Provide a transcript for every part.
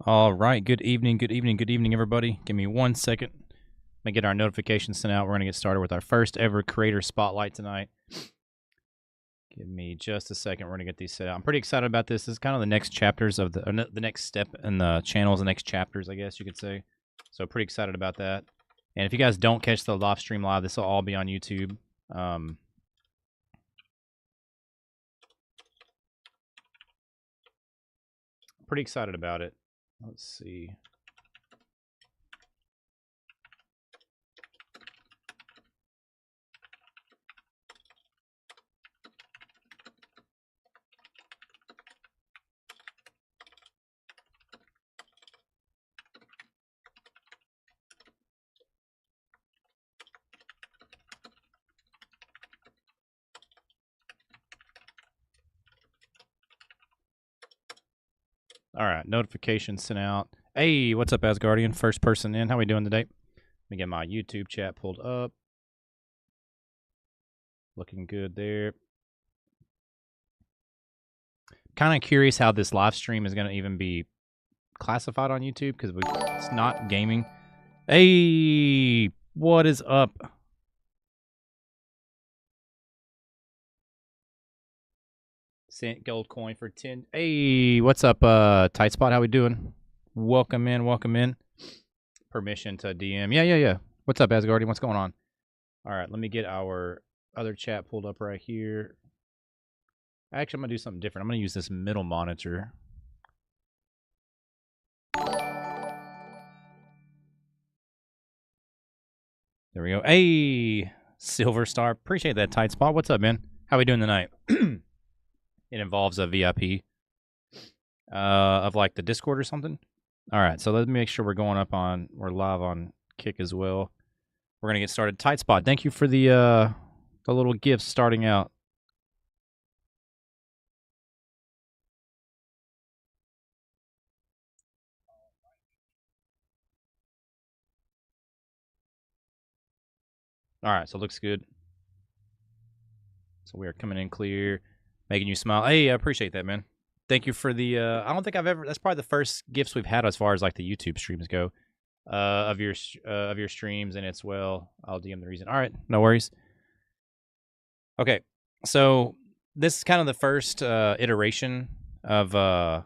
All right. Good evening. Good evening. Good evening, everybody. Give me 1 second. Let me get our notifications sent out. We're going to get started with our first ever creator spotlight tonight. Give me just a second. We're going to get these set out. I'm pretty excited about this. This is kind of the next chapters of the next step in the channels, the next chapters, I guess you could say. So pretty excited about that. And if you guys don't catch the live stream live, this will all be on YouTube. Pretty excited about it. Let's see. All right, notifications sent out. Hey, what's up, Asgardian? First person in. How we doing today? Let me get my YouTube chat pulled up. Looking good there. Kind of curious how this live stream is going to even be classified on YouTube because it's not gaming. Hey, what is up? Sent gold coin for 10. Hey, what's up, Tight Spot? How we doing? Welcome in, welcome in. Permission to DM. Yeah. What's up, Asgardian? What's going on? All right, let me get our other chat pulled up right here. Actually, I'm going to do something different. I'm going to use this middle monitor. There we go. Hey, Silver Star. Appreciate that, Tight Spot. What's up, man? How we doing tonight? It involves a VIP of like the Discord or something. All right, so let me make sure we're live on Kick as well. We're gonna get started. Tight Spot. Thank you for the little gifts starting out. All right, so it looks good. So we are coming in clear, making you smile. Hey, I appreciate that, man. Thank you for the. I don't think I've ever. That's probably the first gifts we've had as far as like the YouTube streams go, of your streams, and it's well. I'll DM the reason. All right, no worries. Okay, so this is kind of the first iteration of like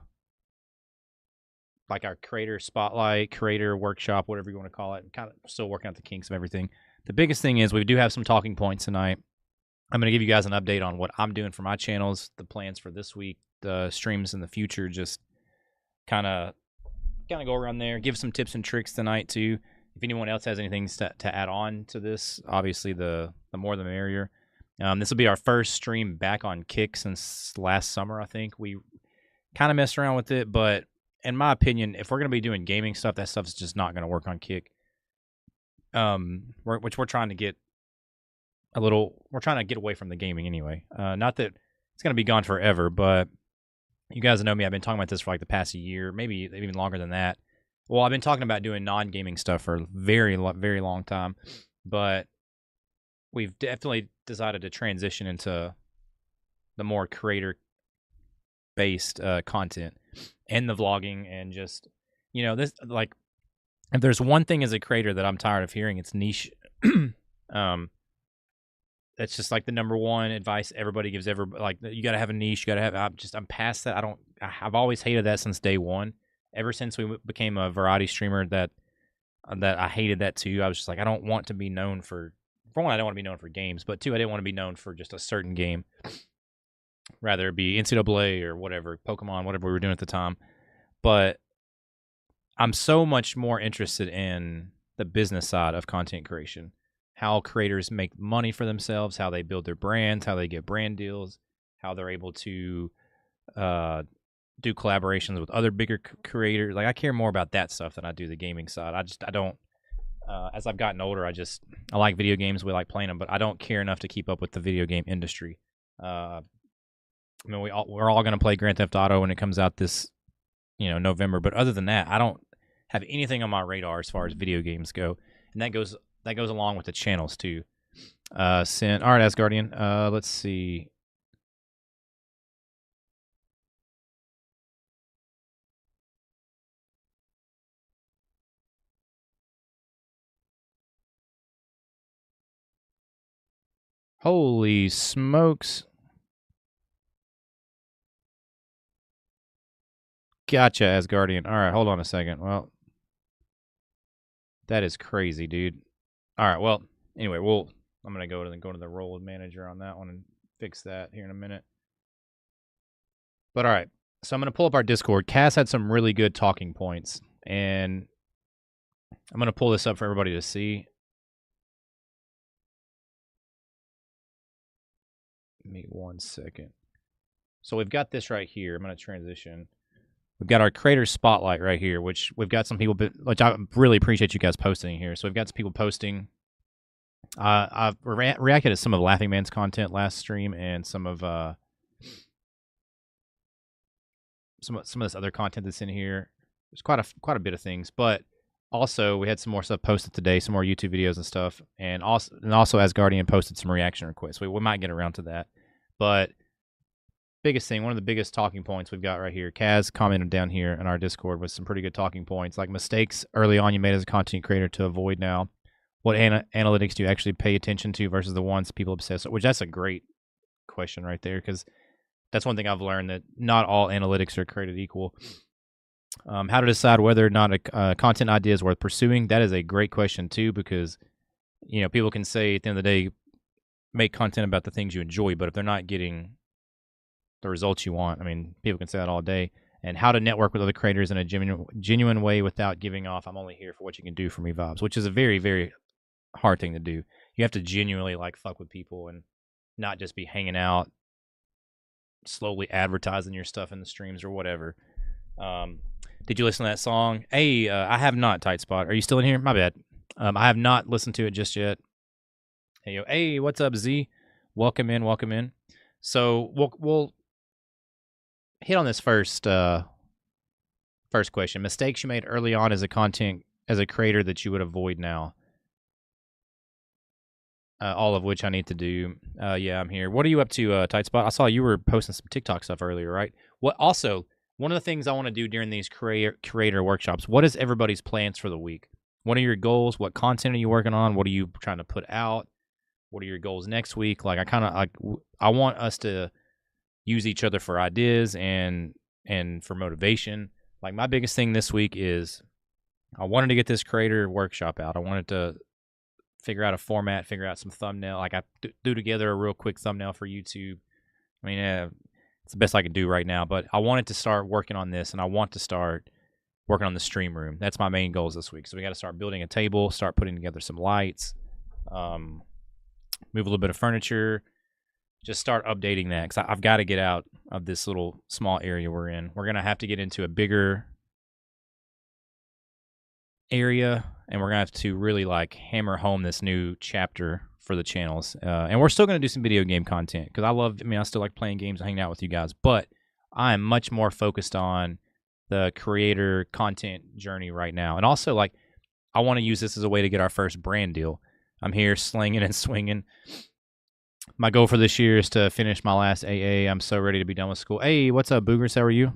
our creator spotlight, creator workshop, whatever you want to call it. Kind of still working out the kinks of everything. The biggest thing is we do have some talking points tonight. I'm going to give you guys an update on what I'm doing for my channels, the plans for this week, the streams in the future. Just kind of go around there, give some tips and tricks tonight too. If anyone else has anything to add on to this, obviously the more the merrier. This will be our first stream back on Kick since last summer. I think we kind of messed around with it, but in my opinion, if we're going to be doing gaming stuff, that stuff's just not going to work on Kick. Which we're trying to get we're trying to get away from the gaming anyway. Not that it's going to be gone forever, but you guys know me. I've been talking about this for like the past year, maybe even longer than that. Well, I've been talking about doing non-gaming stuff for a very, very long time, but we've definitely decided to transition into the more creator-based content and the vlogging and just, this like, if there's one thing as a creator that I'm tired of hearing, it's niche. That's just like the number one advice everybody gives. Like, you got to have a niche. You got to have. I'm past that. I've always hated that since day one. Ever since we became a variety streamer, that I hated that too. I was just like, I don't want to be known for one, I don't want to be known for games, but two, I didn't want to be known for just a certain game. Rather it be NCAA or whatever, Pokemon, whatever we were doing at the time. But I'm so much more interested in the business side of content creation. How creators make money for themselves, how they build their brands, how they get brand deals, how they're able to do collaborations with other bigger creators. Like, I care more about that stuff than I do the gaming side. I don't. As I've gotten older, I like video games. We like playing them, but I don't care enough to keep up with the video game industry. I mean, we're all going to play Grand Theft Auto when it comes out this, November. But other than that, I don't have anything on my radar as far as video games go, and that goes along with the channels too. All right, Asgardian. Let's see. Holy smokes. Gotcha, Asgardian. All right, hold on a second. Well, that is crazy, dude. All right, well, anyway, I'm gonna go to the role manager on that one and fix that here in a minute. But all right, so I'm gonna pull up our Discord. Cass had some really good talking points, and I'm gonna pull this up for everybody to see. Give me 1 second. So we've got this right here. I'm gonna transition. We've got our creator spotlight right here, which we've got some people, which I really appreciate you guys posting here. So we've got some people posting. I've reacted to some of Laughing Man's content last stream and some of this other content that's in here. There's quite a bit of things, but also we had some more stuff posted today, some more YouTube videos and stuff, and also Asgardian posted some reaction requests. We might get around to that, but biggest thing, one of the biggest talking points we've got right here. Kaz commented down here in our Discord with some pretty good talking points, like mistakes early on you made as a content creator to avoid now. What analytics do you actually pay attention to versus the ones people obsess with? Which that's a great question right there, because that's one thing I've learned, that not all analytics are created equal. How to decide whether or not a content idea is worth pursuing? That is a great question too, because people can say at the end of the day, make content about the things you enjoy, but if they're not getting the results you want, I mean, people can say that all day. And how to network with other creators in a genuine way without giving off "I'm only here for what you can do for me" vibes, which is a very, very hard thing to do. You have to genuinely fuck with people and not just be hanging out, slowly advertising your stuff in the streams or whatever. Did you listen to that song? Hey, I have not, Tight Spot. Are you still in here? My bad. I have not listened to it just yet. Hey, yo. Hey, what's up, Z? Welcome in. So we'll hit on this first question. Mistakes you made early on as a creator that you would avoid now. All of which I need to do. Yeah, I'm here. What are you up to, Tight Spot? I saw you were posting some TikTok stuff earlier, right? Also, one of the things I want to do during these creator workshops, what is everybody's plans for the week? What are your goals? What content are you working on? What are you trying to put out? What are your goals next week? I want us to use each other for ideas and for motivation. Like, my biggest thing this week is I wanted to get this creator workshop out. I wanted to figure out a format, figure out some thumbnail. Like, I do together a real quick thumbnail for YouTube. I mean, it's the best I can do right now, but I wanted to start working on this, and I want to start working on the stream room. That's my main goals this week. So we got to start building a table, start putting together some lights, move a little bit of furniture, just start updating that, because I've got to get out of this little small area we're in. We're going to have to get into a bigger area, and we're going to have to really hammer home this new chapter for the channels. And we're still going to do some video game content, because I still like playing games and hanging out with you guys, but I am much more focused on the creator content journey right now. And also, I want to use this as a way to get our first brand deal. I'm here slinging and swinging. My goal for this year is to finish my last AA. I'm so ready to be done with school. Hey, what's up, Boogers? How are you?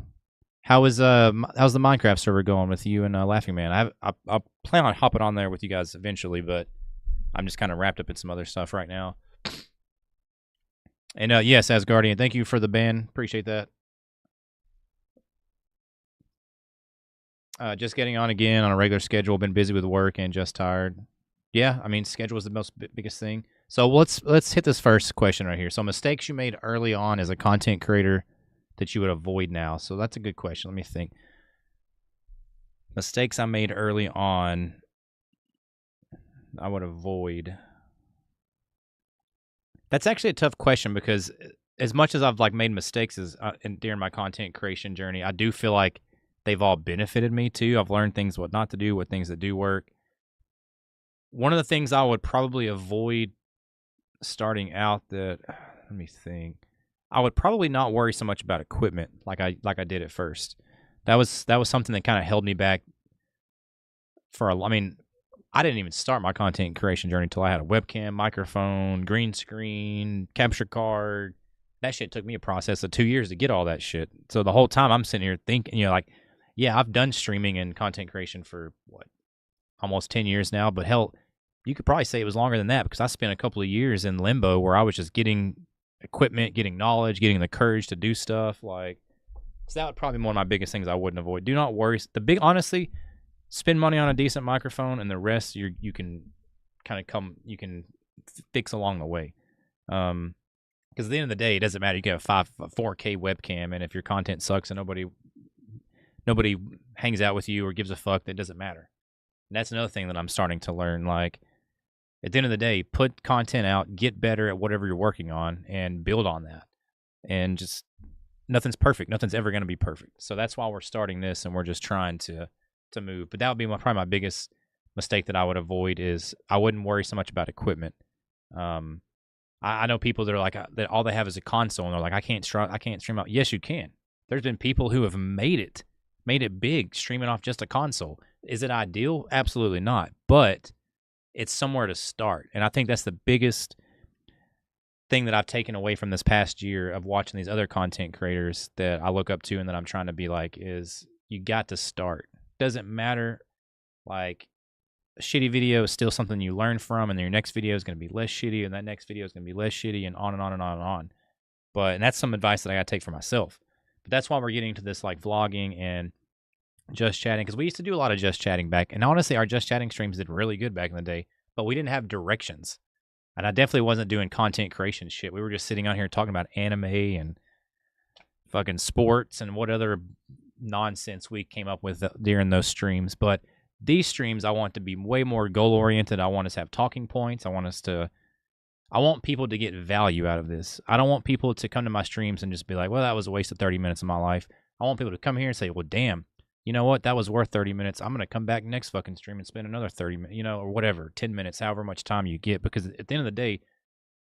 How's the Minecraft server going with you and Laughing Man? I plan on hopping on there with you guys eventually, but I'm just kind of wrapped up in some other stuff right now. And yes, Asgardian, thank you for the ban. Appreciate that. Just getting on again on a regular schedule. Been busy with work and just tired. Yeah, I mean, schedule is the biggest thing. So let's hit this first question right here. So, mistakes you made early on as a content creator that you would avoid now. So that's a good question. Let me think. Mistakes I made early on I would avoid. That's actually a tough question, because as much as I've made mistakes during my content creation journey, I do feel like they've all benefited me too. I've learned things what not to do, what things that do work. One of the things I would probably avoid starting out, let me think. I would probably not worry so much about equipment like I did at first. That was something that kind of held me back I didn't even start my content creation journey until I had a webcam, microphone, green screen, capture card. That shit took me a process of 2 years to get all that shit. So the whole time I'm sitting here thinking, yeah, I've done streaming and content creation for almost 10 years now, but hell, you could probably say it was longer than that because I spent a couple of years in limbo where I was just getting equipment, getting knowledge, getting the courage to do stuff. Like, so that would probably be one of my biggest things I wouldn't avoid. Do not worry. Honestly, spend money on a decent microphone, and the rest you can kind of fix along the way. Because at the end of the day, it doesn't matter. You get a 4K webcam, and if your content sucks and nobody hangs out with you or gives a fuck, that doesn't matter. And that's another thing that I'm starting to learn. Like, at the end of the day, put content out, get better at whatever you're working on, and build on that. And just, nothing's perfect. Nothing's ever going to be perfect. So that's why we're starting this, and we're just trying to move. But that would be probably my biggest mistake that I would avoid is I wouldn't worry so much about equipment. I know people that are like that all they have is a console, and they're like, I can't stream out. Yes, you can. There's been people who have made it big streaming off just a console. Is it ideal? Absolutely not. But it's somewhere to start. And I think that's the biggest thing that I've taken away from this past year of watching these other content creators that I look up to and that I'm trying to be like is you got to start. Doesn't matter. Like, a shitty video is still something you learn from, and then your next video is going to be less shitty, and that next video is going to be less shitty, and on and on and on and on. And that's some advice that I got to take for myself. But that's why we're getting to this like vlogging and just chatting, because we used to do a lot of just chatting back. And honestly, our just chatting streams did really good back in the day, but we didn't have directions. And I definitely wasn't doing content creation shit. We were just sitting on here talking about anime and fucking sports and what other nonsense we came up with during those streams. But these streams, I want to be way more goal-oriented. I want us to have talking points. I want people to get value out of this. I don't want people to come to my streams and just be like, well, that was a waste of 30 minutes of my life. I want people to come here and say, well, damn, you know what? That was worth 30 minutes. I'm going to come back next fucking stream and spend another 30 minutes, or whatever, 10 minutes, however much time you get. Because at the end of the day,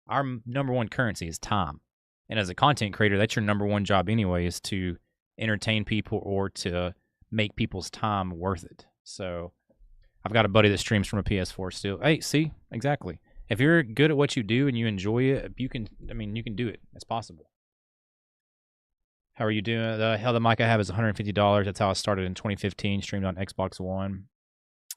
our number one currency is time. And as a content creator, that's your number one job anyway, is to entertain people or to make people's time worth it. So I've got a buddy that streams from a PS4 still. Hey, see? Exactly. If you're good at what you do and you enjoy it, you can do it. It's possible. How are you doing? The mic I have is $150. That's how I started in 2015, streamed on Xbox One.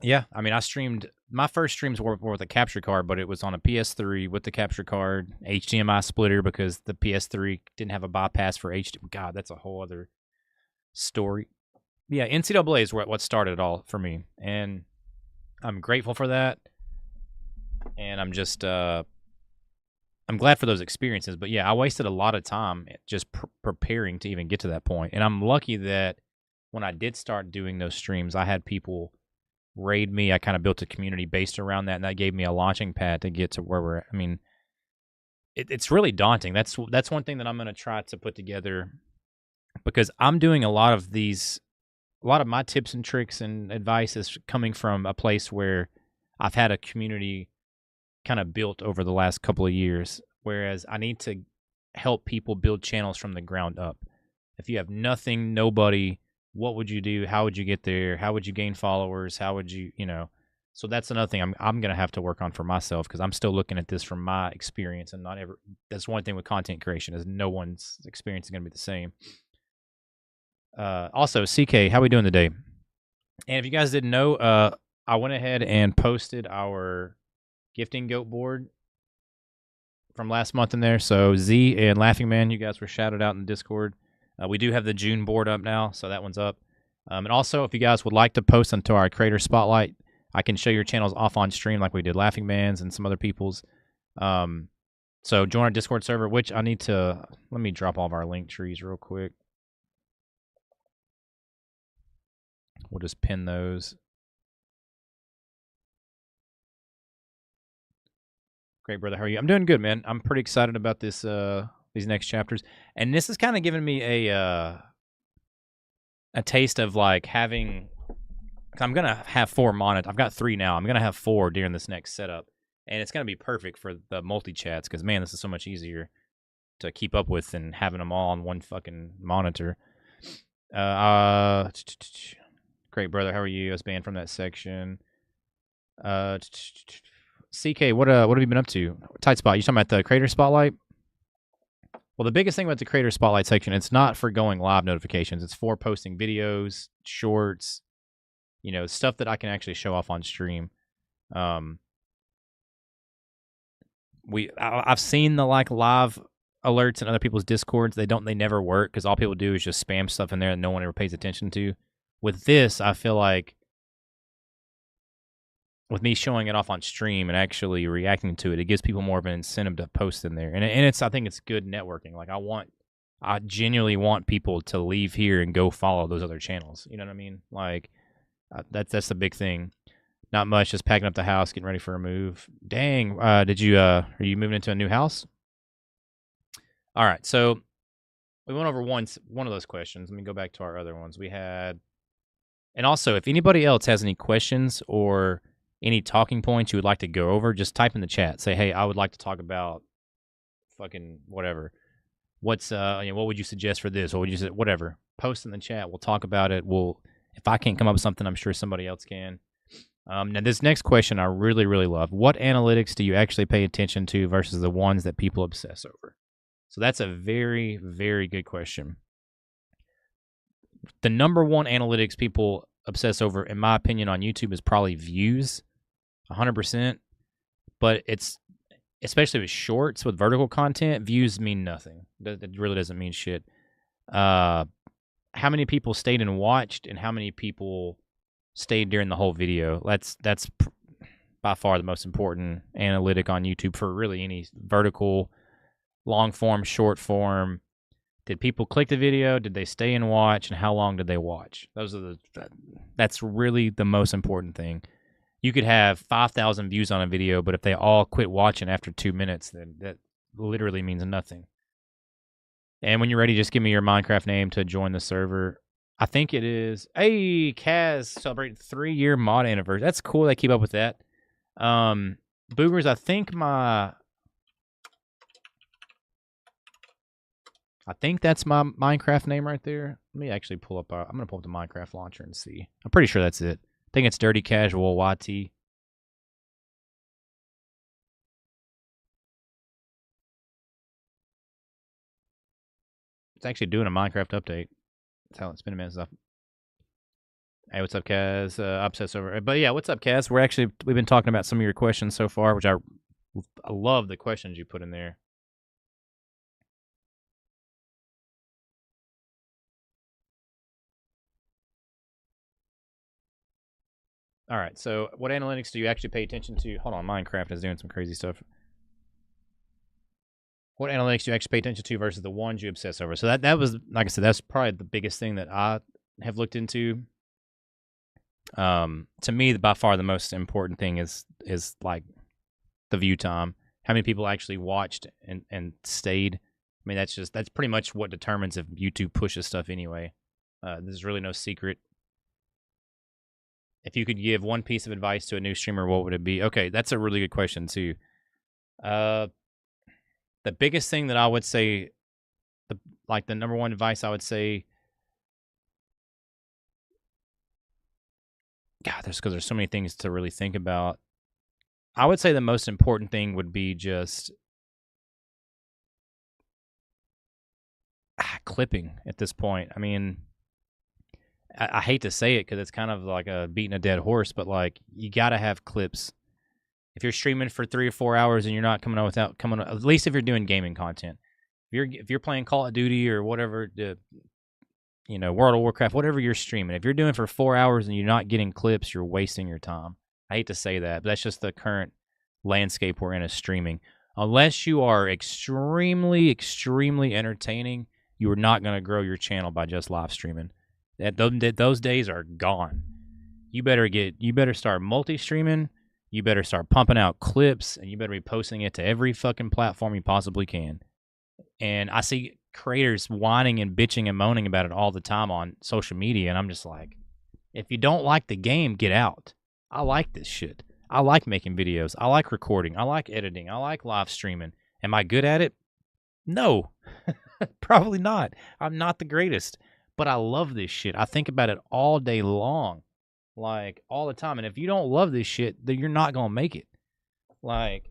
Yeah, I streamed, my first streams were with a capture card, but it was on a PS3 with the capture card, HDMI splitter, because the PS3 didn't have a bypass for HDMI. God, that's a whole other story. Yeah, NCAA is what started it all for me, and I'm grateful for that, and I'm just, I'm glad for those experiences. But yeah, I wasted a lot of time just preparing to even get to that point, and I'm lucky that when I did start doing those streams, I had people raid me. I kind of built a community based around that, and that gave me a launching pad to get to where we're at. It's really daunting. That's one thing that I'm going to try to put together, because I'm doing a lot of my tips and tricks and advice is coming from a place where I've had a community kind of built over the last couple of years, whereas I need to help people build channels from the ground up. If you have nothing, nobody, what would you do? How would you get there? How would you gain followers? How would you, So that's another thing I'm going to have to work on for myself, because I'm still looking at this from my experience, and that's one thing with content creation is no one's experience is going to be the same. Also, CK, how we doing today? And if you guys didn't know, I went ahead and posted our gifting goat board from last month in there. So Z and Laughing Man, you guys were shouted out in the Discord. We do have the June board up now, so that one's up. And also, if you guys would like to post into our creator spotlight, I can show your channels off on stream like we did Laughing Man's and some other people's. So join our Discord server, which let me drop all of our link trees real quick. We'll just pin those. Great, brother. How are you? I'm doing good, man. I'm pretty excited about this, these next chapters. And this is kind of giving me a taste of like having, I'm going to have 4 monitors. I've got 3 now. I'm going to have 4 during this next setup. And it's going to be perfect for the multi-chats, because, man, this is so much easier to keep up with than having them all on one fucking monitor. Great, brother. How are you? I was banned from that section. CK, what have you been up to? Tight spot. You talking about the creator spotlight? Well, the biggest thing about the creator spotlight section, it's not for going live notifications. It's for posting videos, shorts, stuff that I can actually show off on stream. I've seen the like live alerts in other people's discords. They never work because all people do is just spam stuff in there and no one ever pays attention to. With this, I feel like with me showing it off on stream and actually reacting to it, it gives people more of an incentive to post in there. And it's I think it's good networking. Like I genuinely want people to leave here and go follow those other channels. You know what I mean? Like that's the big thing. Not much, just packing up the house, getting ready for a move. Dang, are you moving into a new house? All right, so we went over one of those questions. Let me go back to our other ones. We had, and also if anybody else has any questions or any talking points you would like to go over, just type in the chat. Say, hey, I would like to talk about fucking whatever. What's what would you suggest for this? What would you say? Whatever. Post in the chat. We'll talk about it. If I can't come up with something, I'm sure somebody else can. Now, this next question I really, really love. What analytics do you actually pay attention to versus the ones that people obsess over? So that's a very, very good question. The number one analytics people obsess over, in my opinion, on YouTube is probably views, 100%. But it's, especially with shorts, with vertical content, views mean nothing. That really doesn't mean shit. How many people stayed and watched and how many people stayed during the whole video. That's by far the most important analytic on YouTube for really any vertical, long form, short form. Did people click the video? Did they stay and watch? And how long did they watch? That's really the most important thing. You could have 5,000 views on a video, but if they all quit watching after 2 minutes, then that literally means nothing. And when you're ready, just give me your Minecraft name to join the server. I think it is. Hey, Kaz celebrated 3-year mod anniversary. That's cool. They keep up with that. Boogers, I think that's my Minecraft name right there. Let me actually pull up. I'm gonna pull up the Minecraft launcher and see. I'm pretty sure that's it. I think it's Dirty Casual YT. It's actually doing a Minecraft update. It's been a minute stuff. Hey, what's up, Kaz? Obsess over. But yeah, what's up, Kaz? We've been talking about some of your questions so far, which I love the questions you put in there. All right, so what analytics do you actually pay attention to? Hold on, Minecraft is doing some crazy stuff. What analytics do you actually pay attention to versus the ones you obsess over? So that was, like I said, that's probably the biggest thing that I have looked into. To me, by far the most important thing is like the view time. How many people actually watched and stayed? I mean, that's pretty much what determines if YouTube pushes stuff anyway. There's really no secret. If you could give one piece of advice to a new streamer, what would it be? Okay, that's a really good question too. The biggest thing that I would say, the number one advice I would say, God, there's so many things to really think about. I would say the most important thing would be just clipping at this point. I mean, I hate to say it because it's kind of like beating a dead horse, but like you got to have clips. If you're streaming for 3 or 4 hours and you're not coming out at least if you're doing gaming content, if you're playing Call of Duty or whatever, World of Warcraft, whatever you're streaming, if you're doing for 4 hours and you're not getting clips, you're wasting your time. I hate to say that, but that's just the current landscape we're in as streaming. Unless you are extremely, extremely entertaining, you are not going to grow your channel by just live streaming. Those days are gone. You better start multi-streaming. You better start pumping out clips, and you better be posting it to every fucking platform you possibly can. And I see creators whining and bitching and moaning about it all the time on social media, and I'm just like, if you don't like the game, get out. I like this shit. I like making videos. I like recording. I like editing. I like live streaming. Am I good at it? No. Probably not. I'm not the greatest. But I love this shit. I think about it all day long. Like, all the time. And if you don't love this shit, then you're not going to make it. Like,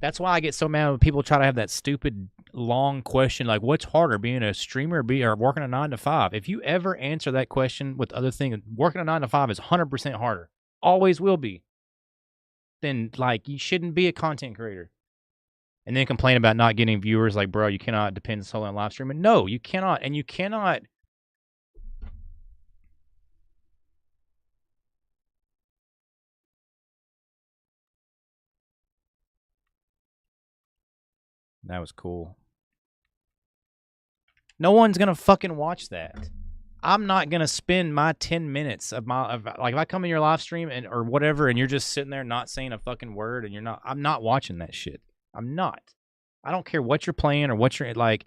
that's why I get so mad when people try to have that stupid long question, like, what's harder, being a streamer or working a 9 to 5? If you ever answer that question with other things, working a 9 to 5 is 100% harder. Always will be. Then, like, you shouldn't be a content creator. and then complain about not getting viewers. Like, bro, you cannot depend solely on live streaming. No, you cannot, and you cannot. That was cool. No one's gonna fucking watch that. I'm not gonna spend my 10 minutes of like if I come in your live stream and or whatever, and you're just sitting there not saying a fucking word, and you're not. I'm not watching that shit. I'm not. I don't care what you're playing or what you're like.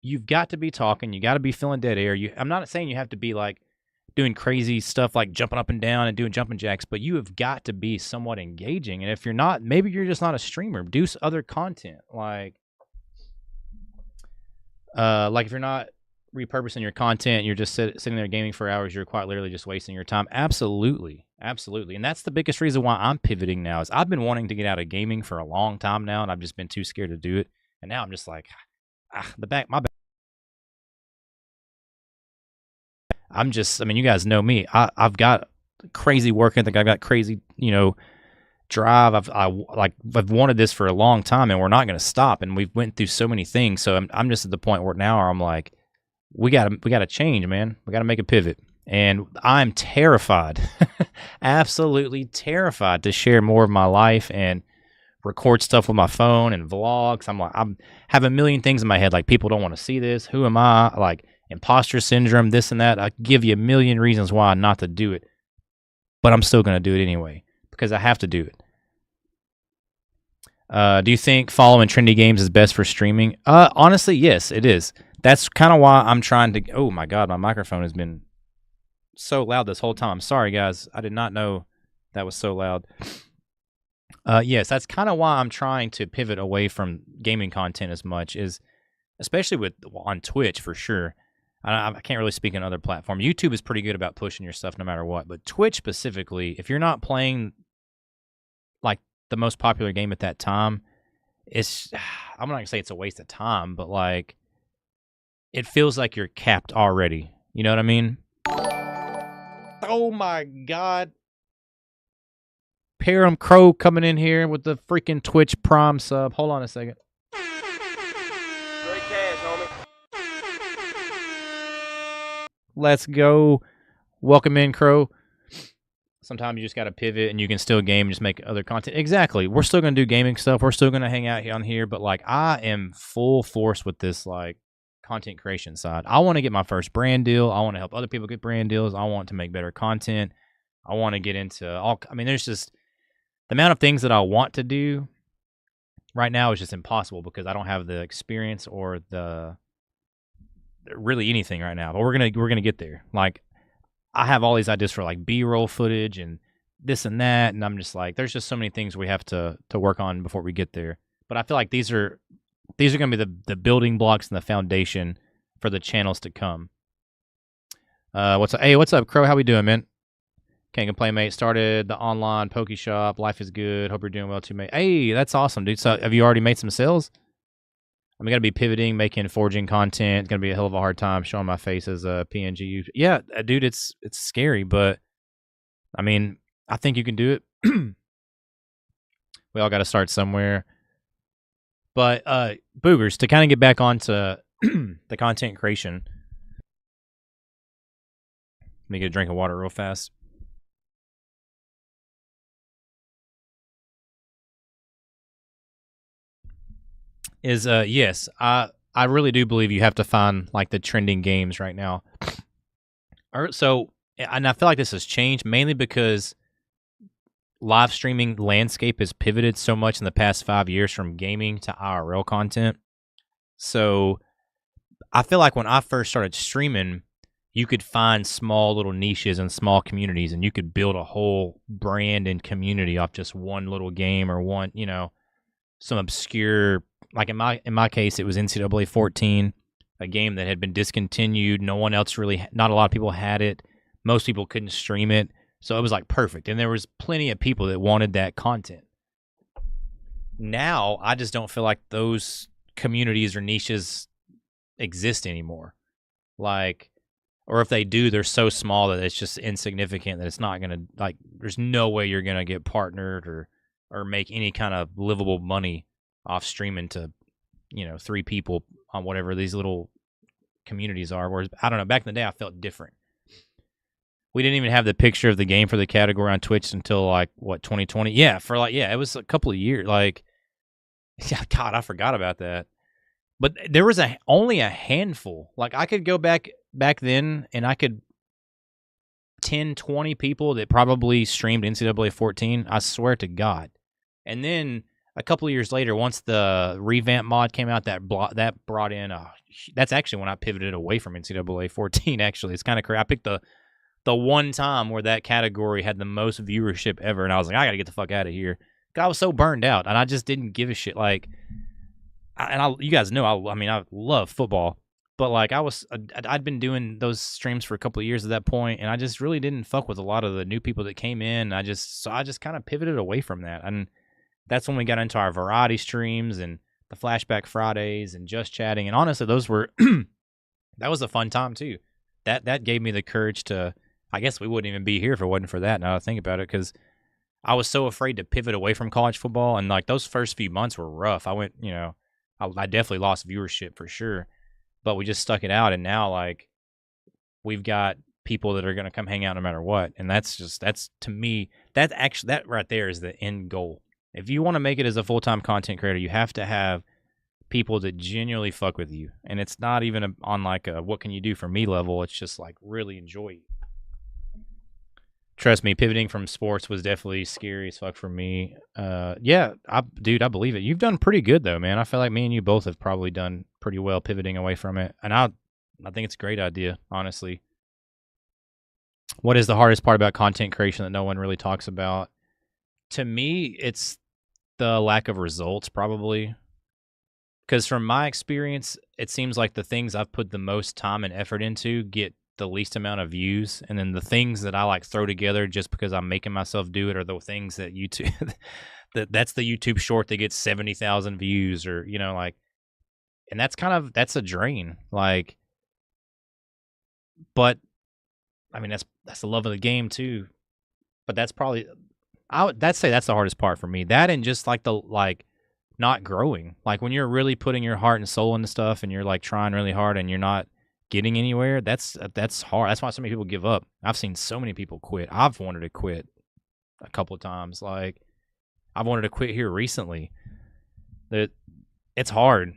You've got to be talking. You got to be feeling dead air. I'm not saying you have to be like doing crazy stuff like jumping up and down and doing jumping jacks, but you have got to be somewhat engaging. And if you're not, maybe you're just not a streamer. Do other content like if you're not repurposing your content, you're just sitting there gaming for hours, you're quite literally just wasting your time. Absolutely. And that's the biggest reason why I'm pivoting now is I've been wanting to get out of gaming for a long time now, and I've just been too scared to do it. And now I'm just like, my back. I mean, you guys know me. I've got crazy work ethic. I've got crazy, drive. I've wanted this for a long time, and we're not going to stop. And we've went through so many things. So I'm just at the point where now I'm like, we gotta change, man. We gotta make a pivot. And I'm terrified, absolutely terrified to share more of my life and record stuff with my phone and vlogs. I'm have a million things in my head. Like, people don't want to see this. Who am I? Like, imposter syndrome, this and that. I give you a million reasons why not to do it, but I'm still going to do it anyway because I have to do it. Do you think following trendy games is best for streaming? Honestly, yes, it is. That's kind of why I'm trying to. Oh my God, my microphone has been so loud this whole time. I'm sorry, guys. I did not know that was so loud. Yes, that's kind of why I'm trying to pivot away from gaming content as much, is especially on Twitch for sure. I can't really speak on other platforms. YouTube is pretty good about pushing your stuff no matter what, but Twitch specifically, if you're not playing like the most popular game at that time, I'm not gonna say it's a waste of time, but like it feels like you're capped already. You know what I mean? Oh my God. Param Crow coming in here with the freaking Twitch Prime sub. Hold on a second. Great cash, homie. Let's go. Welcome in, Crow. Sometimes you just got to pivot and you can still game and just make other content. Exactly. We're still going to do gaming stuff. We're still going to hang out on here, but like I am full force with this like content creation side. I want to get my first brand deal. I want to help other people get brand deals. I want to make better content. I want to get into there's just the amount of things that I want to do right now is just impossible because I don't have the experience or the really anything right now. But we're gonna get there. Like I have all these ideas for like B-roll footage and this and that, and I'm just like, there's just so many things we have to work on before we get there. But I feel like these are gonna be the building blocks and the foundation for the channels to come. What's up, Crow? How we doing, man? Can't complain, mate. Started the online Poke Shop. Life is good. Hope you're doing well too, mate. Hey, that's awesome, dude. So have you already made some sales? I'm going to be pivoting, making forging content. It's going to be a hell of a hard time showing my face as a PNG. Yeah, dude, it's scary, but I mean, I think you can do it. We all got to start somewhere. But Boogers, to kind of get back onto the content creation. Let me get a drink of water real fast. Is yes, I really do believe you have to find like the trending games right now. So, and I feel like this has changed mainly because live streaming landscape has pivoted so much in the past 5 years from gaming to IRL content. So I feel like when I first started streaming, you could find small little niches and small communities, and you could build a whole brand and community off just one little game or one, some obscure. Like in my case, it was NCAA 14, a game that had been discontinued. No one else not a lot of people had it. Most people couldn't stream it. So it was like perfect. And there was plenty of people that wanted that content. Now, I just don't feel like those communities or niches exist anymore. Like, or if they do, they're so small that it's just insignificant that it's not going to, like, there's no way you're going to get partnered or make any kind of livable money off streaming to, 3 people on whatever these little communities are. Whereas, I don't know, back in the day, I felt different. We didn't even have the picture of the game for the category on Twitch until, like, what, 2020? Yeah, it was a couple of years. Like, yeah, God, I forgot about that. But there was only a handful. Like, I could go back then, and I could 10, 20 people that probably streamed NCAA 14. I swear to God. And then a couple of years later, once the revamp mod came out, that brought in that's actually when I pivoted away from NCAA 14. Actually, it's kind of crazy. I picked the one time where that category had the most viewership ever, and I was like, I got to get the fuck out of here. I was so burned out, and I just didn't give a shit. Like, you guys know, I love football, but like I'd been doing those streams for a couple of years at that point, and I just really didn't fuck with a lot of the new people that came in. I just kind of pivoted away from that, and that's when we got into our variety streams and the Flashback Fridays and Just Chatting, and honestly, those were that was a fun time too. That gave me the courage to. I guess we wouldn't even be here if it wasn't for that. Now that I think about it, because I was so afraid to pivot away from college football, and like those first few months were rough. I went, I definitely lost viewership for sure, but we just stuck it out, and now like we've got people that are going to come hang out no matter what, and that's to me that right there is the end goal. If you want to make it as a full-time content creator, you have to have people that genuinely fuck with you, and it's not even on like a what can you do for me level. It's just like really enjoy you. Trust me, pivoting from sports was definitely scary as fuck for me. Yeah, I believe it. You've done pretty good though, man. I feel like me and you both have probably done pretty well pivoting away from it, and I think it's a great idea, honestly. What is the hardest part about content creation that no one really talks about? To me, it's the lack of results, probably. Because from my experience, it seems like the things I've put the most time and effort into get the least amount of views, and then the things that I like throw together just because I'm making myself do it are the things that YouTube that's the YouTube short that gets 70,000 views, or like, and that's a drain, like, but I mean that's the love of the game too, but that's probably I'd say that's the hardest part for me, that and just like the not growing, like when you're really putting your heart and soul into stuff and you're like trying really hard and you're not getting anywhere, that's hard. That's why so many people give up. I've seen so many people quit. I've wanted to quit a couple of times. Like, I've wanted to quit here recently. It's hard.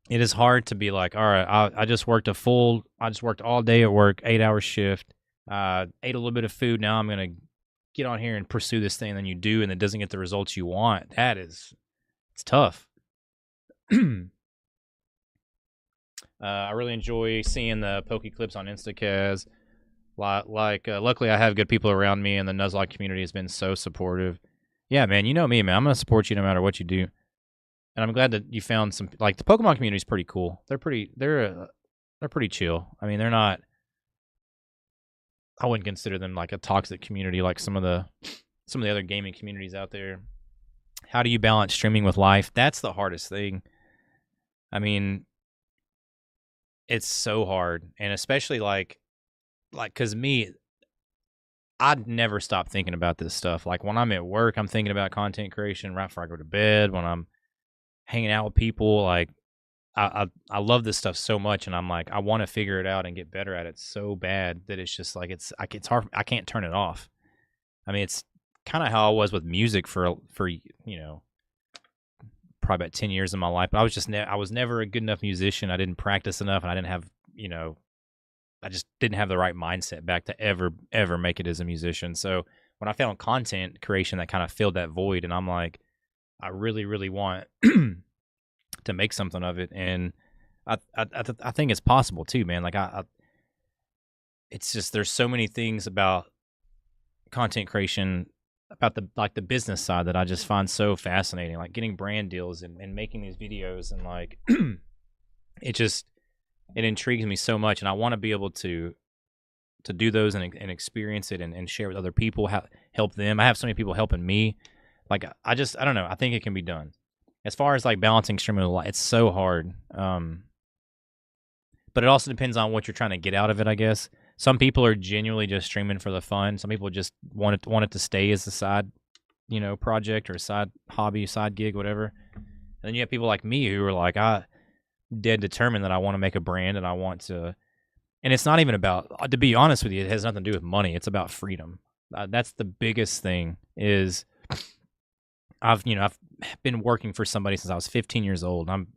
It is hard to be like, all right, I just worked all day at work, 8-hour shift, ate a little bit of food. Now I'm going to get on here and pursue this thing. And then you do, and it doesn't get the results you want. It's tough. I really enjoy seeing the Poke clips on Instacast. Luckily I have good people around me, and the Nuzlocke community has been so supportive. Yeah, man, you know me, man. I'm gonna support you no matter what you do. And I'm glad that you found some, like, the Pokemon community is pretty cool. They're pretty chill. I mean, they're not. I wouldn't consider them like a toxic community like some of the other gaming communities out there. How do you balance streaming with life? That's the hardest thing. I mean, it's so hard, and especially like, cause me, I'd never stop thinking about this stuff. Like when I'm at work, I'm thinking about content creation right before I go to bed. When I'm hanging out with people, like I love this stuff so much, and I'm like, I want to figure it out and get better at it so bad that it's just like it's hard. I can't turn it off. I mean, it's kind of how I was with music for probably about 10 years of my life, but I was just I was never a good enough musician. I didn't practice enough, and I didn't have I just didn't have the right mindset back to ever make it as a musician. So when I found content creation, that kind of filled that void, and I'm like, I really, really want to make something of it, and I think it's possible too, man. Like it's just there's so many things about content creation, about the business side, that I just find so fascinating, like getting brand deals and making these videos, and like it intrigues me so much, and I want to be able to do those and experience it and share with other people, help them. I have so many people helping me. Like I don't know. I think it can be done. As far as like balancing streaming with life, it's so hard. But it also depends on what you're trying to get out of it, I guess. Some people are genuinely just streaming for the fun. Some people just want it to stay as a side, project or a side hobby, side gig, whatever. And then you have people like me who are like, I dead determined that I want to make a brand and I want to. And it's not even about, to be honest with you, it has nothing to do with money. It's about freedom. That's the biggest thing. Is I've been working for somebody since I was 15 years old. I'm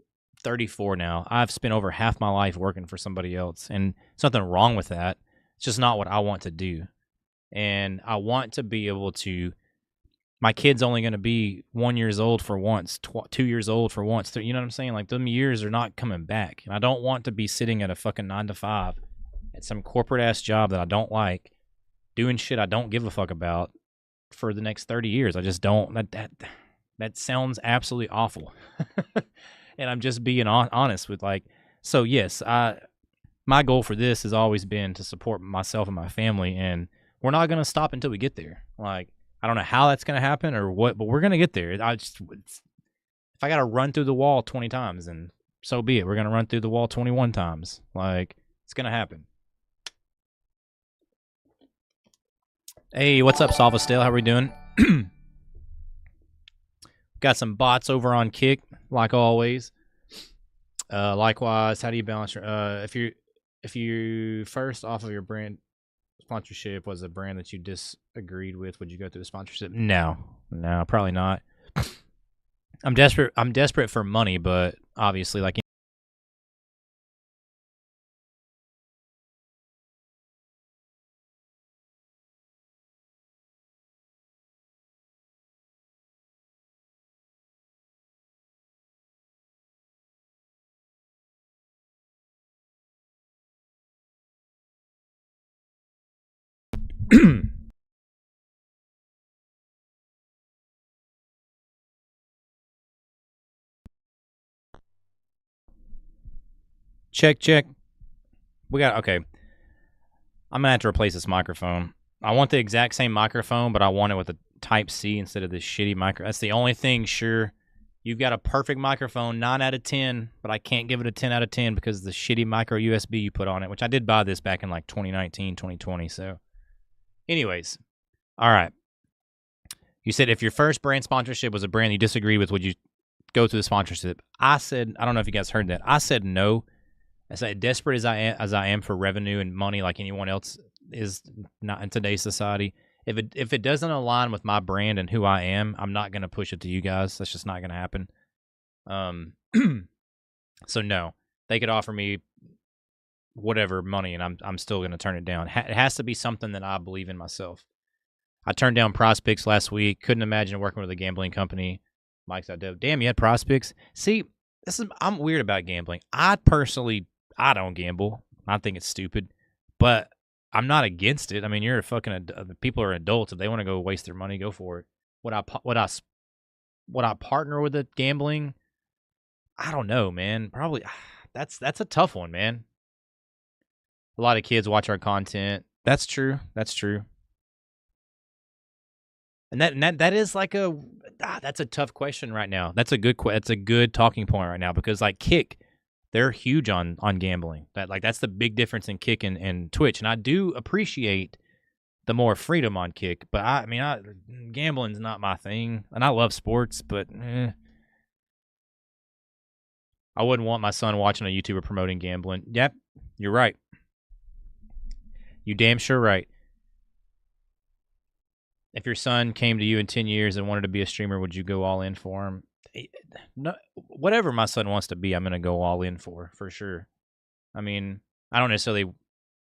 34 now. I've spent over half my life working for somebody else, and there's nothing wrong with that. It's just not what I want to do. And I want to be able to. My kid's only going to be 1 year old for once, 2 years old for once. You know what I'm saying? Like, them years are not coming back. And I don't want to be sitting at a fucking 9 to 5 at some corporate ass job that I don't like, doing shit I don't give a fuck about for the next 30 years. I just don't. That sounds absolutely awful. And I'm just being honest with, like, so yes, my goal for this has always been to support myself and my family, and we're not going to stop until we get there. Like, I don't know how that's going to happen or what, but we're going to get there. If I got to run through the wall 20 times, then so be it. We're going to run through the wall 21 times. Like, it's going to happen. Hey, what's up, Salvastale? How we doing? Got some bots over on Kick, like always. Likewise, how do you balance your if you first off of your brand sponsorship was a brand that you disagreed with, would you go through the sponsorship? No, probably not. I'm desperate for money, but obviously, like, check. We got, okay. I'm gonna have to replace this microphone. I want the exact same microphone, but I want it with a Type C instead of this shitty micro. That's the only thing. Sure, you've got a perfect microphone, 9 out of 10, but I can't give it a 10 out of 10 because of the shitty micro USB you put on it, which I did buy this back in like 2019, 2020. So, anyways, all right. You said if your first brand sponsorship was a brand you disagreed with, would you go through the sponsorship? I said, I don't know if you guys heard that. I said no. I said, desperate as I am for revenue and money, like anyone else is not in today's society. If it doesn't align with my brand and who I am, I'm not gonna push it to you guys. That's just not gonna happen. So no, they could offer me whatever money, and I'm still gonna turn it down. It has to be something that I believe in myself. I turned down Prospects last week. Couldn't imagine working with a gambling company. Mike's out there. Damn, you had Prospects. See, I'm weird about gambling. I don't gamble. I think it's stupid, but I'm not against it. I mean, you're a fucking people are adults. If they want to go waste their money, go for it. Would I partner with the gambling? I don't know, man. Probably. That's a tough one, man. A lot of kids watch our content. That's true. And that is like that's a tough question right now. That's a good talking point right now, because like Kick, they're huge on gambling. That's the big difference in Kick and Twitch. And I do appreciate the more freedom on Kick, but I mean, gambling's not my thing. And I love sports, but I wouldn't want my son watching a YouTuber promoting gambling. Yep, you're right. You damn sure right. If your son came to you in 10 years and wanted to be a streamer, would you go all in for him? No, whatever my son wants to be, I'm going to go all in for sure. I mean, I don't necessarily,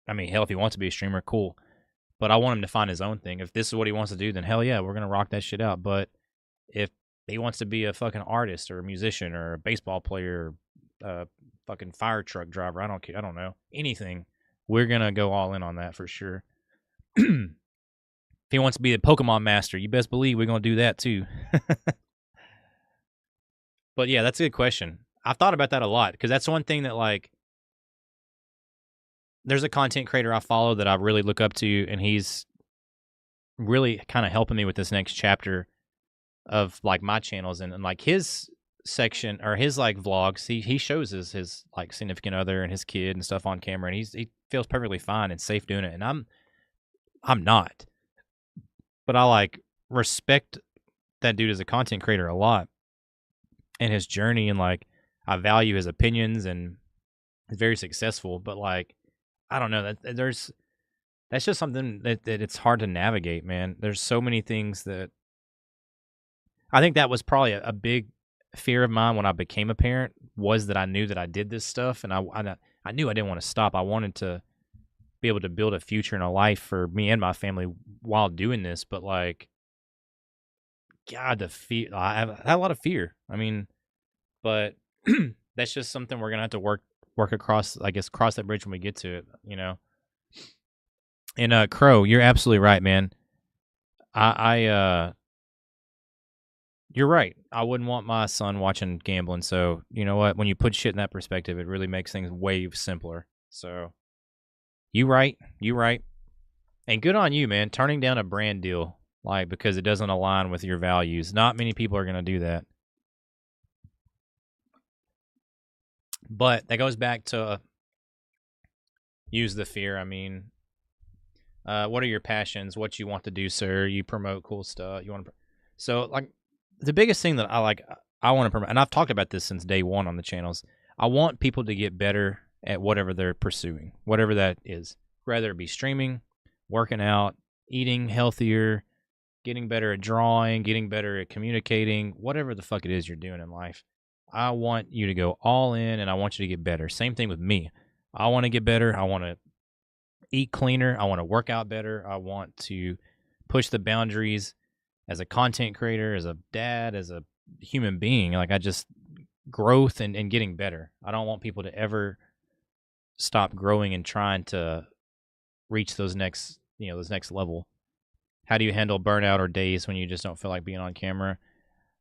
hell, if he wants to be a streamer, cool. But I want him to find his own thing. If this is what he wants to do, then hell yeah, we're going to rock that shit out. But if he wants to be a fucking artist or a musician or a baseball player or a fucking fire truck driver, I don't care. I don't know. Anything, we're going to go all in on that for sure. If he wants to be the Pokemon master, you best believe we're going to do that too. But yeah, that's a good question. I've thought about that a lot, because that's one thing that, like, there's a content creator I follow that I really look up to, and he's really kind of helping me with this next chapter of like my channels, and like his section or his like vlogs, he shows his like significant other and his kid and stuff on camera, and he feels perfectly fine and safe doing it, and I'm not. But I like respect that dude as a content creator a lot. and his journey, and like I value his opinions, and he's very successful. But like I don't know that's just something that it's hard to navigate, man. There's so many things that I think that was probably a big fear of mine when I became a parent, was that I knew that I did this stuff, and I knew I didn't want to stop. I wanted to be able to build a future and a life for me and my family while doing this. But like, God, the fear, I had a lot of fear. I mean, but that's just something we're gonna have to work across. I guess cross that bridge when we get to it. And Crow, you're absolutely right, man. I you're right. I wouldn't want my son watching gambling. So you know what? When you put shit in that perspective, it really makes things way simpler. So you right, you right, and good on you, man. Turning down a brand deal, like, because it doesn't align with your values. Not many people are gonna do that. But that goes back to use the fear. I mean, what are your passions? What you want to do, sir? You promote cool stuff. You want to, so like the biggest thing that I want to promote, and I've talked about this since day one on the channels. I want people to get better at whatever they're pursuing, whatever that is, whether it be streaming, working out, eating healthier, getting better at drawing, getting better at communicating, whatever the fuck it is you're doing in life. I want you to go all in, and I want you to get better. Same thing with me. I want to get better. I want to eat cleaner. I want to work out better. I want to push the boundaries as a content creator, as a dad, as a human being. Like, I just growth and getting better. I don't want people to ever stop growing and trying to reach those next level. How do you handle burnout or days when you just don't feel like being on camera?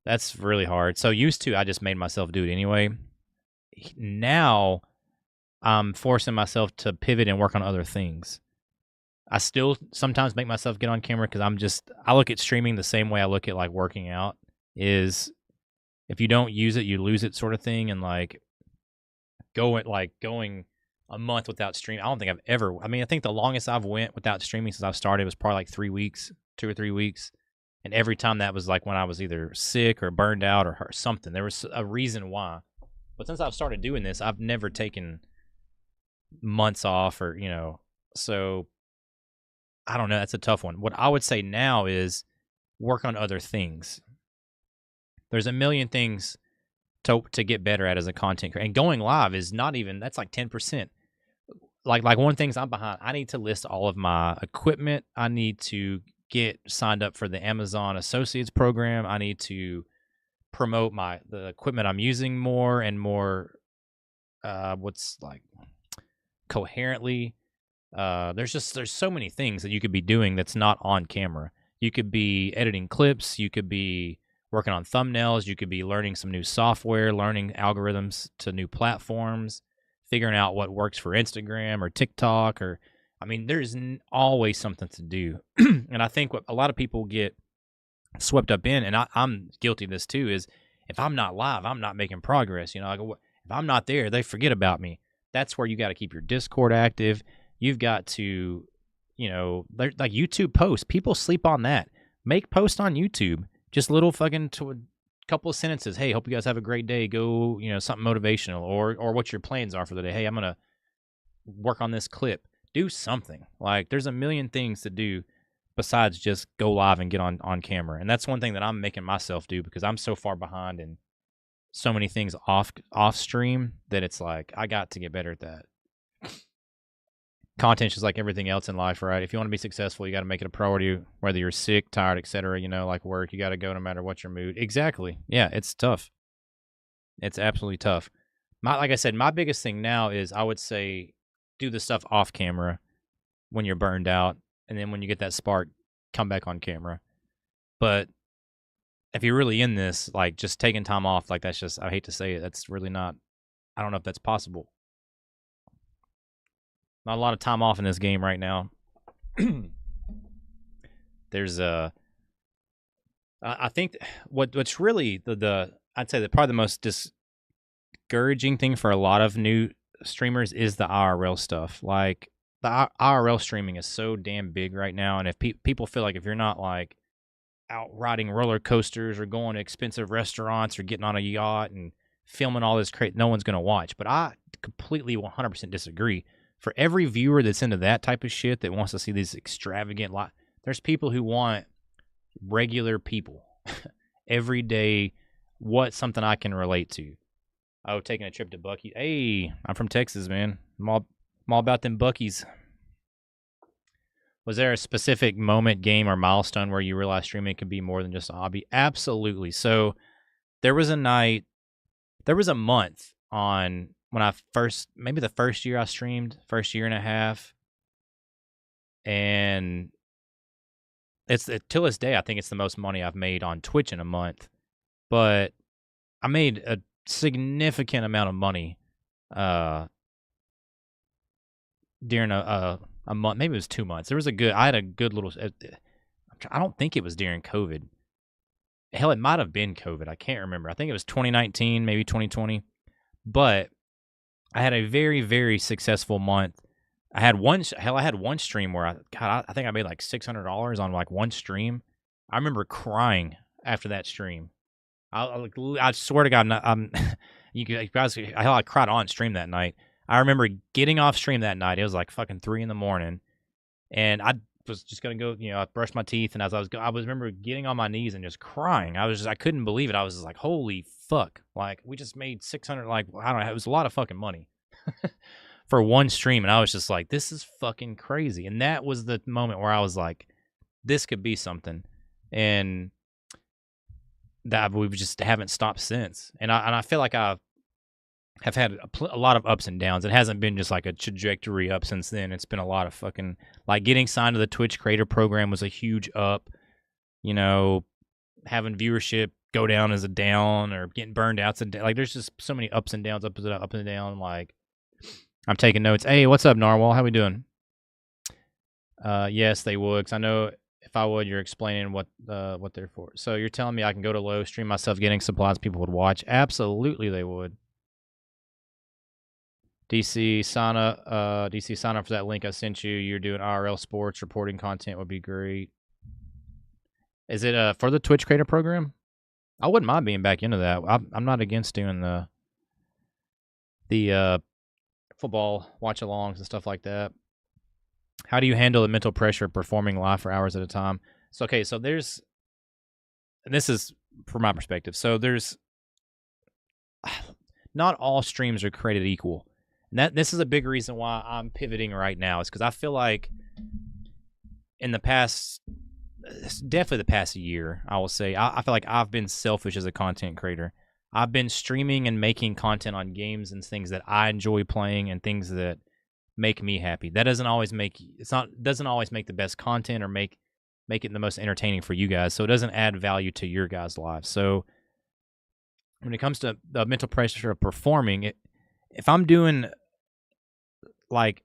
That's really hard. So used to, I just made myself do it anyway. Now I'm forcing myself to pivot and work on other things. I still sometimes make myself get on camera because I look at streaming the same way I look at like working out, is if you don't use it, you lose it, sort of thing. And like going a month without streaming, I don't think I've ever, I mean, I think the longest I've went without streaming since I've started was probably like 3 weeks, 2 or 3 weeks. And every time that was like when I was either sick or burned out or something. There was a reason why. But since I've started doing this, I've never taken months off or, so I don't know. That's a tough one. What I would say now is work on other things. There's a million things to get better at as a content creator. And going live is not even, that's like 10%. Like one things I'm behind. I need to list all of my equipment. I need to get signed up for the Amazon Associates program. I need to promote the equipment I'm using more and more, coherently. There's so many things that you could be doing that's not on camera. You could be editing clips. You could be working on thumbnails. You could be learning some new software, learning algorithms to new platforms, figuring out what works for Instagram or TikTok I mean, there's always something to do. And I think what a lot of people get swept up in, and I'm guilty of this too, is if I'm not live, I'm not making progress. Like if I'm not there, they forget about me. That's where you got to keep your Discord active. You've got to, like YouTube posts. People sleep on that. Make posts on YouTube. Just little fucking couple of sentences. Hey, hope you guys have a great day. Go, something motivational, or what your plans are for the day. Hey, I'm going to work on this clip. Do something. Like, there's a million things to do besides just go live and get on camera. And that's one thing that I'm making myself do, because I'm so far behind in so many things off stream that it's like I got to get better at that. Content is like everything else in life, right? If you want to be successful, you got to make it a priority, whether you're sick, tired, etc. Like work, you got to go no matter what your mood. Exactly. Yeah, it's tough. It's absolutely tough. Like I said, my biggest thing now is, I would say, do the stuff off camera when you're burned out, and then when you get that spark, come back on camera. But if you're really in this, like, just taking time off, like, that's just, I hate to say it, that's really not, I don't know if that's possible. Not a lot of time off in this game right now. There's I think what's really I'd say that probably the most discouraging thing for a lot of new streamers is the IRL stuff. Like, the IRL streaming is so damn big right now, and if people feel like if you're not like out riding roller coasters or going to expensive restaurants or getting on a yacht and filming all this crate no one's going to watch. But I completely 100% disagree. For every viewer that's into that type of shit that wants to see these extravagant there's people who want regular people. Everyday, something I can relate to. Oh, taking a trip to Bucky. Hey, I'm from Texas, man. I'm all about them Buckies. Was there a specific moment, game, or milestone where you realized streaming could be more than just a hobby? Absolutely. So there was a month on when maybe the first year I streamed, first year and a half. And till this day, I think it's the most money I've made on Twitch in a month. But I made a significant amount of money during a month. Maybe it was 2 months. I had a good little, I don't think it was during COVID. Hell, it might have been COVID. I can't remember. I think it was 2019, maybe 2020. But I had a very, very successful month. I had one stream where I think I made like $600 on like one stream. I remember crying after that stream. I swear to God, you guys, I cried on stream that night. I remember getting off stream that night. It was like fucking 3 a.m, and I was just gonna go. I brushed my teeth, and as I remember getting on my knees and just crying. I couldn't believe it. I was just like, holy fuck! Like we just made 600. Like I don't know. It was a lot of fucking money for one stream, and I was just like, this is fucking crazy. And that was the moment where I was like, this could be something, and that we just haven't stopped since. And I feel like I have had a lot of ups and downs. It hasn't been just like a trajectory up since then. It's been a lot of fucking, like getting signed to the Twitch creator program was a huge up. Having viewership go down as a down, or getting burned out's a down. Like there's just so many ups and downs, up and down. Like I'm taking notes. Hey, what's up, Narwhal? How we doing? Yes, they would. 'Cause I know if I would, you're explaining what they're for. So you're telling me I can go to low, stream myself getting supplies, people would watch? Absolutely, they would. DC, sign up for that link I sent you. You're doing IRL sports reporting content would be great. Is it for the Twitch creator program? I wouldn't mind being back into that. I'm not against doing the football watch-alongs and stuff like that. How do you handle the mental pressure of performing live for hours at a time? So this is from my perspective. So there's not all streams are created equal. And this is a big reason why I'm pivoting right now, is because I feel like in the past, definitely the past year, I will say, I feel like I've been selfish as a content creator. I've been streaming and making content on games and things that I enjoy playing and things that make me happy. That doesn't always make the best content or make it the most entertaining for you guys. So it doesn't add value to your guys' lives. So when it comes to the mental pressure of performing, if I'm doing, like,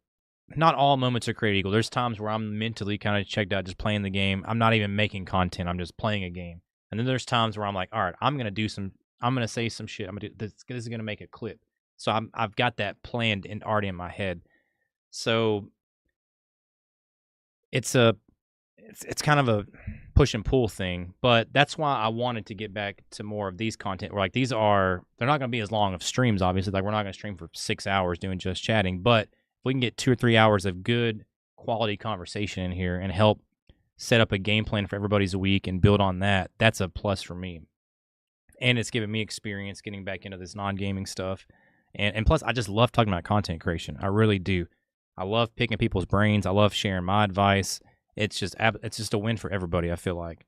not all moments are created equal. There's times where I'm mentally kind of checked out just playing the game. I'm not even making content. I'm just playing a game. And then there's times where I'm like, all right, I'm going to say some shit. I'm going to do this. This is going to make a clip. So I've got that planned and already in my head. So it's kind of a push and pull thing, but that's why I wanted to get back to more of these content where, like, they're not going to be as long of streams, obviously. Like, we're not going to stream for 6 hours doing just chatting, but if we can get 2 or 3 hours of good quality conversation in here and help set up a game plan for everybody's week and build on that, that's a plus for me. And it's given me experience getting back into this non-gaming stuff. And plus, I just love talking about content creation. I really do. I love picking people's brains. I love sharing my advice. It's just a win for everybody, I feel like.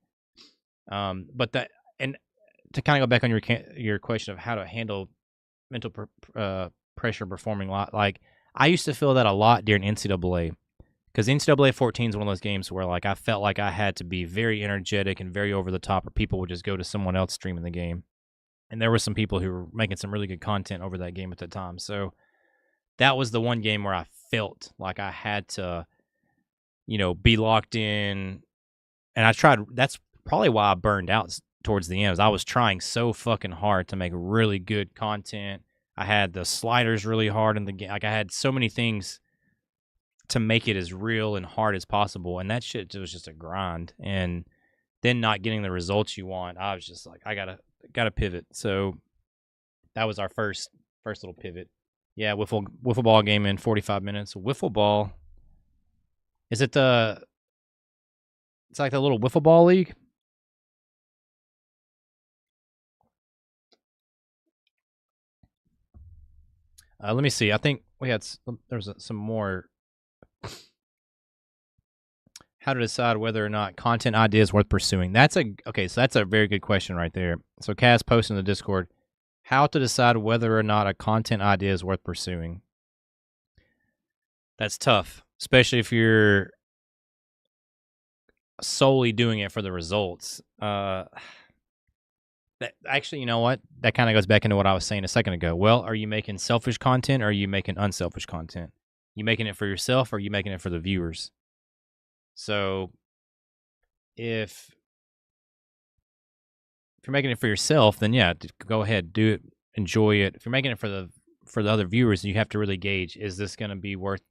But and to kind of go back on your question of how to handle mental pressure performing a lot, like, I used to feel that a lot during NCAA, because NCAA 14 is one of those games where, like, I felt like I had to be very energetic and very over the top, or people would just go to someone else streaming the game. And there were some people who were making some really good content over that game at the time. So that was the one game where I felt like I had to, be locked in. And that's probably why I burned out towards the end. I was trying so fucking hard to make really good content. I had the sliders really hard in the game. Like, I had so many things to make it as real and hard as possible. And that shit was just a grind. And then not getting the results you want, I was just like, I gotta pivot. So that was our first little pivot. Yeah, wiffle ball game in 45 minutes. Wiffle ball. Is it the? It's like the little wiffle ball league. Let me see. I think we had there's some more. How to decide whether or not content idea is worth pursuing. Okay. So that's a very good question right there. So Kaz posted in the Discord, how to decide whether or not a content idea is worth pursuing. That's tough, especially if you're solely doing it for the results. Actually, you know what? That kind of goes back into what I was saying a second ago. Well, are you making selfish content or are you making unselfish content? You making it for yourself or are you making it for the viewers? So if you're making it for yourself, then yeah, go ahead, do it, enjoy it. If you're making it for the other viewers, you have to really gauge, is this going to be worth,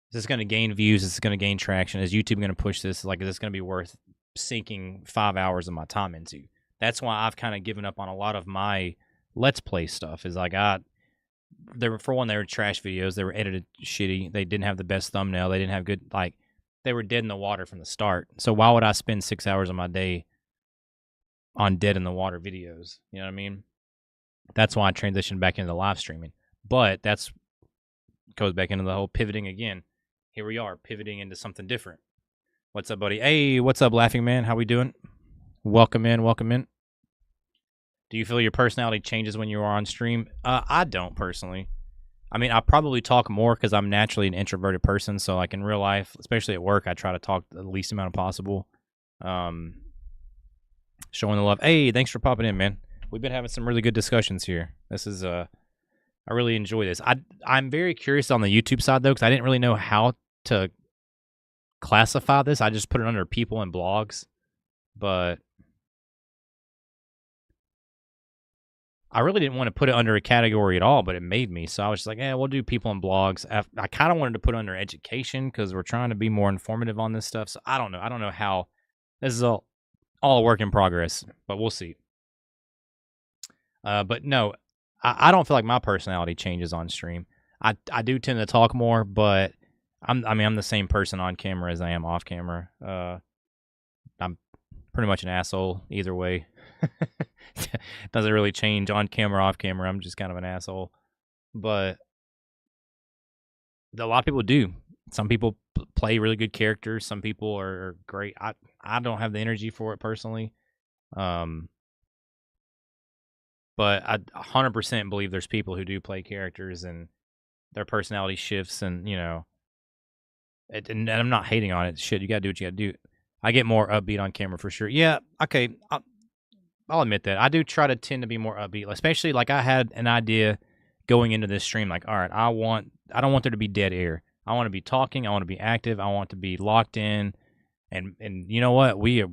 is this going to gain views? Is this going to gain traction? Is YouTube going to push this? Like, is this going to be worth sinking 5 hours of my time into? That's why I've kind of given up on a lot of my Let's Play stuff. Is like, they were trash videos. They were edited shitty. They didn't have the best thumbnail. They didn't have good, like, they were dead in the water from the start. So why would I spend 6 hours of my day on dead in the water videos? You know what I mean? That's why I transitioned back into live streaming. But that's goes back into the whole pivoting again. Here we are, pivoting into something different. What's up, buddy? Hey, what's up, Laughing Man? How we doing? Welcome in, welcome in. Do you feel your personality changes when you are on stream? I don't, personally. I mean, I probably talk more because I'm naturally an introverted person. So, like, in real life, especially at work, I try to talk the least amount possible. Showing the love. Hey, thanks for popping in, man. We've been having some really good discussions here. This is, I really enjoy this. I'm very curious on the YouTube side, though, because I didn't really know how to classify this. I just put it under people and blogs. But I really didn't want to put it under a category at all, but it made me. So I was just like, we'll do people and blogs. I kind of wanted to put it under education because we're trying to be more informative on this stuff. So I don't know. I don't know how. This is all a work in progress, but we'll see. But no, I don't feel like my personality changes on stream. I do tend to talk more, but I'm the same person on camera as I am off camera. I'm pretty much an asshole either way. Doesn't really change on camera, off camera. I'm just kind of an asshole. But a lot of people do. Some people play really good characters. Some people are great. I don't have the energy for it personally. But I 100% believe there's people who do play characters and their personality shifts, and you know, and I'm not hating on it. Shit, you gotta do what you gotta do. I get more upbeat on camera for sure. Yeah, okay. I'll admit that. I do try to tend to be more upbeat, especially like I had an idea going into this stream. Like, all right, I don't want there to be dead air. I want to be talking. I want to be active. I want to be locked in. And you know what? We're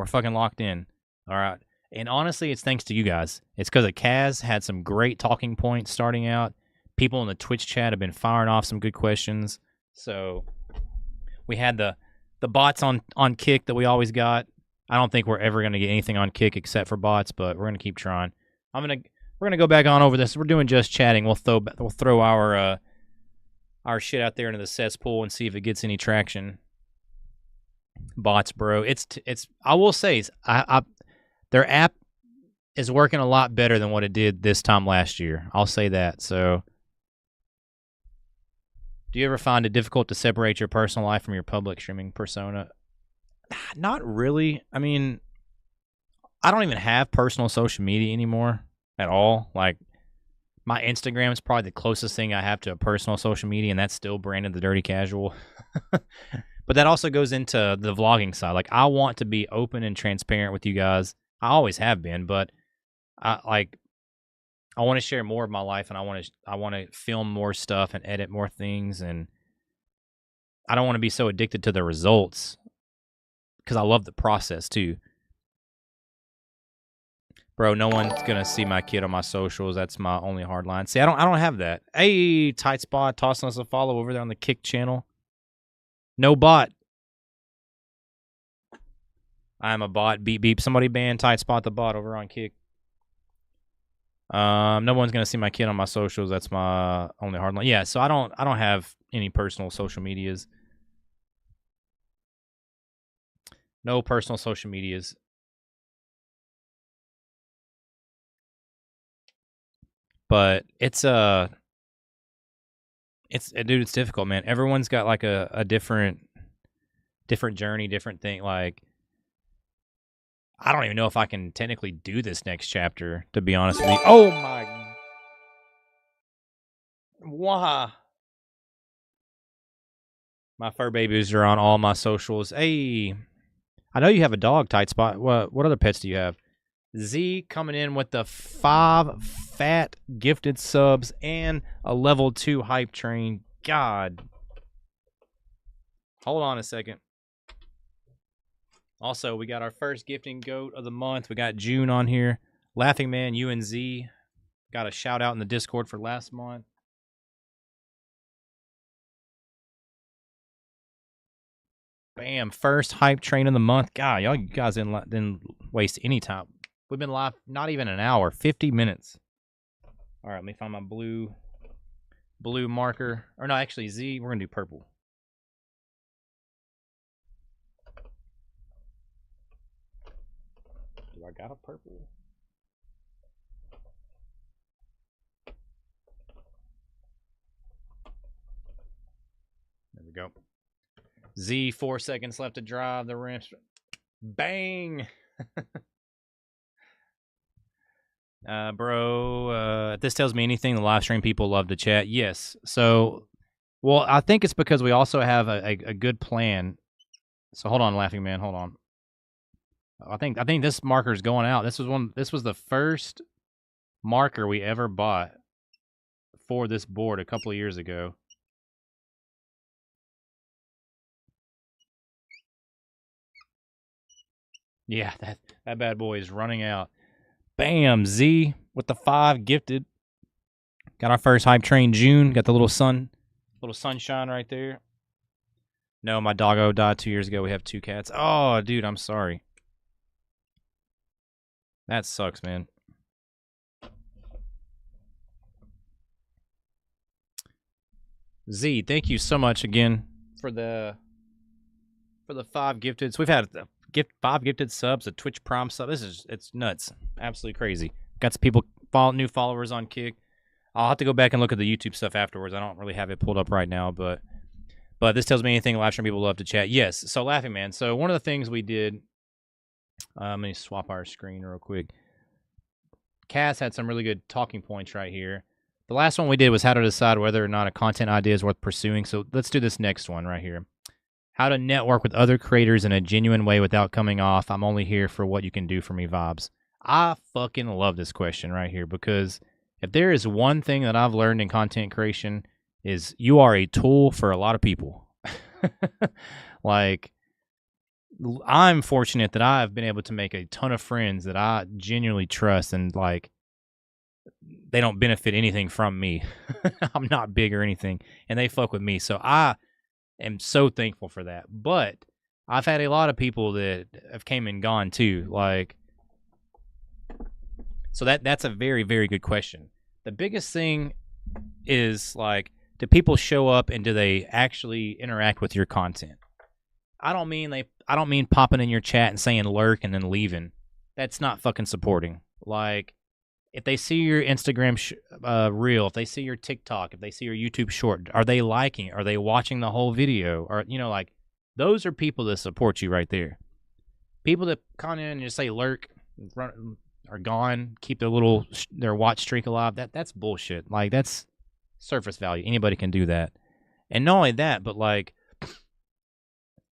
fucking locked in. All right. And honestly, it's thanks to you guys. It's because Kaz had some great talking points starting out. People in the Twitch chat have been firing off some good questions. So we had the bots on Kick that we always got. I don't think we're ever going to get anything on Kick except for bots, but we're going to keep trying. We're going to go back on over this. We're doing just chatting. We'll throw our shit out there into the cesspool and see if it gets any traction. Bots, bro. I will say, their app is working a lot better than what it did this time last year. I'll say that. So, do you ever find it difficult to separate your personal life from your public streaming persona? Not really. I mean, I don't even have personal social media anymore at all. Like, my Instagram is probably the closest thing I have to a personal social media, and that's still branded The Dirty Casual. But that also goes into the vlogging side. Like, I want to be open and transparent with you guys. I always have been, but I want to share more of my life, and I want to film more stuff and edit more things, and I don't want to be so addicted to the results because I love the process too. Bro, no one's gonna see my kid on my socials. That's my only hard line. See, I don't have that. Hey, Tight Spot, tossing us a follow over there on the Kick channel. No bot. I'm a bot. Beep beep. Somebody ban Tight Spot the bot over on Kick. No one's gonna see my kid on my socials. That's my only hard line. Yeah, so I don't have any personal social medias. No personal social medias. But it's dude, it's difficult, man. Everyone's got like a different journey, different thing. Like, I don't even know if I can technically do this next chapter, to be honest with you. Oh my, wow. My fur babies are on all my socials. Hey, I know you have a dog, Tight Spot. What other pets do you have? Z coming in with the 5 fat gifted subs and a level 2 hype train. God. Hold on a second. Also, we got our first gifting goat of the month. We got June on here. Laughing Man, you and Z. Got a shout out in the Discord for last month. Bam, first hype train of the month. God, you guys didn't waste any time. We've been live not even an hour, 50 minutes. All right, let me find my blue marker. Or no, actually, Z, we're going to do purple. Do I got a purple? There we go. Z, 4 seconds left to drive the ramps. Bang! Bro, if this tells me anything, the live stream people love to chat. Yes. So, well, I think it's because we also have a good plan. So hold on, Laughing Man, hold on. I think this marker is going out. This was the first marker we ever bought for this board a couple of years ago. Yeah, that bad boy is running out. Bam, Z with the 5 gifted. Got our first hype train June. Got the little sunshine right there. No, my doggo died 2 years ago. We have 2 cats. Oh, dude, I'm sorry. That sucks, man. Z, thank you so much again for the 5 gifted. So we've had 5 gifted subs, a Twitch Prime sub. It's nuts. Absolutely crazy. Got some people new followers on Kick. I'll have to go back and look at the YouTube stuff afterwards. I don't really have it pulled up right now, but this tells me anything live stream people love to chat. Yes. So Laughing Man. So one of the things we did, let me swap our screen real quick. Cass had some really good talking points right here. The last one we did was how to decide whether or not a content idea is worth pursuing. So let's do this next one right here. How to network with other creators in a genuine way without coming off I'm only here for what you can do for me vibes. I fucking love this question right here, because if there is one thing that I've learned in content creation is you are a tool for a lot of people. Like, I'm fortunate that I've been able to make a ton of friends that I genuinely trust, and like, they don't benefit anything from me. I'm not big or anything, and they fuck with me. So I am so thankful for that. But I've had a lot of people that have came and gone too. Like, so that's a very, very good question. The biggest thing is, like, do people show up and do they actually interact with your content? I don't mean popping in your chat and saying lurk and then leaving. That's not fucking supporting. Like, if they see your Instagram reel, if they see your TikTok, if they see your YouTube short, are they liking? Are they watching the whole video? Or, like, those are people that support you right there. People that come in and just say lurk, are gone, keep their watch streak alive. That's bullshit. Like, that's surface value. Anybody can do that. And not only that, but like,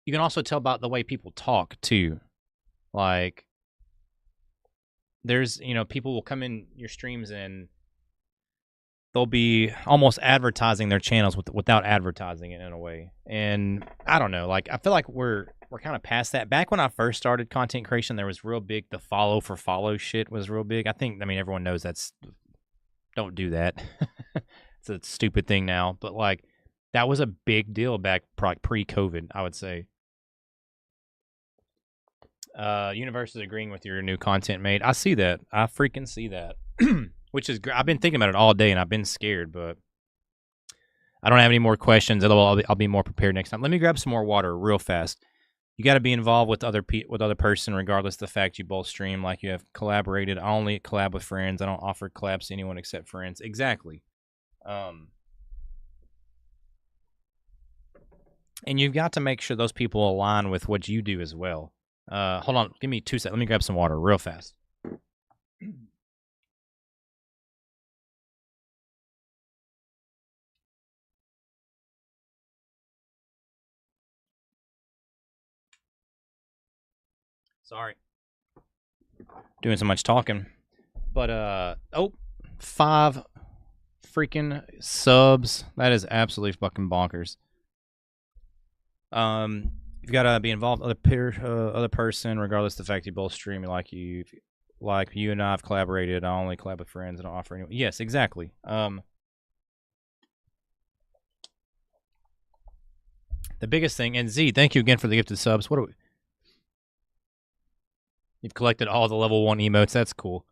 you can also tell about the way people talk too. Like, there's, people will come in your streams and they'll be almost advertising their channels without advertising it in a way. And I don't know, like, I feel like we're kind of past that. Back when I first started content creation, there was real big, the follow for follow shit was real big. I mean, everyone knows don't do that. It's a stupid thing now, but like, that was a big deal back pre-COVID, I would say. Universe is agreeing with your new content made. I see that. I freaking see that. Which is great. I've been thinking about it all day and I've been scared, but I don't have any more questions. I'll be more prepared next time. Let me grab some more water real fast. You got to be involved with other person, regardless of the fact you both stream. Like, you have collaborated. I only collab with friends. I don't offer collabs to anyone except friends. Exactly. And you've got to make sure those people align with what you do as well. Hold on. Give me 2 seconds. Let me grab some water real fast. Sorry. Doing so much talking. But, 5 freaking subs. That is absolutely fucking bonkers. You've got to be involved with other person, regardless of the fact you both stream. Like you and I have collaborated. I only collab with friends. I don't offer anyone. Yes, exactly. The biggest thing, and Z, thank you again for the gifted subs. What are we? You've collected all the level 1 emotes. That's cool.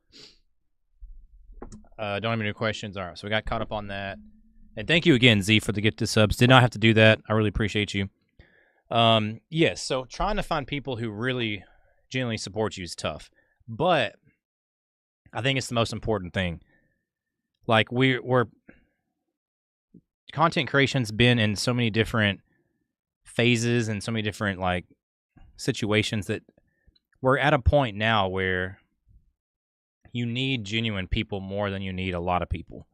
Don't have any questions. All right, so we got caught up on that. And thank you again, Z, for the gifted subs. Did not have to do that. I really appreciate you. Yes, so trying to find people who really genuinely support you is tough. But I think it's the most important thing. Like, we're content creation's been in so many different phases and so many different, like, situations that we're at a point now where you need genuine people more than you need a lot of people.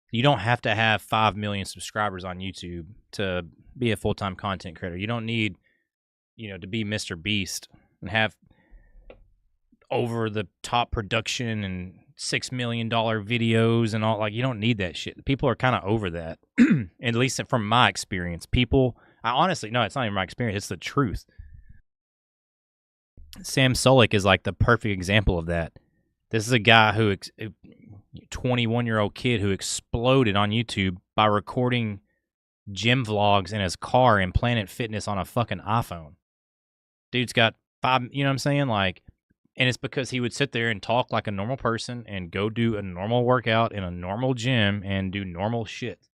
You don't have to have 5 million subscribers on YouTube to be a full-time content creator. You don't need, to be Mr. Beast and have over-the-top production and $6 million videos and all. Like, you don't need that shit. People are kind of over that, at least from my experience. No, it's not even my experience. It's the truth. Sam Solik is like the perfect example of that. This is a guy 21-year-old kid who exploded on YouTube by recording gym vlogs in his car in Planet Fitness on a fucking iPhone. Dude's got 5, you know what I'm saying? Like, and it's because he would sit there and talk like a normal person and go do a normal workout in a normal gym and do normal shit.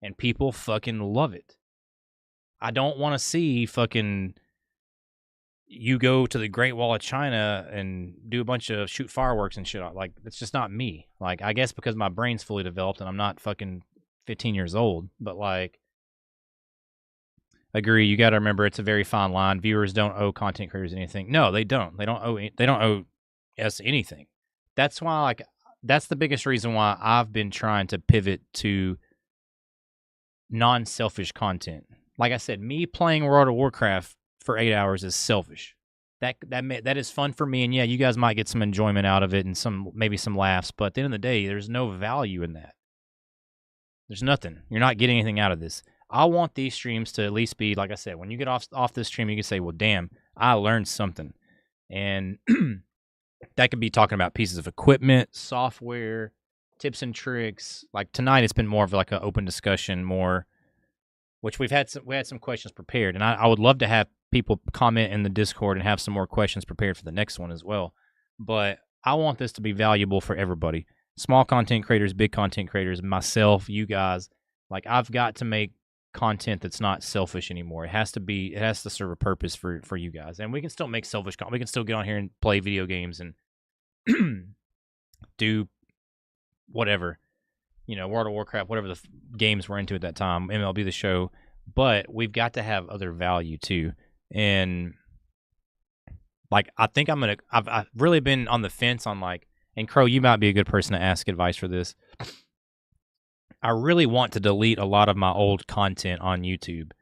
And people fucking love it. I don't want to see fucking you go to the Great Wall of China and do a bunch of shoot fireworks and shit. Like, that's just not me. Like, I guess because my brain's fully developed and I'm not fucking 15 years old. But, like, agree. You got to remember it's a very fine line. Viewers don't owe content creators anything. No, they don't. They don't owe us anything. That's why, like, that's the biggest reason why I've been trying to pivot to non-selfish content. Like I said, me playing World of Warcraft for 8 hours is selfish. That is fun for me, and yeah, you guys might get some enjoyment out of it and maybe some laughs, but at the end of the day, there's no value in that. There's nothing. You're not getting anything out of this. I want these streams to at least be, like I said, when you get off this stream, you can say, well, damn, I learned something. And that could be talking about pieces of equipment, software, tips and tricks. Like, tonight, it's been more of like an open discussion, which we had some questions prepared, and I would love to have people comment in the Discord and have some more questions prepared for the next one as well. But I want this to be valuable for everybody. Small content creators, big content creators, myself, you guys. Like, I've got to make content that's not selfish anymore. It has to serve a purpose for you guys. And we can still make selfish content. We can still get on here and play video games and do whatever. World of Warcraft, whatever the games we're into at that time, MLB The Show. But we've got to have other value too. And, like, I think I've really been on the fence on, like, and Crow, you might be a good person to ask advice for this. I really want to delete a lot of my old content on YouTube.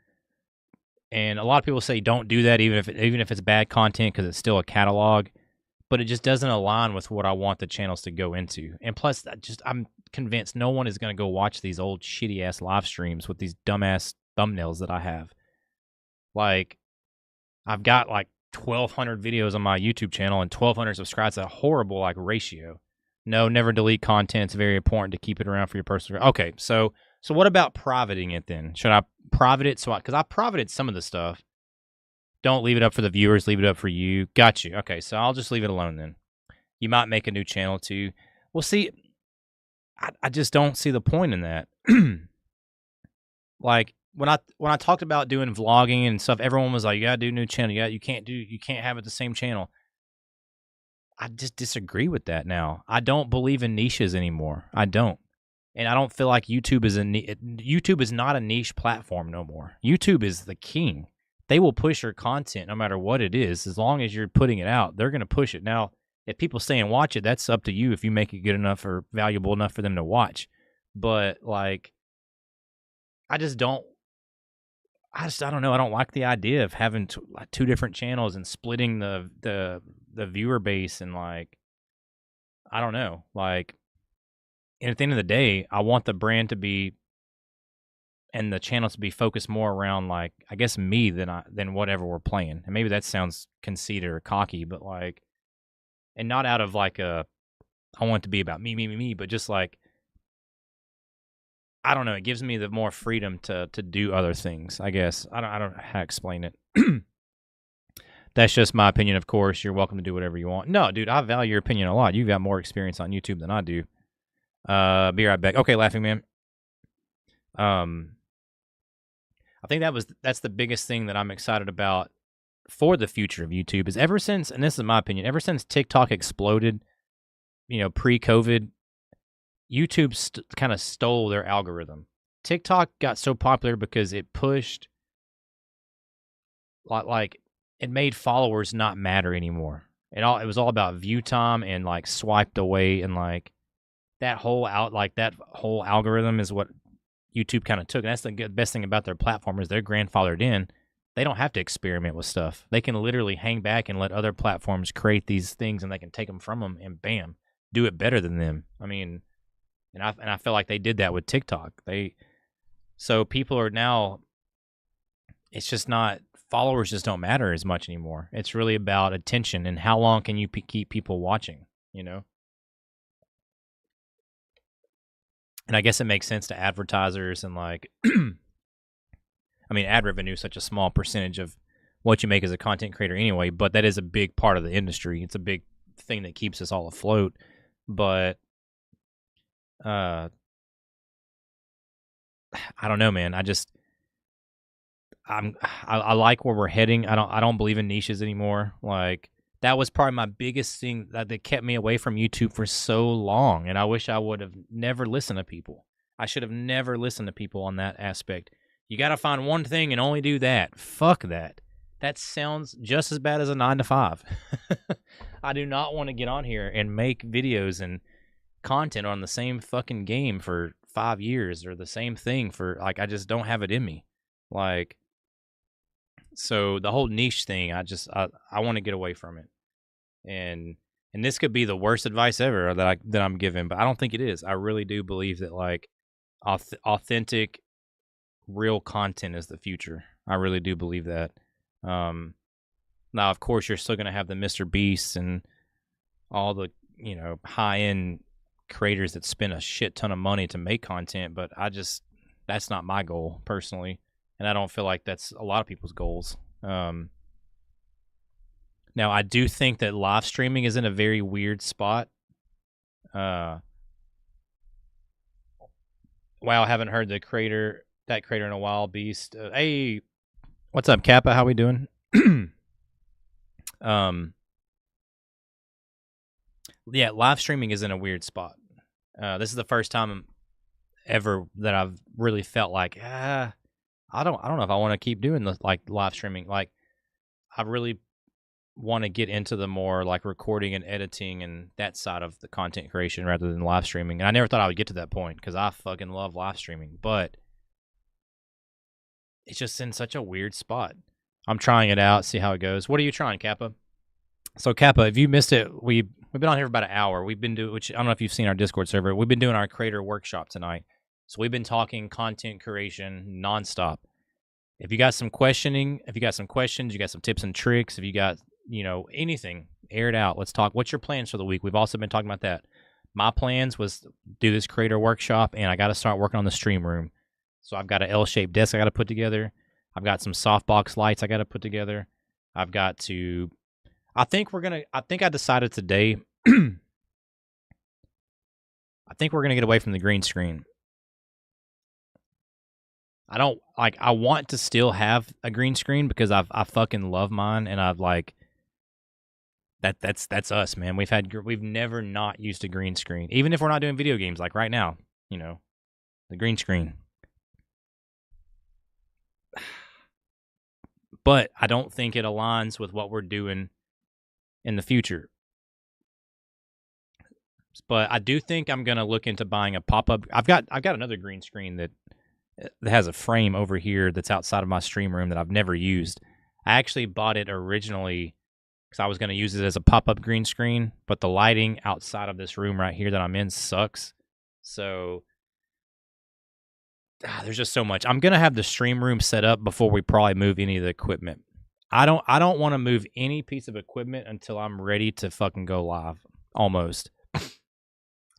And a lot of people say don't do that even if it's bad content because it's still a catalog. But it just doesn't align with what I want the channels to go into. And plus, I'm convinced no one is going to go watch these old shitty-ass live streams with these dumbass thumbnails that I have. Like, I've got, like, 1,200 videos on my YouTube channel and 1,200 subscribers. That's a horrible, like, ratio. No, never delete content. It's very important to keep it around for your personal... Okay, so what about privating it then? Should I private it? Because I privated some of the stuff. Don't leave it up for the viewers, leave it up for you. Got you. Okay, so I'll just leave it alone then. You might make a new channel too. Well, see, I just don't see the point in that. Like when I talked about doing vlogging and stuff, everyone was like, "You gotta do a new channel. You can't have it the same channel." I just disagree with that now. I don't believe in niches anymore. I don't. And I don't feel like YouTube is YouTube is not a niche platform no more. YouTube is the king. They will push your content no matter what it is. As long as you're putting it out, they're going to push it. Now, if people stay and watch it, that's up to you if you make it good enough or valuable enough for them to watch. But like I don't know. I don't like the idea of having two different channels and splitting the viewer base and like I don't know. Like and at the end of the day, I want the brand to be and the channel to be focused more around like I guess me than whatever we're playing. And maybe that sounds conceited or cocky, but like and not out of like a I want it to be about me, but just like I don't know, it gives me the more freedom to do other things, I guess. I don't know how to explain it. That's just my opinion, of course. You're welcome to do whatever you want. No, dude, I value your opinion a lot. You've got more experience on YouTube than I do. Be right back. Okay, Laughing Man. I think that's the biggest thing that I'm excited about for the future of YouTube is ever since, and this is my opinion, ever since TikTok exploded, pre-COVID, YouTube kind of stole their algorithm. TikTok got so popular because it pushed, like it made followers not matter anymore. It was all about view time and like swiped away and like that whole algorithm is what YouTube kind of took. And that's the best thing about their platform is they're grandfathered in. They don't have to experiment with stuff. They can literally hang back and let other platforms create these things and they can take them from them and bam, do it better than them. I mean, and I feel like they did that with TikTok. So people are now, it's just not, followers just don't matter as much anymore. It's really about attention and how long can you keep people watching, And I guess it makes sense to advertisers and like, I mean, ad revenue is such a small percentage of what you make as a content creator anyway, but that is a big part of the industry. It's a big thing that keeps us all afloat. But I don't know, man. I like where we're heading. I don't believe in niches anymore. Like that was probably my biggest thing that kept me away from YouTube for so long. And I wish I would have never listened to people. I should have never listened to people on that aspect. You got to find one thing and only do that. Fuck that. That sounds just as bad as a 9-to-5. I do not want to get on here and make videos and content on the same fucking game for 5 years or the same thing for like I just don't have it in me. Like so the whole niche thing, I want to get away from it. And this could be the worst advice ever that I'm giving, but I don't think it is. I really do believe that like authentic real content is the future. I really do believe that. Now of course you're still going to have the Mr. Beasts and all the, high-end creators that spend a shit ton of money to make content, but that's not my goal personally. And I don't feel like that's a lot of people's goals. Now, I do think that live streaming is in a very weird spot. Wow, I haven't heard that creator in a while, Beast. Hey, what's up, Kappa? How we doing? Yeah, live streaming is in a weird spot. This is the first time ever that I've really felt like, I don't know if I want to keep doing the like live streaming. Like I really want to get into the more like recording and editing and that side of the content creation rather than live streaming. And I never thought I would get to that point because I fucking love live streaming, but it's just in such a weird spot. I'm trying it out, see how it goes. What are you trying, Kappa? So Kappa, if you missed it, we've been on here for about an hour. We've been doing, which I don't know if you've seen our Discord server. We've been doing our creator workshop tonight. So we've been talking content creation nonstop. If you got some questioning, if you got some questions, you got some tips and tricks, if you got, anything, air it out. Let's talk. What's your plans for the week? We've also been talking about that. My plans was do this creator workshop, and I got to start working on the stream room. So I've got an L-shaped desk I got to put together. I've got some softbox lights I got to put together. I've got to. I think I decided today. I think we're gonna get away from the green screen. I don't like. I want to still have a green screen because I fucking love mine, and I've like that's us, man. We've never not used a green screen, even if we're not doing video games. Like right now, the green screen. But I don't think it aligns with what we're doing in the future. But I do think I'm gonna look into buying a pop-up. I've got another green screen that has a frame over here that's outside of my stream room that I've never used. I actually bought it originally because I was gonna use it as a pop-up green screen, but the lighting outside of this room right here that I'm in sucks. So there's just so much. I'm gonna have the stream room set up before we probably move any of the equipment. I don't want to move any piece of equipment until I'm ready to fucking go live. Almost.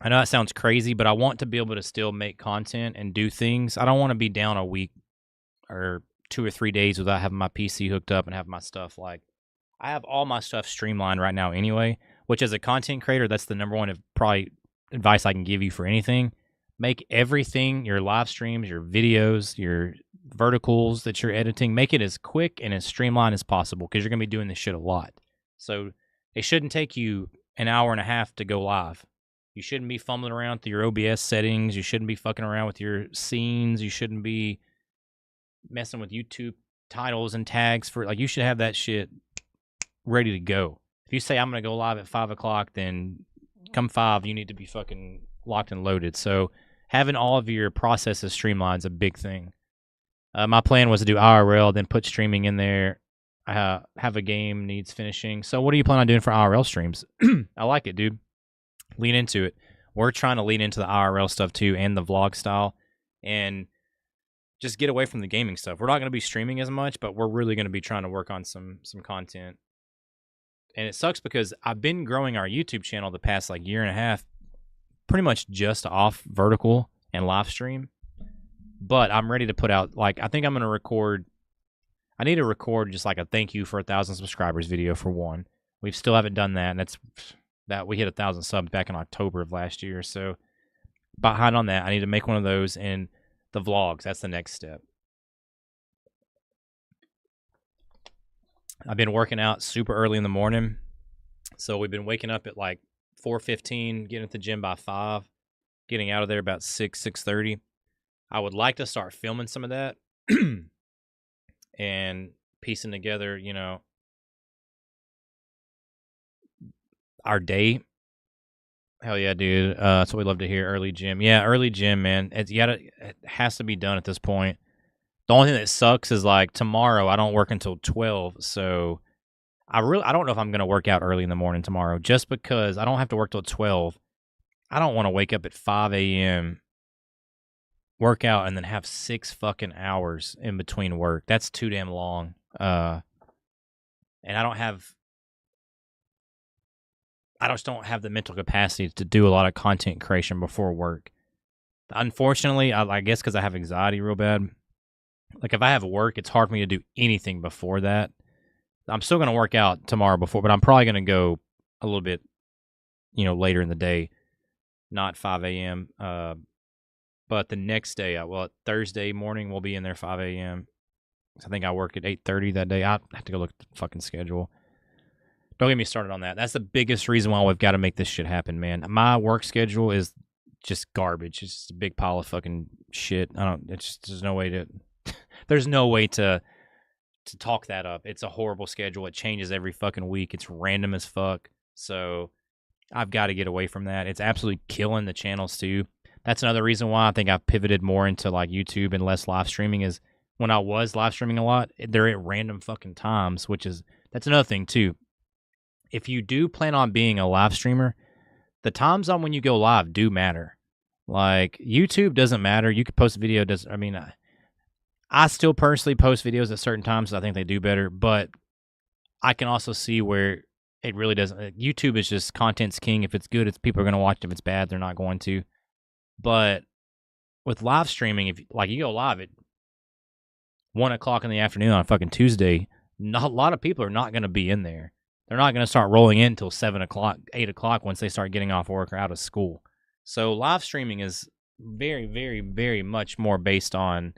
I know that sounds crazy, but I want to be able to still make content and do things. I don't want to be down a week or 2 or 3 days without having my PC hooked up and have my stuff like. I have all my stuff streamlined right now anyway, which as a content creator, that's the number one probably advice I can give you for anything. Make everything, your live streams, your videos, your verticals that you're editing, make it as quick and as streamlined as possible because you're going to be doing this shit a lot. So it shouldn't take you an hour and a half to go live. You shouldn't be fumbling around through your OBS settings. You shouldn't be fucking around with your scenes. You shouldn't be messing with YouTube titles and tags for like. You should have that shit ready to go. If you say I'm gonna go live at 5 o'clock, then come 5, you need to be fucking locked and loaded. So having all of your processes streamlined is a big thing. My plan was to do IRL, then put streaming in there. Have a game needs finishing. So what are you planning on doing for IRL streams? I like it, dude. Lean into it. We're trying to lean into the IRL stuff too and the vlog style and just get away from the gaming stuff. We're not going to be streaming as much, but we're really going to be trying to work on some content. And it sucks because I've been growing our YouTube channel the past like year and a half pretty much just off vertical and live stream. But I'm ready to put out like I think I'm going to record I need to record just like a thank you for 1,000 subscribers video for one. We still haven't done that, and that we hit 1,000 subs back in October of last year. So behind on that, I need to make one of those in the vlogs. That's the next step. I've been working out super early in the morning. So we've been waking up at like 4:15, getting at the gym by 5, getting out of there about 6:30. I would like to start filming some of that and piecing together, our day. Hell yeah, dude. That's what we love to hear. Early gym. Yeah, early gym, man. It has to be done at this point. The only thing that sucks is like tomorrow I don't work until 12, so I don't know if I'm gonna work out early in the morning tomorrow just because I don't have to work till 12. I don't want to wake up at 5 a.m., work out, and then have 6 fucking hours in between work. That's too damn long. And I just don't have the mental capacity to do a lot of content creation before work. Unfortunately, I guess because I have anxiety real bad. Like if I have work, it's hard for me to do anything before that. I'm still going to work out tomorrow before, but I'm probably going to go a little bit, later in the day, not 5 a.m. But the next day, Thursday morning, we'll be in there 5 a.m. I think I work at 8:30 that day. I have to go look at the fucking schedule. Don't get me started on that. That's the biggest reason why we've got to make this shit happen, man. My work schedule is just garbage. It's just a big pile of fucking shit. There's no way to talk that up. It's a horrible schedule. It changes every fucking week. It's random as fuck. So I've got to get away from that. It's absolutely killing the channels too. That's another reason why I think I've pivoted more into like YouTube and less live streaming is when I was live streaming a lot, they're at random fucking times, that's another thing too. If you do plan on being a live streamer, the times on when you go live do matter. Like YouTube doesn't matter. You could post a video. I still personally post videos at certain times. So I think they do better, but I can also see where it really doesn't. YouTube is just content's king. If it's good, people are going to watch it. If it's bad, they're not going to. But with live streaming, if like you go live at 1 o'clock in the afternoon on a fucking Tuesday, not a lot of people are not going to be in there. They're not going to start rolling in until 7 o'clock, 8 o'clock once they start getting off work or out of school. So live streaming is very, very, very much more based on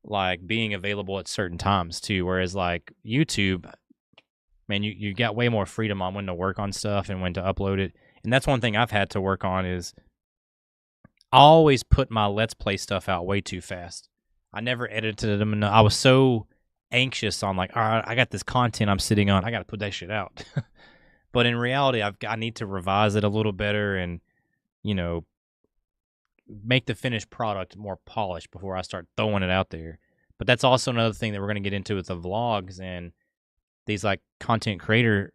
like being available at certain times too. Whereas like YouTube, man, you got way more freedom on when to work on stuff and when to upload it. And that's one thing I've had to work on is I always put my Let's Play stuff out way too fast. I never edited them enough. I was so anxious on like, all right, I got this content I'm sitting on. I got to put that shit out. But in reality, I need to revise it a little better and, you know, make the finished product more polished before I start throwing it out there. But that's also another thing that we're going to get into with the vlogs and these like content creator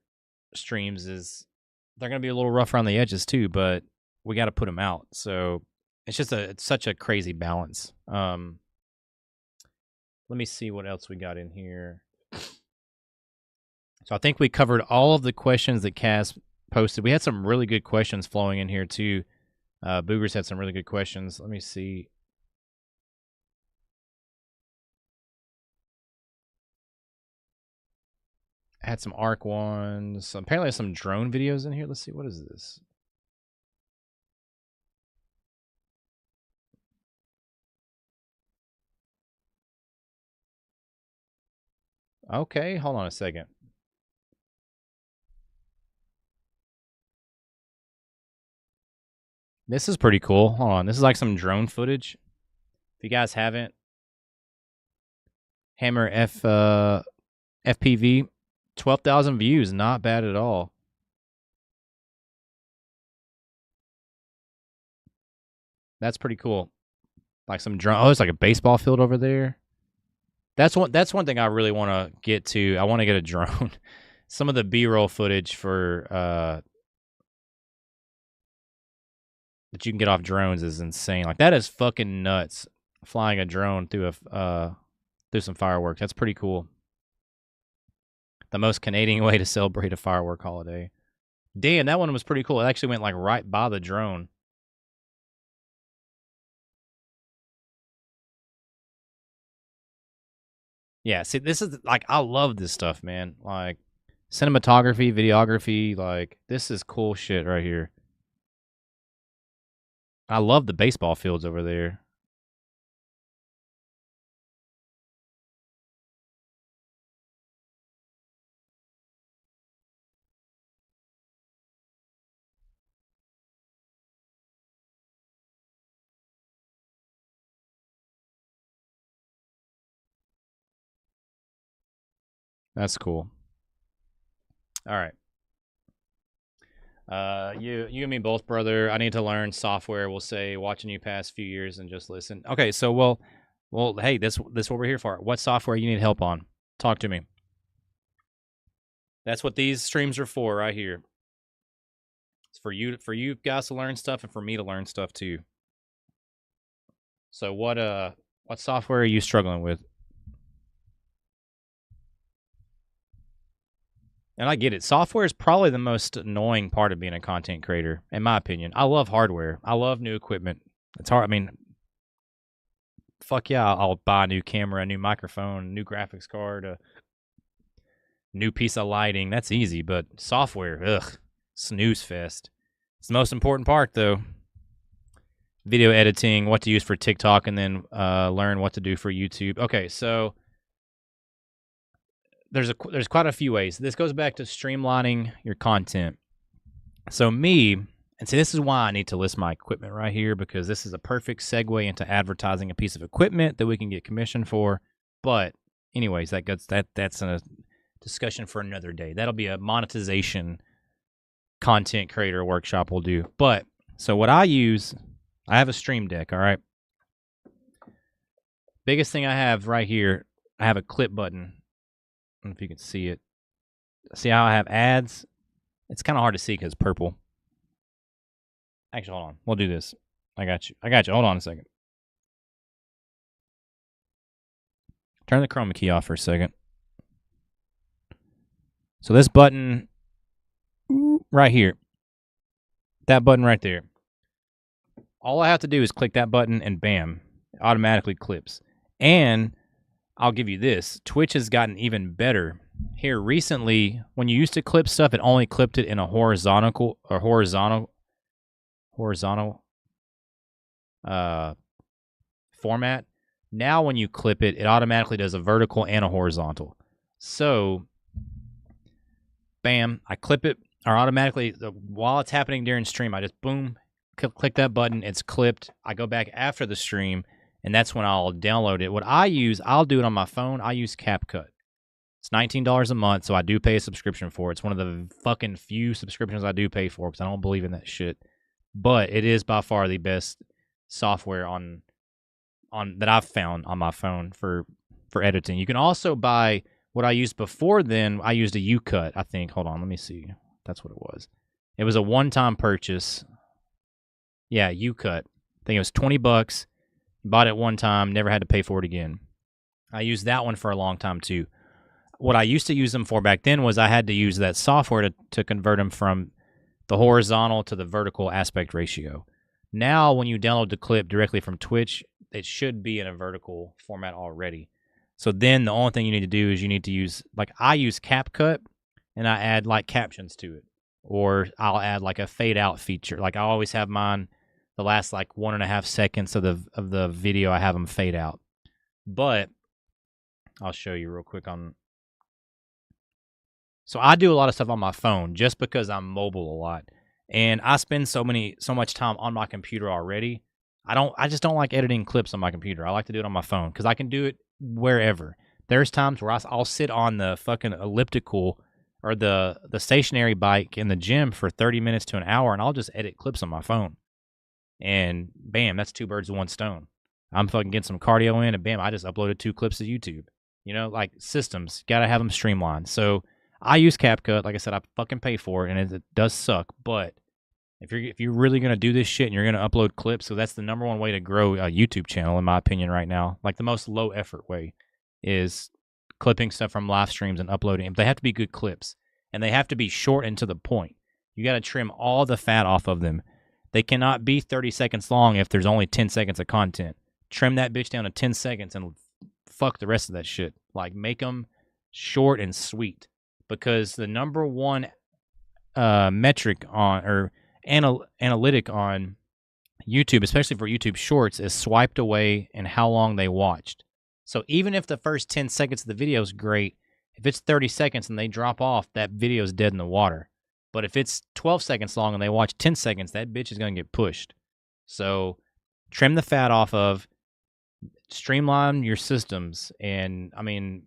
streams is they're going to be a little rough around the edges too, but we got to put them out. So it's such a crazy balance. Let me see what else we got in here. So I think we covered all of the questions that Cass posted. We had some really good questions flowing in here too. Boogers had some really good questions. Let me see. I had some ARC ones. Apparently some drone videos in here. Let's see. What is this? Okay, hold on a second. This is pretty cool. Hold on. This is like some drone footage. If you guys haven't, Hammer FPV, 12,000 views. Not bad at all. That's pretty cool. Like some drone. Oh, it's like a baseball field over there. That's one thing I really want to get to. I want to get a drone. Some of the B-roll footage for that you can get off drones is insane. Like that is fucking nuts. Flying a drone through some fireworks. That's pretty cool. The most Canadian way to celebrate a firework holiday. Damn, that one was pretty cool. It actually went like right by the drone. Yeah, see, this is like I love this stuff, man. Like cinematography, videography, like this is cool shit right here. I love the baseball fields over there. That's cool. All right. You and me both, brother. I need to learn software. We'll say watching you past few years and just listen. Okay, so well, hey, this what we're here for. What software you need help on? Talk to me. That's what these streams are for, right here. It's for you guys to learn stuff and for me to learn stuff too. So what software are you struggling with? And I get it. Software is probably the most annoying part of being a content creator, in my opinion. I love hardware. I love new equipment. It's hard. I mean, fuck yeah, I'll buy a new camera, a new microphone, a new graphics card, a new piece of lighting. That's easy, but software, ugh, snooze fest. It's the most important part, though. Video editing, what to use for TikTok, and then learn what to do for YouTube. Okay, so there's quite a few ways. This goes back to streamlining your content. So me, and see, this is why I need to list my equipment right here, because this is a perfect segue into advertising a piece of equipment that we can get commission for. But anyways, that's a discussion for another day. That'll be a monetization content creator workshop we'll do. But so what I use, I have a Stream Deck, all right? Biggest thing I have right here, I have a clip button. I don't know if you can see it. See how I have ads? It's kind of hard to see because it's purple. Actually, hold on. We'll do this. I got you. Hold on a second. Turn the chroma key off for a second. So this button right here, that button right there, all I have to do is click that button and bam, it automatically clips. And I'll give you this. Twitch has gotten even better. Here recently, when you used to clip stuff, it only clipped it in a horizontal format. Now when you clip it, it automatically does a vertical and a horizontal. So, bam, I clip it, or automatically, while it's happening during stream, I just boom, click that button, it's clipped. I go back after the stream, and that's when I'll download it. What I use, I'll do it on my phone. I use CapCut. It's $19 a month, so I do pay a subscription for it. It's one of the fucking few subscriptions I do pay for because I don't believe in that shit. But it is by far the best software on that I've found on my phone for editing. You can also buy what I used before then. I used a UCut, I think. Hold on, let me see. That's what it was. It was a one-time purchase. Yeah, UCut. I think it was $20. Bought it one time, never had to pay for it again. I used that one for a long time too. What I used to use them for back then was I had to use that software to convert them from the horizontal to the vertical aspect ratio. Now, when you download the clip directly from Twitch, it should be in a vertical format already. So then the only thing you need to do is you need to use, like I use CapCut, and I add like captions to it. Or I'll add like a fade out feature. Like I always have mine, the last like 1.5 seconds of the video, I have them fade out. But I'll show you real quick on. So I do a lot of stuff on my phone just because I'm mobile a lot, and I spend so much time on my computer already. I just don't like editing clips on my computer. I like to do it on my phone because I can do it wherever. There's times where I'll sit on the fucking elliptical or the stationary bike in the gym for 30 minutes to an hour, and I'll just edit clips on my phone. And bam, that's 2 birds with 1 stone. I'm fucking getting some cardio in, and bam, I just uploaded 2 clips to YouTube. You know, like systems, gotta have them streamlined. So I use CapCut. Like I said, I fucking pay for it, and it does suck. But if you're really gonna do this shit and you're gonna upload clips, so that's the number one way to grow a YouTube channel, in my opinion, right now. Like the most low effort way is clipping stuff from live streams and uploading them. They have to be good clips, and they have to be short and to the point. You got to trim all the fat off of them. They cannot be 30 seconds long if there's only 10 seconds of content. Trim that bitch down to 10 seconds and fuck the rest of that shit. Like, make them short and sweet. Because the number one metric on, or analytic on YouTube, especially for YouTube Shorts, is swiped away and how long they watched. So even if the first 10 seconds of the video is great, if it's 30 seconds and they drop off, that video is dead in the water. But if it's 12 seconds long and they watch 10 seconds, that bitch is going to get pushed. So trim the fat off of, streamline your systems, and, I mean,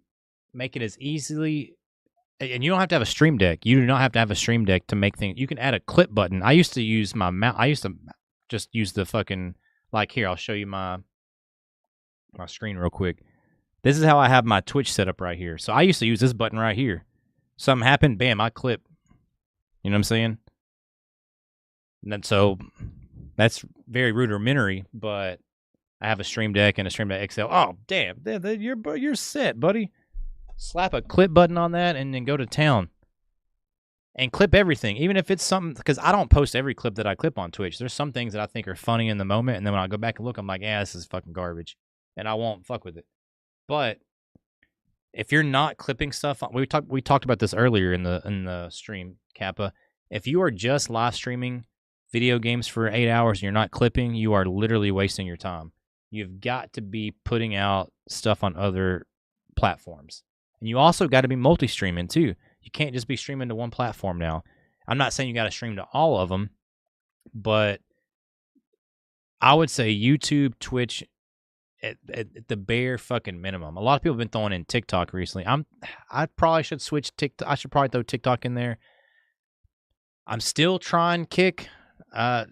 make it as easily... And you don't have to have a Stream Deck. You do not have to have a Stream Deck to make things... You can add a clip button. I used to use my mouse. I used to just use the fucking... Like, here, I'll show you my screen real quick. This is how I have my Twitch set up right here. So I used to use this button right here. Something happened, bam, I clip. You know what I'm saying? And then, so that's very rudimentary, but I have a Stream Deck and a Stream Deck XL. Oh, damn. You're set, buddy. Slap a clip button on that and then go to town. And clip everything, even if it's something, because I don't post every clip that I clip on Twitch. There's some things that I think are funny in the moment, and then when I go back and look, I'm like, yeah, this is fucking garbage, and I won't fuck with it. But if you're not clipping stuff, we talked about this earlier in the stream, Kappa. If you are just live streaming video games for 8 hours and you're not clipping, you are literally wasting your time. You've got to be putting out stuff on other platforms. And you also got to be multi-streaming too. You can't just be streaming to one platform now. I'm not saying you got to stream to all of them, but I would say YouTube, Twitch, at the bare fucking minimum. A lot of people have been throwing in TikTok recently. I probably should switch TikTok. I should probably throw TikTok in there. I'm still trying Kick. I've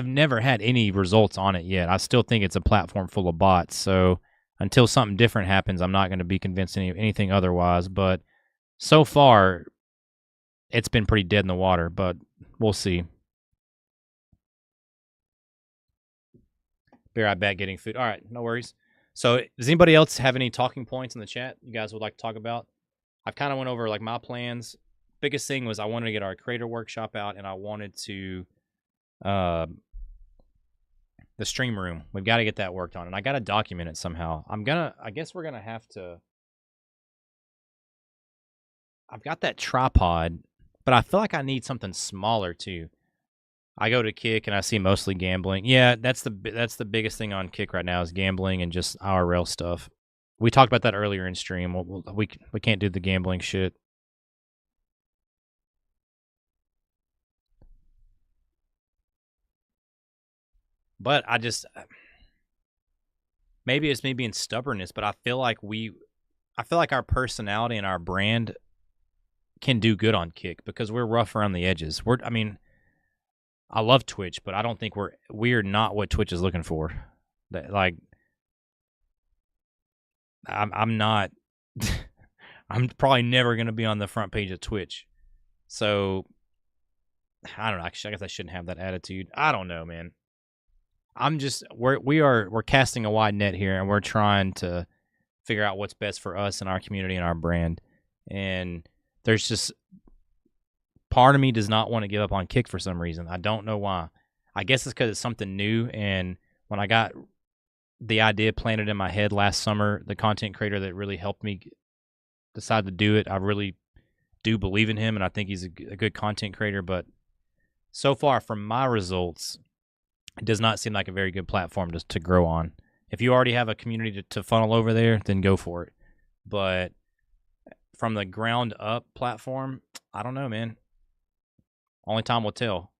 never had any results on it yet. I still think it's a platform full of bots. So until something different happens, I'm not going to be convinced anything otherwise. But so far, it's been pretty dead in the water. But we'll see. Be right back getting food. All right, no worries. So does anybody else have any talking points in the chat you guys would like to talk about? I've kind of went over like my plans. Biggest thing was I wanted to get our creator workshop out, and I wanted to the stream room. We've got to get that worked on, and I got to document it somehow. I guess we're gonna have to. I've got that tripod, but I feel like I need something smaller too. I go to Kick and I see mostly gambling. Yeah, that's the biggest thing on Kick right now is gambling and just IRL stuff. We talked about that earlier in stream. We can't do the gambling shit. But I just maybe it's me being stubbornness, but I feel like our personality and our brand can do good on Kick because we're rough around the edges. I love Twitch, but I don't think we're not what Twitch is looking for. Like, I'm not. I'm probably never gonna be on the front page of Twitch. So I don't know. I guess I shouldn't have that attitude. I don't know, man. We're casting a wide net here, and we're trying to figure out what's best for us and our community and our brand. And there's just part of me does not want to give up on Kick for some reason. I don't know why. I guess it's because it's something new. And when I got the idea planted in my head last summer, the content creator that really helped me decide to do it, I really do believe in him, and I think he's a good content creator. But so far, from my results, it does not seem like a very good platform to grow on. If you already have a community to funnel over there, then go for it. But from the ground up platform, I don't know, man. Only time will tell.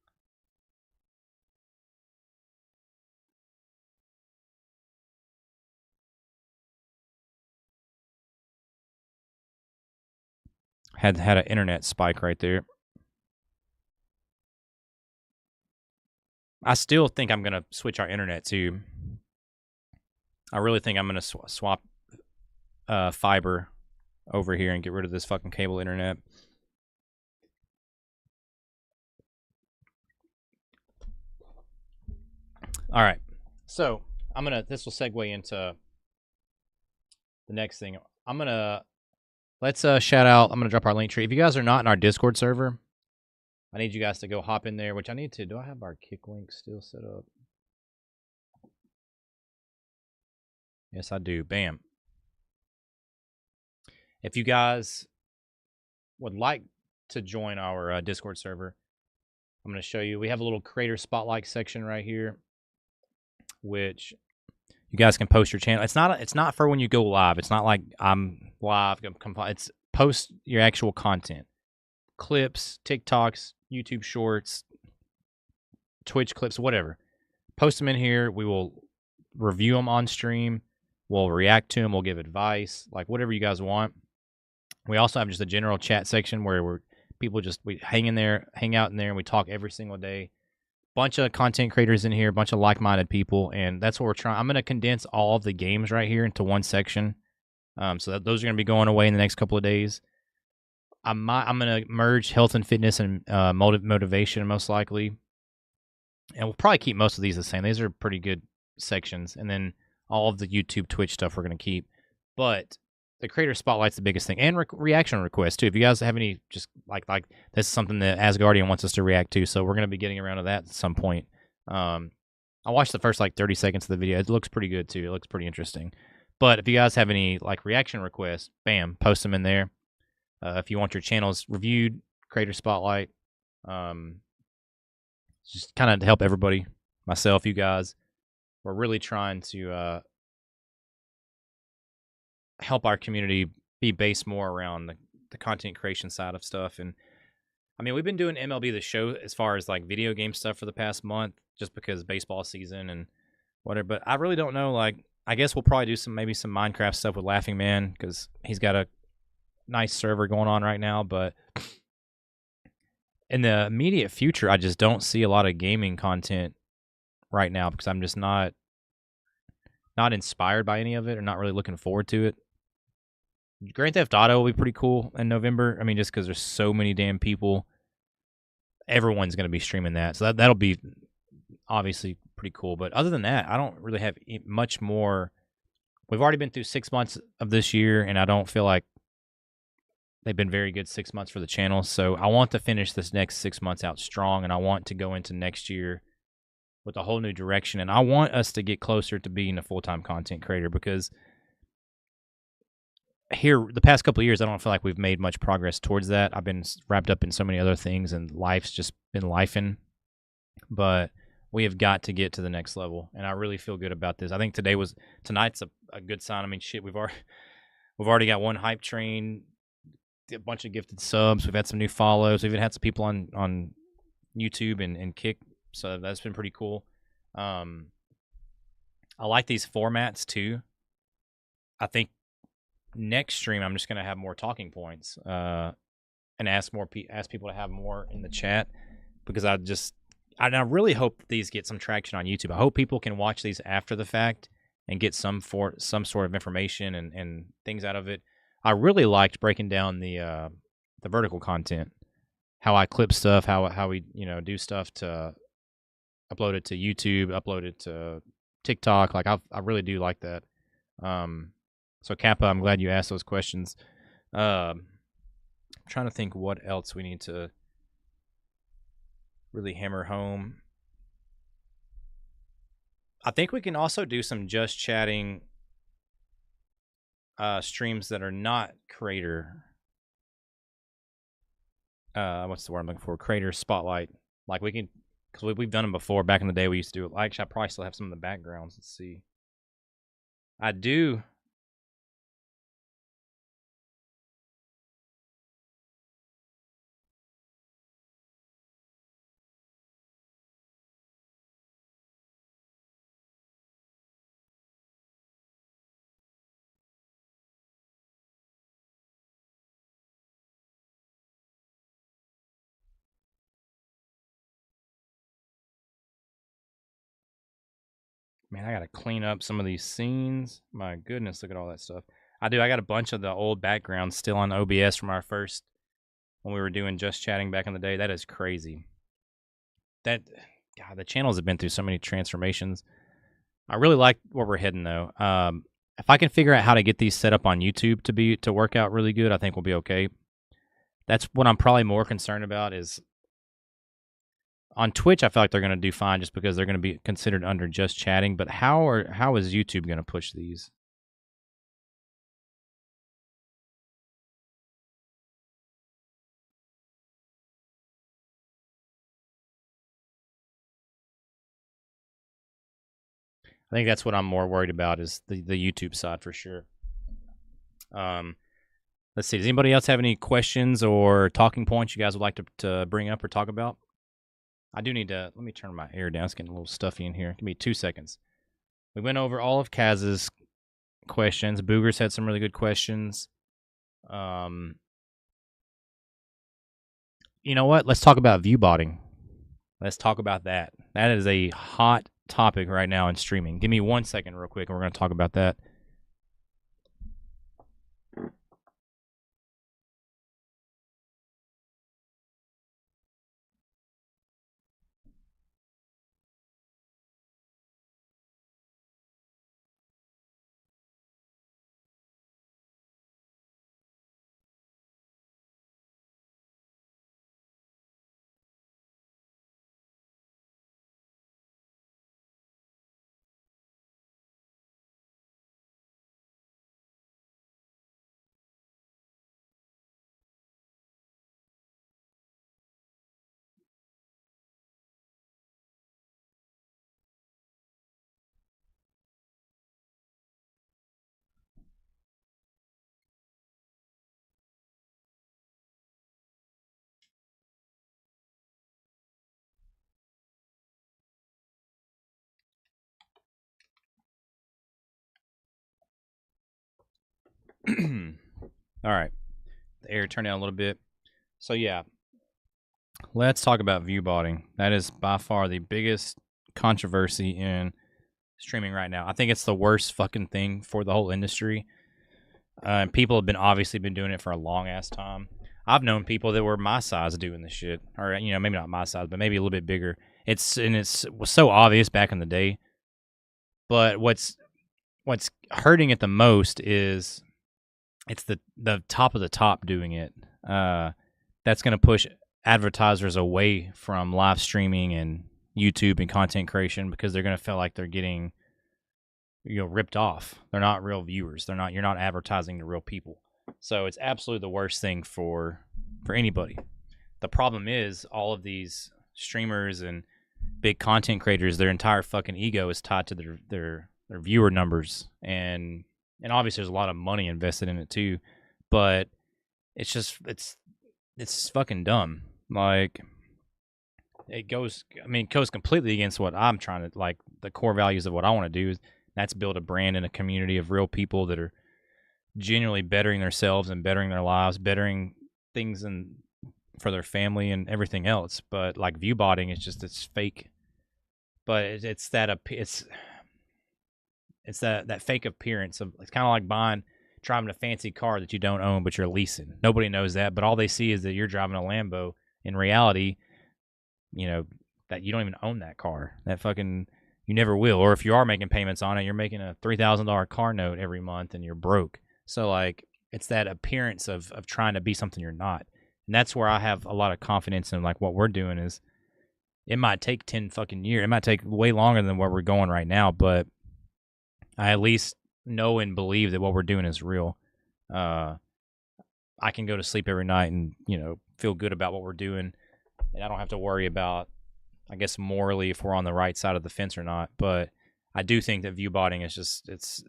Had an internet spike right there. I still think I'm gonna switch our internet too. I really think I'm gonna swap fiber over here and get rid of this fucking cable internet. All right, so this will segue into the next thing. Let's shout out. I'm gonna drop our link tree. If you guys are not in our Discord server, I need you guys to go hop in there, which I need to. Do I have our Kick link still set up? Yes, I do. Bam. If you guys would like to join our Discord server, I'm going to show you. We have a little creator spotlight section right here, which you guys can post your channel. It's not for when you go live. It's not like I'm live. It's post your actual content, clips, TikToks, YouTube Shorts, Twitch clips, whatever. Post them in here. We will review them on stream. We'll react to them. We'll give advice, like whatever you guys want. We also have just a general chat section where we hang out in there, and we talk every single day. Bunch of content creators in here, bunch of like-minded people, and that's what we're trying. I'm going to condense all of the games right here into one section, so that those are going to be going away in the next couple of days. I'm going to merge health and fitness and motivation most likely, and we'll probably keep most of these the same. These are pretty good sections, and then all of the YouTube, Twitch stuff we're going to keep, but the creator spotlight's the biggest thing, and reaction requests too. If you guys have any, just like this is something that Asgardian wants us to react to, so we're gonna be getting around to that at some point. I watched the first 30 seconds of the video. It looks pretty good too. It looks pretty interesting. But if you guys have any reaction requests, bam, post them in there. If you want your channels reviewed, creator spotlight. Just kind of to help everybody, myself, you guys. We're really trying to help our community be based more around the content creation side of stuff. And I mean, we've been doing MLB The Show as far as video game stuff for the past month, just because baseball season and whatever. But I really don't know. I guess we'll probably do maybe some Minecraft stuff with Laughing Man, because he's got a nice server going on right now. But in the immediate future, I just don't see a lot of gaming content right now, because I'm just not inspired by any of it, or not really looking forward to it. Grand Theft Auto will be pretty cool in November. I mean, just because there's so many damn people, everyone's going to be streaming that. So that'll be obviously pretty cool. But other than that, I don't really have much more. We've already been through 6 months of this year, and I don't feel like they've been very good 6 months for the channel. So I want to finish this next 6 months out strong, and I want to go into next year with a whole new direction. And I want us to get closer to being a full-time content creator, because here the past couple of years, I don't feel like we've made much progress towards that. I've been wrapped up in so many other things, and life's just been lifing. But we have got to get to the next level, and I really feel good about this. I think tonight's a good sign. I mean, shit, we've already got one hype train, a bunch of gifted subs. We've had some new follows. We've even had some people on YouTube and Kick, so that's been pretty cool. I like these formats too. I think next stream I'm just gonna have more talking points and ask people to have more in the chat, because I really hope these get some traction on YouTube. I hope people can watch these after the fact and get some sort of information and things out of it. I really liked breaking down the vertical content, how I clip stuff, how we do stuff to upload it to YouTube, upload it to TikTok. Like I really do like that. So Kappa, I'm glad you asked those questions. I'm trying to think what else we need to really hammer home. I think we can also do some just chatting streams that are not creator. What's the word I'm looking for? Creator spotlight. Like we can, because we've done them before. Back in the day, we used to do it. Actually, I probably still have some of the backgrounds. Let's see. I do. Man, I got to clean up some of these scenes. My goodness, look at all that stuff. I got a bunch of the old backgrounds still on OBS from our first, when we were doing just chatting back in the day. That is crazy. God, the channels have been through so many transformations. I really like where we're heading though. If I can figure out how to get these set up on YouTube to work out really good, I think we'll be okay. That's what I'm probably more concerned about. Is on Twitch, I feel like they're going to do fine just because they're going to be considered under just chatting. But how is YouTube going to push these? I think that's what I'm more worried about, is the YouTube side for sure. Let's see. Does anybody else have any questions or talking points you guys would like to bring up or talk about? I do need to, let me turn my air down. It's getting a little stuffy in here. Give me 2 seconds. We went over all of Kaz's questions. Boogers had some really good questions. You know what? Let's talk about viewbotting. Let's talk about that. That is a hot topic right now in streaming. Give me 1 second real quick, and we're going to talk about that. All right. The air turned down a little bit. So, yeah. Let's talk about viewbotting. That is by far the biggest controversy in streaming right now. I think it's the worst fucking thing for the whole industry. And people have obviously been doing it for a long ass time. I've known people that were my size doing this shit, or maybe not my size, but maybe a little bit bigger. It was so obvious back in the day. But what's hurting it the most is it's the top of the top doing it. That's going to push advertisers away from live streaming and YouTube and content creation because they're going to feel like they're getting, ripped off. They're not real viewers. You're not advertising to real people. So it's absolutely the worst thing for anybody. The problem is all of these streamers and big content creators, their entire fucking ego is tied to their viewer numbers, and obviously there's a lot of money invested in it too, but it's fucking dumb. Like it goes completely against what I'm trying to, like, the core values of what I want to do. That's build a brand and a community of real people that are genuinely bettering themselves and bettering their lives, bettering things and for their family and everything else. But like view botting is just, it's fake. But it's that fake appearance of, it's kind of like driving a fancy car that you don't own but you're leasing. Nobody knows that, but all they see is that you're driving a Lambo. In reality, that you don't even own that car. That fucking, you never will. Or if you are making payments on it, you're making a $3,000 car note every month and you're broke. So like, it's that appearance of trying to be something you're not. And that's where I have a lot of confidence in, like, what we're doing is, it might take 10 fucking years. It might take way longer than where we're going right now, but I at least know and believe that what we're doing is real. I can go to sleep every night and, feel good about what we're doing. And I don't have to worry about, I guess, morally if we're on the right side of the fence or not. But I do think that view botting is just, it's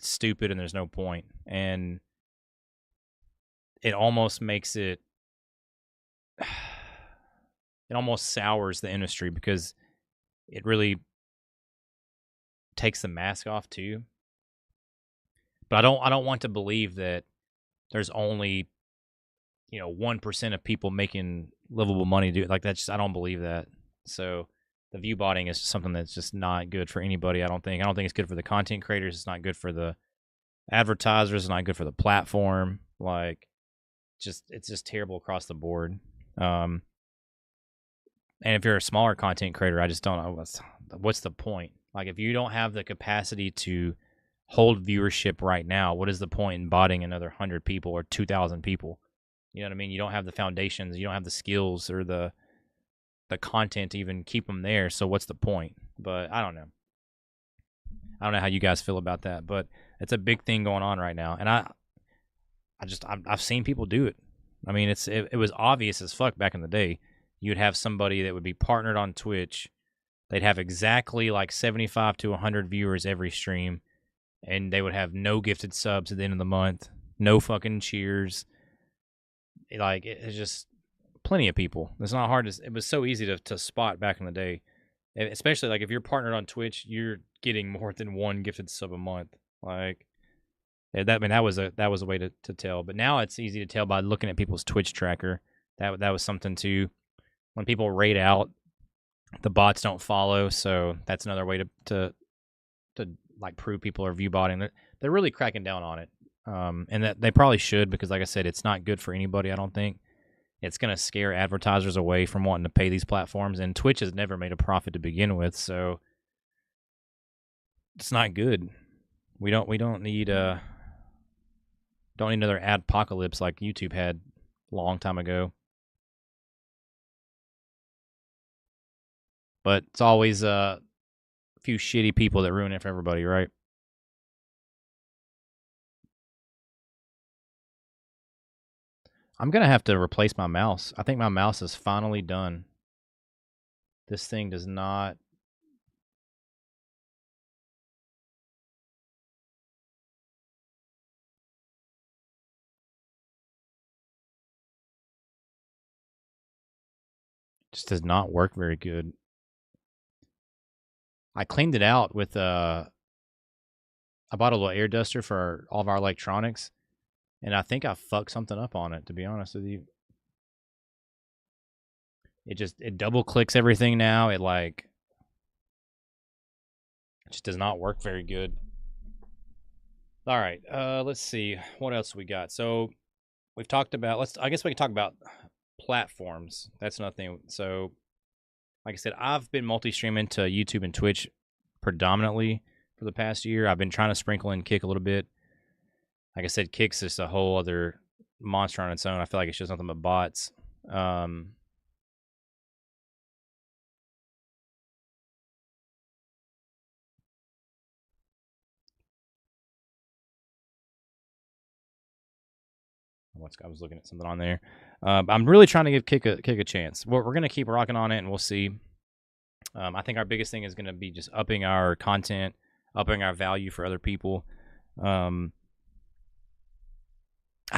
stupid and there's no point. And it almost makes it almost sours the industry because it really takes the mask off too. But I don't want to believe that there's only 1% of people making livable money do it. Like, that's just, I don't believe that. So the view botting is something that's just not good for anybody. I don't think it's good for the content creators. It's not good for the advertisers. It's not good for the platform. Like, it's just terrible across the board. And if you're a smaller content creator, I just don't know what's the point. Like, if you don't have the capacity to hold viewership right now, what is the point in botting another 100 people or 2,000 people? You know what I mean? You don't have the foundations, you don't have the skills or the content to even keep them there. So what's the point? But I don't know. I don't know how you guys feel about that, but it's a big thing going on right now. And I've seen people do it. I mean, it was obvious as fuck back in the day. You'd have somebody that would be partnered on Twitch. They'd have exactly like 75 to 100 viewers every stream, and they would have no gifted subs at the end of the month, no fucking cheers. Like, it's just plenty of people. It's not hard to, it was so easy to spot back in the day. Especially like if you're partnered on Twitch, you're getting more than one gifted sub a month. Like, that was a way to tell. But now it's easy to tell by looking at people's Twitch tracker. That was something too. When people raid out, the bots don't follow, so that's another way to like prove people are view botting. They're really cracking down on it, and that they probably should, because like I said, it's not good for anybody. I don't think it's gonna scare advertisers away from wanting to pay these platforms, and Twitch has never made a profit to begin with, so it's not good. We don't need another adpocalypse like YouTube had a long time ago. But it's always a few shitty people that ruin it for everybody, right? I'm going to have to replace my mouse. I think my mouse is finally done. This thing does not... just does not work very good. I cleaned it out with I bought a little air duster for all of our electronics, and I think I fucked something up on it, to be honest with you. It double clicks everything now. It just does not work very good. All right, let's see what else we got. So we've talked about, I guess we can talk about platforms. That's nothing. So like I said, I've been multi-streaming to YouTube and Twitch predominantly for the past year. I've been trying to sprinkle in Kick a little bit. Like I said, Kick's just a whole other monster on its own. I feel like it's just nothing but bots. I was looking at something on there. I'm really trying to give Kick a chance. We're gonna keep rocking on it, and we'll see. I think our biggest thing is gonna be just upping our content, upping our value for other people. I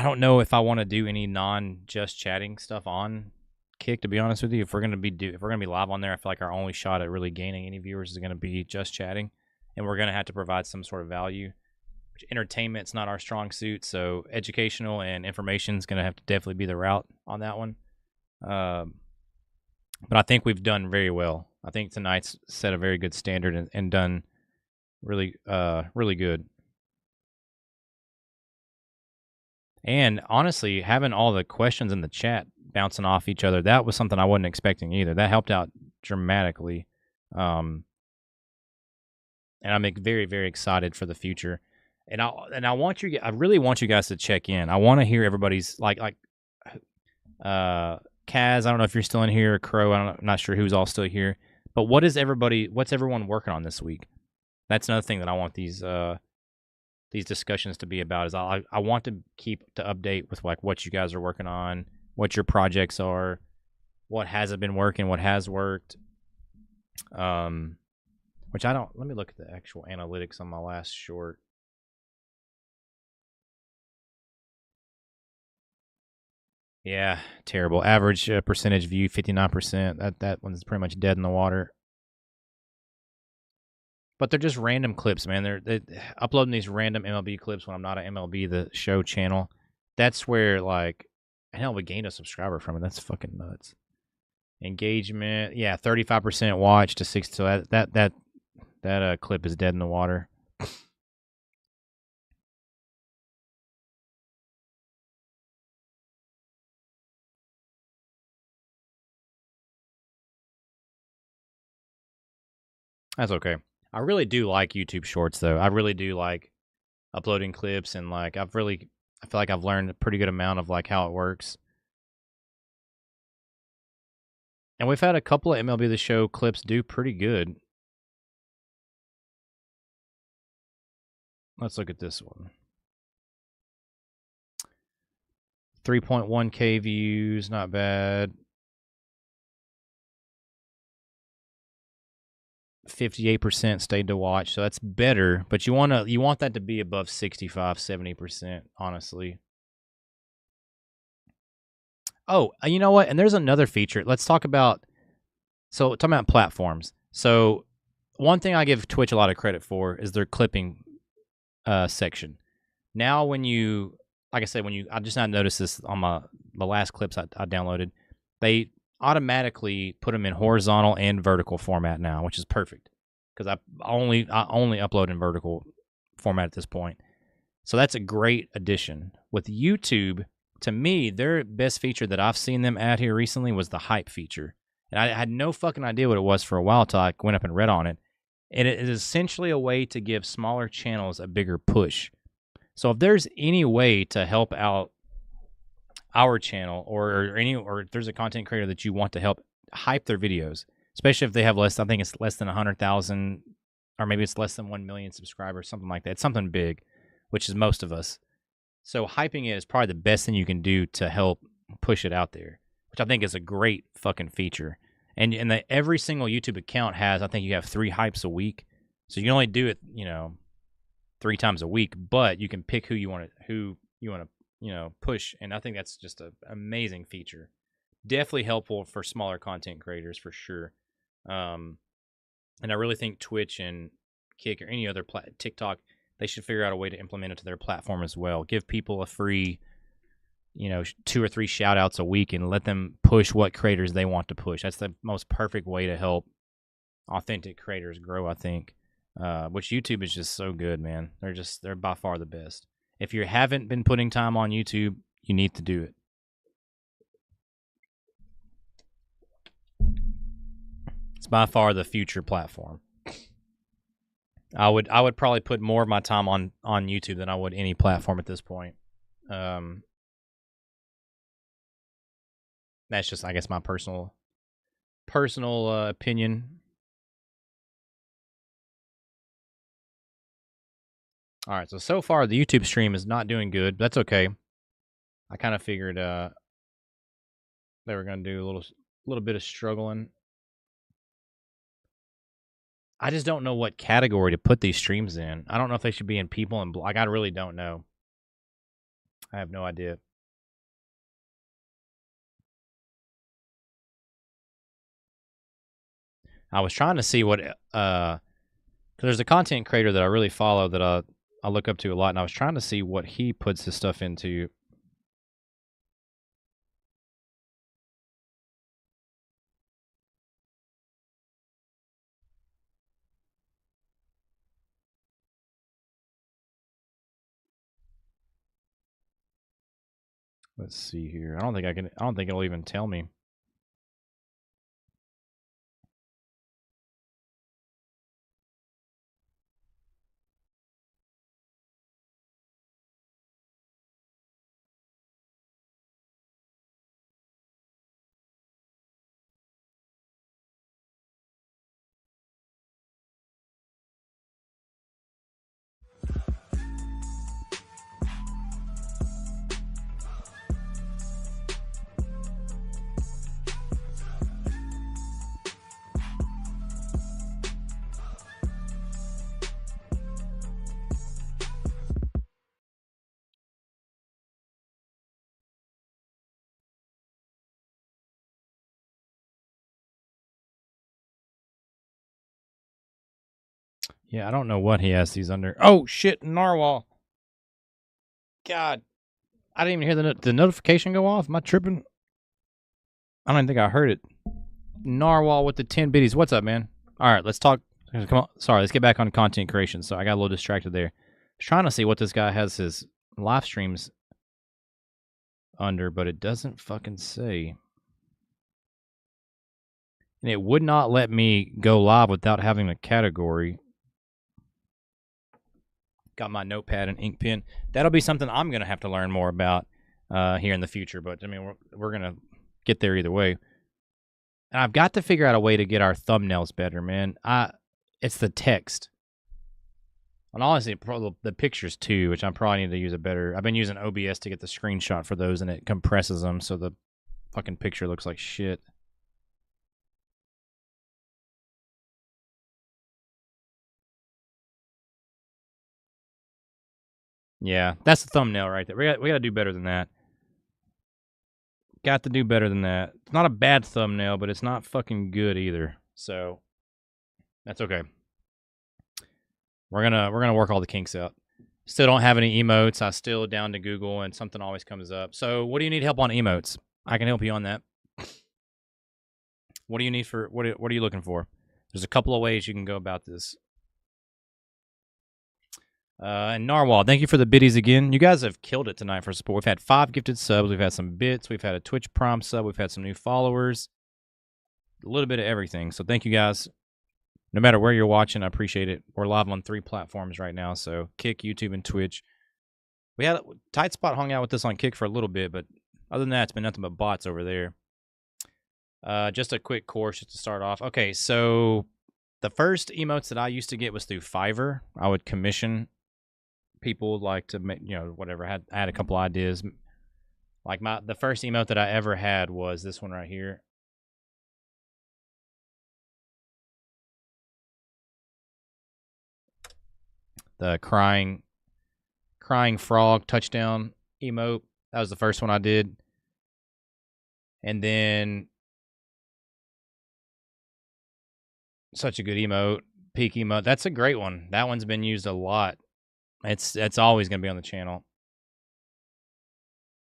don't know if I want to do any just chatting stuff on Kick, to be honest with you. If we're gonna be live on there, I feel like our only shot at really gaining any viewers is gonna be just chatting, and we're gonna have to provide some sort of value. Entertainment's not our strong suit, so educational and information is gonna have to definitely be the route on that one. But I think we've done very well. I think tonight's set a very good standard and done really good. And honestly, having all the questions in the chat bouncing off each other, that was something I wasn't expecting either. That helped out dramatically. And I'm very, very excited for the future. And I really want you guys to check in. I want to hear everybody's like Kaz, I don't know if you're still in here, Crow, I'm not sure who's all still here. But what's everyone working on this week? That's another thing that I want these discussions to be about, is I want to keep to update with like what you guys are working on, what your projects are, what hasn't been working, what has worked. Which let me look at the actual analytics on my last short. Yeah, terrible. Average percentage view 59%. That one's pretty much dead in the water. But they're just random clips, man. They're uploading these random MLB clips when I'm not an MLB The Show channel. That's where, like, hell, we gained a subscriber from it. That's fucking nuts. Engagement, yeah, 35% watch to 6. So that clip is dead in the water. That's okay. I really do like YouTube Shorts, though. I really do like uploading clips, and like I feel like I've learned a pretty good amount of like how it works. And we've had a couple of MLB The Show clips do pretty good. Let's look at this one. 3.1K views, not bad. 58% stayed to watch, so that's better, but you want that to be above 65-70%, honestly. Oh, you know what? And there's another feature. Let's talk about talking about platforms. So one thing I give Twitch a lot of credit for is their clipping section. Now when you, like I said, I just now noticed this on the last clips I downloaded, they automatically put them in horizontal and vertical format now, which is perfect because I only upload in vertical format at this point. So that's a great addition. With YouTube, to me, their best feature that I've seen them add here recently was the hype feature. And I had no fucking idea what it was for a while until I went up and read on it. And it is essentially a way to give smaller channels a bigger push. So if there's any way to help out our channel, or if there's a content creator that you want to help hype their videos, especially if they have I think it's less than 100,000, or maybe it's less than 1 million subscribers, something like that. It's something big, which is most of us. So hyping it is probably the best thing you can do to help push it out there, which I think is a great fucking feature. And every single YouTube account has, I think you have 3 hypes a week. So you can only do it, 3 times a week, but you can pick who you want to push. And I think that's just an amazing feature. Definitely helpful for smaller content creators for sure. And I really think Twitch and Kick or any other TikTok, they should figure out a way to implement it to their platform as well. Give people a free, 2 or 3 shout outs a week and let them push what creators they want to push. That's the most perfect way to help authentic creators grow, I think. Which YouTube is just so good, man. They're by far the best. If you haven't been putting time on YouTube, you need to do it. It's by far the future platform. I would probably put more of my time on YouTube than I would any platform at this point. That's just, I guess, my personal opinion. All right, so far the YouTube stream is not doing good. But that's okay. I kind of figured they were gonna do a little bit of struggling. I just don't know what category to put these streams in. I don't know if they should be in people and like I really don't know. I have no idea. I was trying to see what cause there's a content creator that I really follow that I look up to a lot, and I was trying to see what he puts his stuff into. Let's see here. I don't think it'll even tell me. Yeah, I don't know what he has these under. Oh shit, narwhal. God, I didn't even hear the notification go off. Am I tripping? I don't even think I heard it. Narwhal with the 10 biddies. What's up, man? All right, let's talk. Come on. Sorry, let's get back on content creation. So I got a little distracted there. I was trying to see what this guy has his live streams under, but it doesn't fucking say. And it would not let me go live without having a category. Got my notepad and ink pen. That'll be something I'm going to have to learn more about here in the future. But, I mean, we're going to get there either way. And I've got to figure out a way to get our thumbnails better, man. It's the text. And honestly, the pictures too, which I probably need to use a better. I've been using OBS to get the screenshot for those, and it compresses them so the fucking picture looks like shit. Yeah, that's the thumbnail right there. We got to do better than that. Got to do better than that. It's not a bad thumbnail, but it's not fucking good either. So that's okay. We're gonna work all the kinks out. Still don't have any emotes. I still down to Google, and something always comes up. So what do you need help on emotes? I can help you on that. What do you need for what are you looking for? There's a couple of ways you can go about this. And Narwhal, thank you for the biddies again. You guys have killed it tonight for support. We've had 5 gifted subs. We've had some bits. We've had a Twitch Prime sub. We've had some new followers. A little bit of everything. So thank you guys. No matter where you're watching, I appreciate it. We're live on 3 platforms right now. So Kick, YouTube, and Twitch. We had Tight Spot hung out with us on Kick for a little bit, but other than that, it's been nothing but bots over there. Just a quick course just to start off. Okay, so the first emotes that I used to get was through Fiverr. I would commission people like to make, whatever. I had a couple ideas. Like the first emote that I ever had was this one right here. The crying frog touchdown emote. That was the first one I did. And then such a good emote, peak emote. That's a great one. That one's been used a lot. It's always going to be on the channel.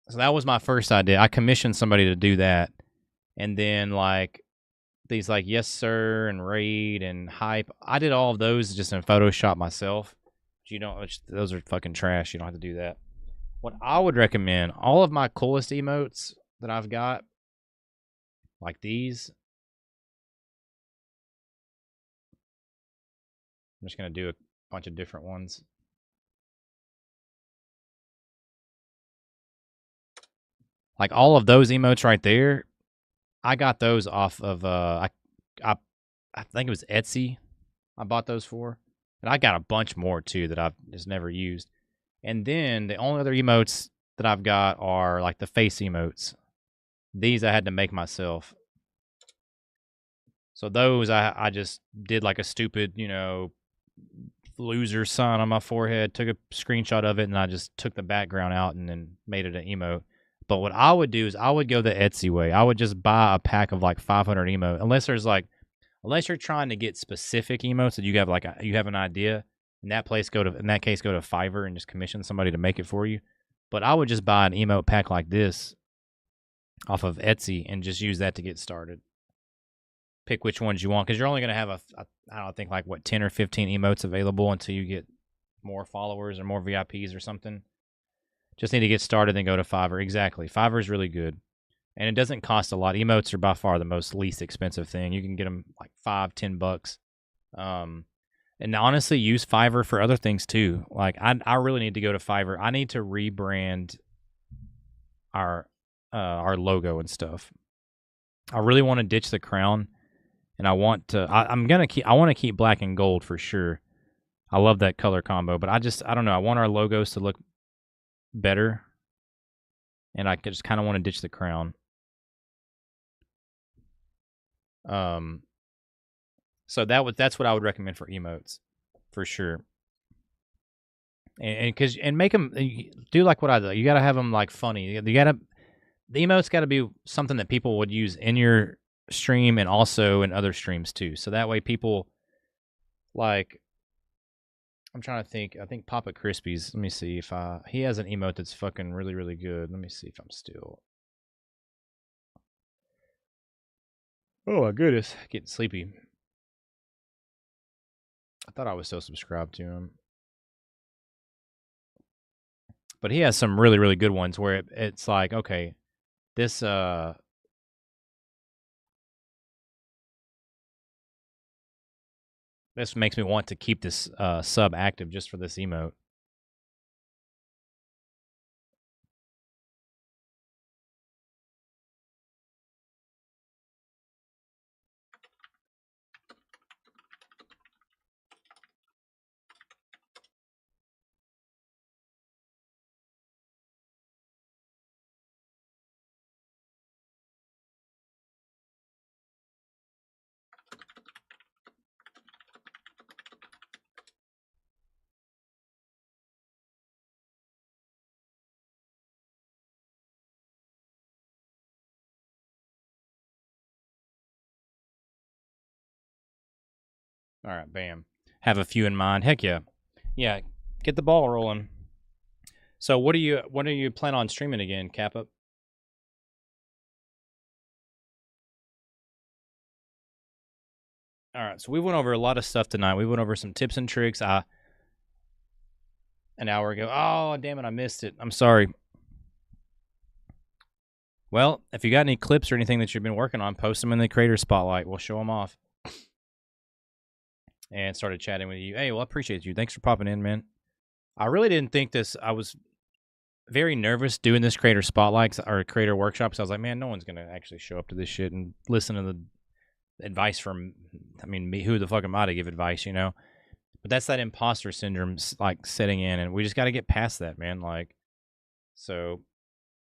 So that was my first idea. I commissioned somebody to do that. And then like these like yes sir and raid and hype. I did all of those just in Photoshop myself. Those are fucking trash. You don't have to do that. What I would recommend, all of my coolest emotes that I've got, like these. I'm just going to do a bunch of different ones. Like all of those emotes right there, I got those off of I think it was Etsy. I bought those for, and I got a bunch more too that I've just never used. And then the only other emotes that I've got are like the face emotes. These I had to make myself. So those I just did like a stupid, loser sign on my forehead, took a screenshot of it, and I just took the background out and then made it an emote. But what I would do is I would go the Etsy way. I would just buy a pack of like 500 emote, unless you're trying to get specific emotes that you have you have an idea. In that case, go to Fiverr and just commission somebody to make it for you. But I would just buy an emote pack like this off of Etsy and just use that to get started. Pick which ones you want, because you're only going to have I don't think 10 or 15 emotes available until you get more followers or more VIPs or something. Just need to get started and go to Fiverr. Exactly. Fiverr is really good. And it doesn't cost a lot. Emotes are by far the least expensive thing. You can get them like $5-10. And honestly, use Fiverr for other things too. Like I really need to go to Fiverr. I need to rebrand our logo and stuff. I really want to ditch the crown, and I want to. I want to keep black and gold for sure. I love that color combo, but I don't know. I want our logos to look better, and I just kind of want to ditch the crown. So that's what I would recommend for emotes, for sure. And make them do like what I do. You got to have them like funny. The emotes got to be something that people would use in your stream and also in other streams too. So that way people like. I'm trying to think. I think Papa Crispies. Let me see if he has an emote that's fucking really, really good. Let me see if I'm still. Oh my goodness, getting sleepy. I thought I was still subscribed to him, but he has some really, really good ones where it's like, okay, this makes me want to keep this sub active just for this emote. All right, bam. Have a few in mind. Heck yeah. Yeah, get the ball rolling. So what do you plan on streaming again, Kappa? All right, so we went over a lot of stuff tonight. We went over some tips and tricks. An hour ago. Oh, damn it, I missed it. I'm sorry. Well, if you got any clips or anything that you've been working on, post them in the creator spotlight. We'll show them off. And started chatting with you. Hey, well, I appreciate you. Thanks for popping in, man. I really didn't think this. I was very nervous doing this creator spotlight or creator workshops. I was like, man, no one's gonna actually show up to this shit and listen to the advice from. I mean, me. Who the fuck am I to give advice? But that's that imposter syndrome like setting in, and we just got to get past that, man. Like, so.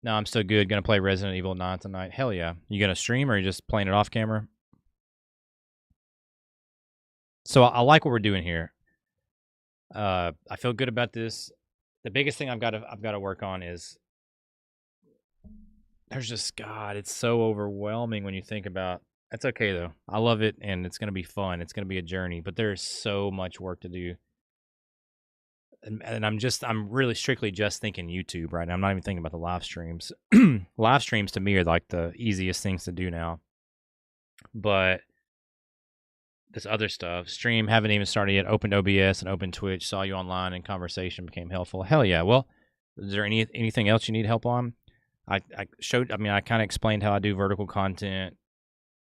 No, I'm still good. Gonna play Resident Evil 9 tonight. Hell yeah. You gonna stream or are you just playing it off camera? So I like what we're doing here. I feel good about this. The biggest thing I've got to work on is there's just God. It's so overwhelming when you think about. That's okay though. I love it, and it's gonna be fun. It's gonna be a journey, but there's so much work to do. And I'm really strictly just thinking YouTube right now. I'm not even thinking about the live streams. Live streams to me are like the easiest things to do now. But this other stuff, stream, haven't even started yet. Opened OBS and opened Twitch. Saw you online and conversation became helpful. Hell yeah. Well, is there anything else you need help on? I kind of explained how I do vertical content.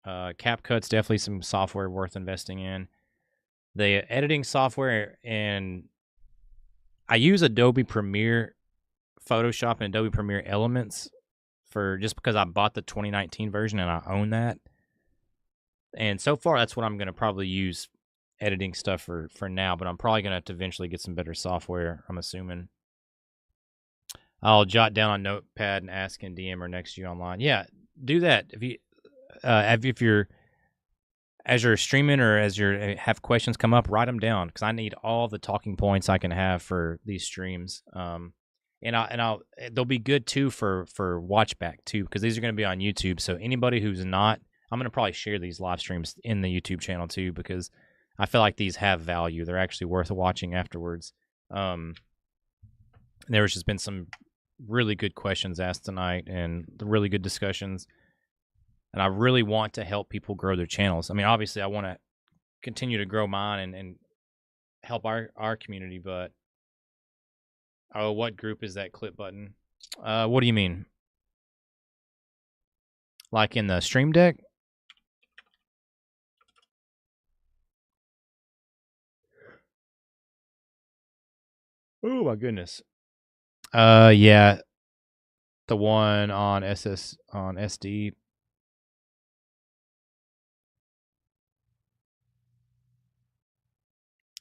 CapCut's definitely some software worth investing in. The editing software, and I use Adobe Premiere, Photoshop, and Adobe Premiere Elements just because I bought the 2019 version and I own that. And so far, that's what I'm going to probably use editing stuff for now, but I'm probably going to have to eventually get some better software, I'm assuming. I'll jot down on notepad and ask in DM or next to you online. Yeah, do that if you're as you're streaming or as you have questions come up, write them down because I need all the talking points I can have for these streams. And they'll be good too for watch back too because these are going to be on YouTube. So anybody who's not, I'm going to probably share these live streams in the YouTube channel too because I feel like these have value. They're actually worth watching afterwards. There's just been some really good questions asked tonight and really good discussions. And I really want to help people grow their channels. I mean, obviously, I want to continue to grow mine and help our community, but oh, what group is that clip button? What do you mean? Like in the Stream Deck? Oh my goodness. Yeah, the one on SD.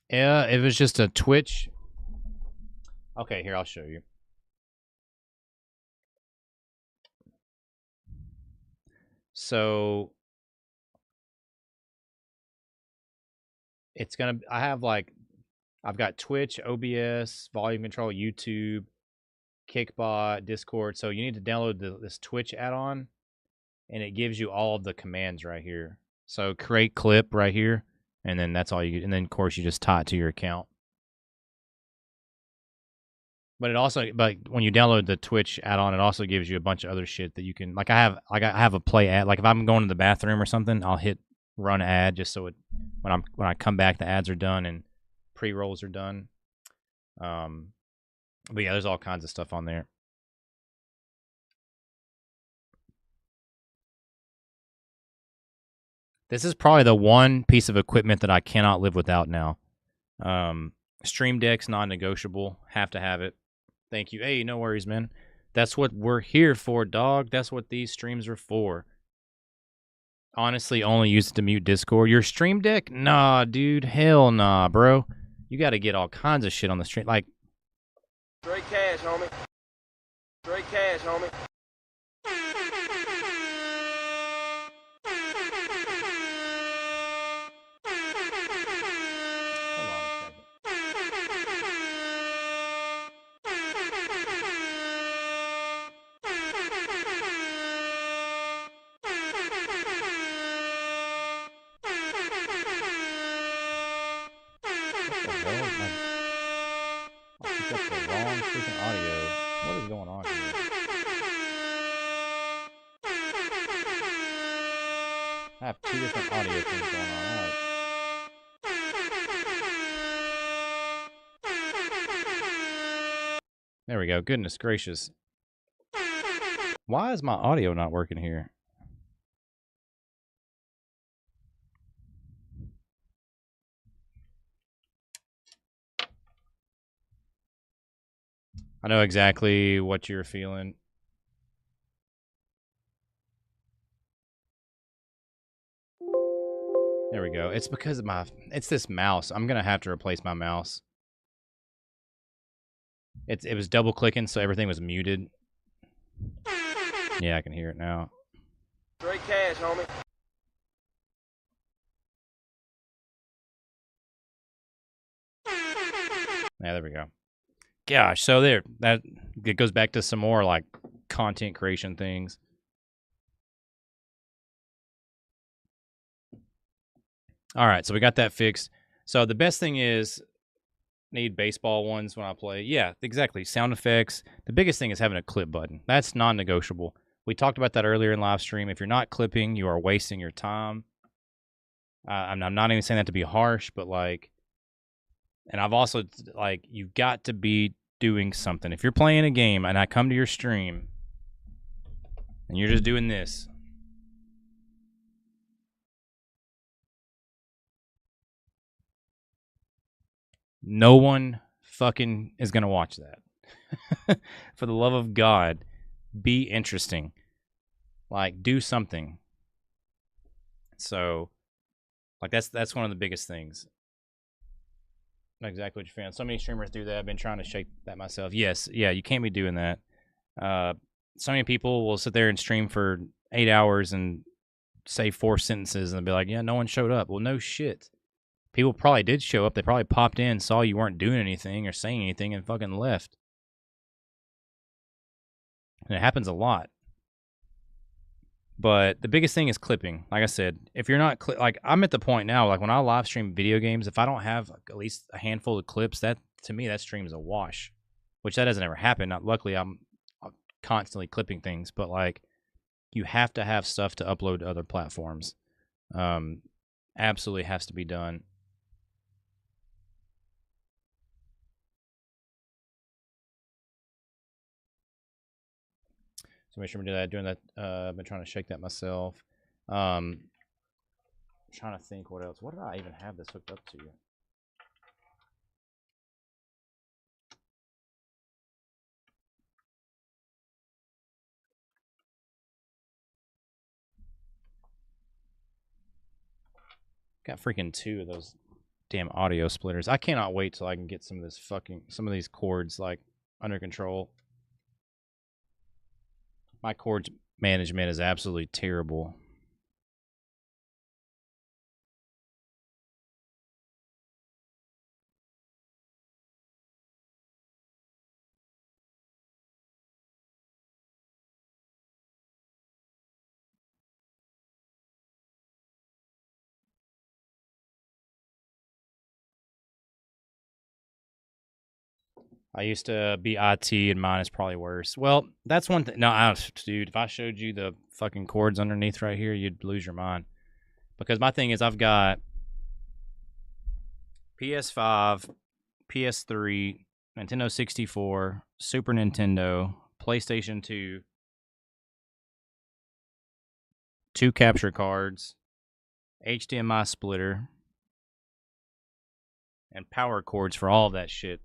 Yeah, it was just a Twitch. Okay, here I'll show you. So it's gonna. I've got Twitch, OBS, volume control, YouTube, Kickbot, Discord. So you need to download this Twitch add-on, and it gives you all of the commands right here. So create clip right here, and then that's all you get. And then of course you just tie it to your account. But when you download the Twitch add-on, it also gives you a bunch of other shit that you can. I have a play ad. Like if I'm going to the bathroom or something, I'll hit run ad just so when I come back, the ads are done and pre-rolls are done. But yeah, there's all kinds of stuff on there. This is probably the one piece of equipment that I cannot live without now. Stream Deck's non-negotiable. Have to have it. Thank you. Hey, no worries, man. That's what we're here for, dog. That's what these streams are for. Honestly, only use it to mute Discord. Your Stream Deck? Nah, dude. Hell nah, bro. You got to get all kinds of shit on the stream. Like, straight cash, homie. Straight cash, homie. I have two different audio things going on. All right. There we go. Goodness gracious. Why is my audio not working here? I know exactly what you're feeling. There we go. It's because of it's this mouse. I'm going to have to replace my mouse. It was double clicking, so everything was muted. Yeah, I can hear it now. Straight cash, homie. Yeah, there we go. Gosh, so it goes back to some more like content creation things. All right, so we got that fixed. So the best thing is need baseball ones when I play. Yeah, exactly. Sound effects. The biggest thing is having a clip button. That's non-negotiable. We talked about that earlier in live stream. If you're not clipping, you are wasting your time. I'm not even saying that to be harsh, but like, and I've also like, you've got to be doing something. If you're playing a game and I come to your stream and you're just doing this, no one fucking is going to watch that. For the love of God, be interesting. Like, do something. So, like, that's one of the biggest things. Not exactly what you're feeling. So many streamers do that. I've been trying to shake that myself. Yes, yeah, you can't be doing that. So many people will sit there and stream for 8 hours and say 4 sentences and be like, yeah, no one showed up. Well, no shit. People probably did show up. They probably popped in, saw you weren't doing anything or saying anything, and fucking left. And it happens a lot. But the biggest thing is clipping. Like I said, if you're not like, I'm at the point now, like when I live stream video games, if I don't have like at least a handful of clips, that to me that stream is a wash. Which that doesn't ever happen. Not luckily, I'm constantly clipping things, but like you have to have stuff to upload to other platforms. Absolutely has to be done. So make sure we do that. Doing that. I've been trying to shake that myself. I'm trying to think what else. What did I even have this hooked up to? Got freaking 2 of those damn audio splitters. I cannot wait till I can get some of these cords like under control. My cords management is absolutely terrible. I used to be IT, and mine is probably worse. Well, that's one thing. No, dude, if I showed you the fucking cords underneath right here, you'd lose your mind. Because my thing is, I've got PS5, PS3, Nintendo 64, Super Nintendo, PlayStation 2, 2 capture cards, HDMI splitter, and power cords for all of that shit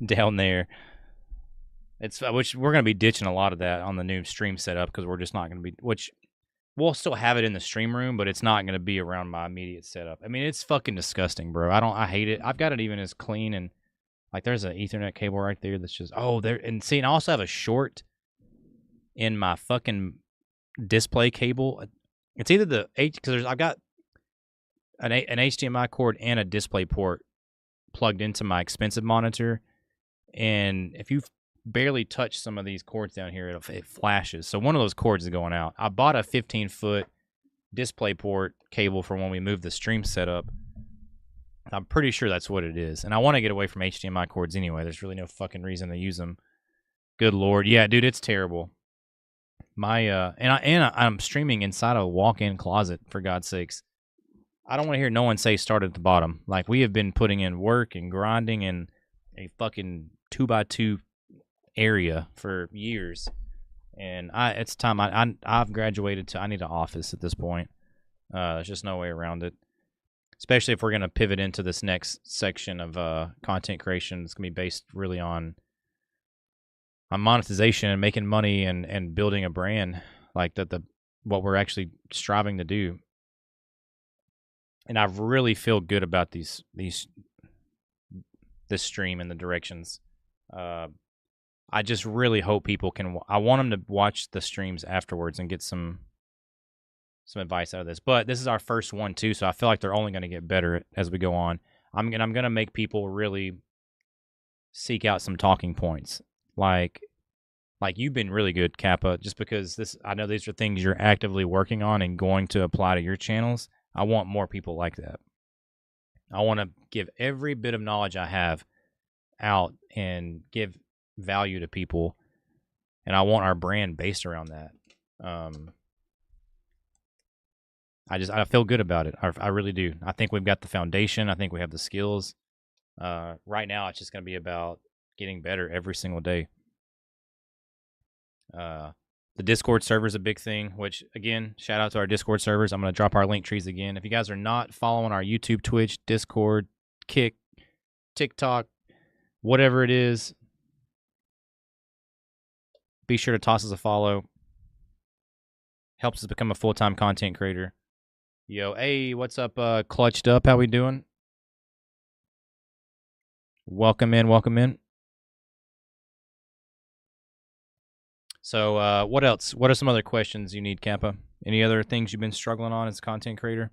down there. It's which we're gonna be ditching a lot of that on the new stream setup because we're just not gonna be. Which we'll still have it in the stream room, but it's not gonna be around my immediate setup. I mean, it's fucking disgusting, bro. I hate it. I've got it even as clean and like there's an Ethernet cable right there that's just there. And see, and I also have a short in my fucking display cable. It's either the because I've got an HDMI cord and a display port plugged into my expensive monitor, and if you barely touch some of these cords down here, it flashes. So one of those cords is going out. I bought a 15-foot display port cable for when we move the stream setup. I'm pretty sure that's what it is, and I want to get away from HDMI cords anyway. There's really no fucking reason to use them. Good lord, yeah, dude, it's terrible. My I'm streaming inside a walk-in closet, for God's sakes. I don't want to hear no one say start at the bottom. Like, we have been putting in work and grinding in a fucking 2x2 area for years. And it's time. I've graduated to I need an office at this point. There's just no way around it. Especially if we're going to pivot into this next section of content creation. It's going to be based really on monetization and making money and building a brand like that. What we're actually striving to do. And I really feel good about this stream and the directions. I just really hope people can. I want them to watch the streams afterwards and get some advice out of this. But this is our first one too, so I feel like they're only going to get better as we go on. I'm gonna make people really seek out some talking points, like you've been really good, Kappa. Just because I know these are things you're actively working on and going to apply to your channels. I want more people like that. I want to give every bit of knowledge I have out and give value to people, and I want our brand based around that. I feel good about it. I really do. I think we've got the foundation. I think we have the skills. Right now, it's just going to be about getting better every single day. The Discord server is a big thing, which, again, shout out to our Discord servers. I'm going to drop our link trees again. If you guys are not following our YouTube, Twitch, Discord, Kick, TikTok, whatever it is, be sure to toss us a follow. Helps us become a full-time content creator. Yo, hey, what's up, Clutched Up? How we doing? Welcome in, welcome in. So what else? What are some other questions you need, Kappa? Any other things you've been struggling on as a content creator?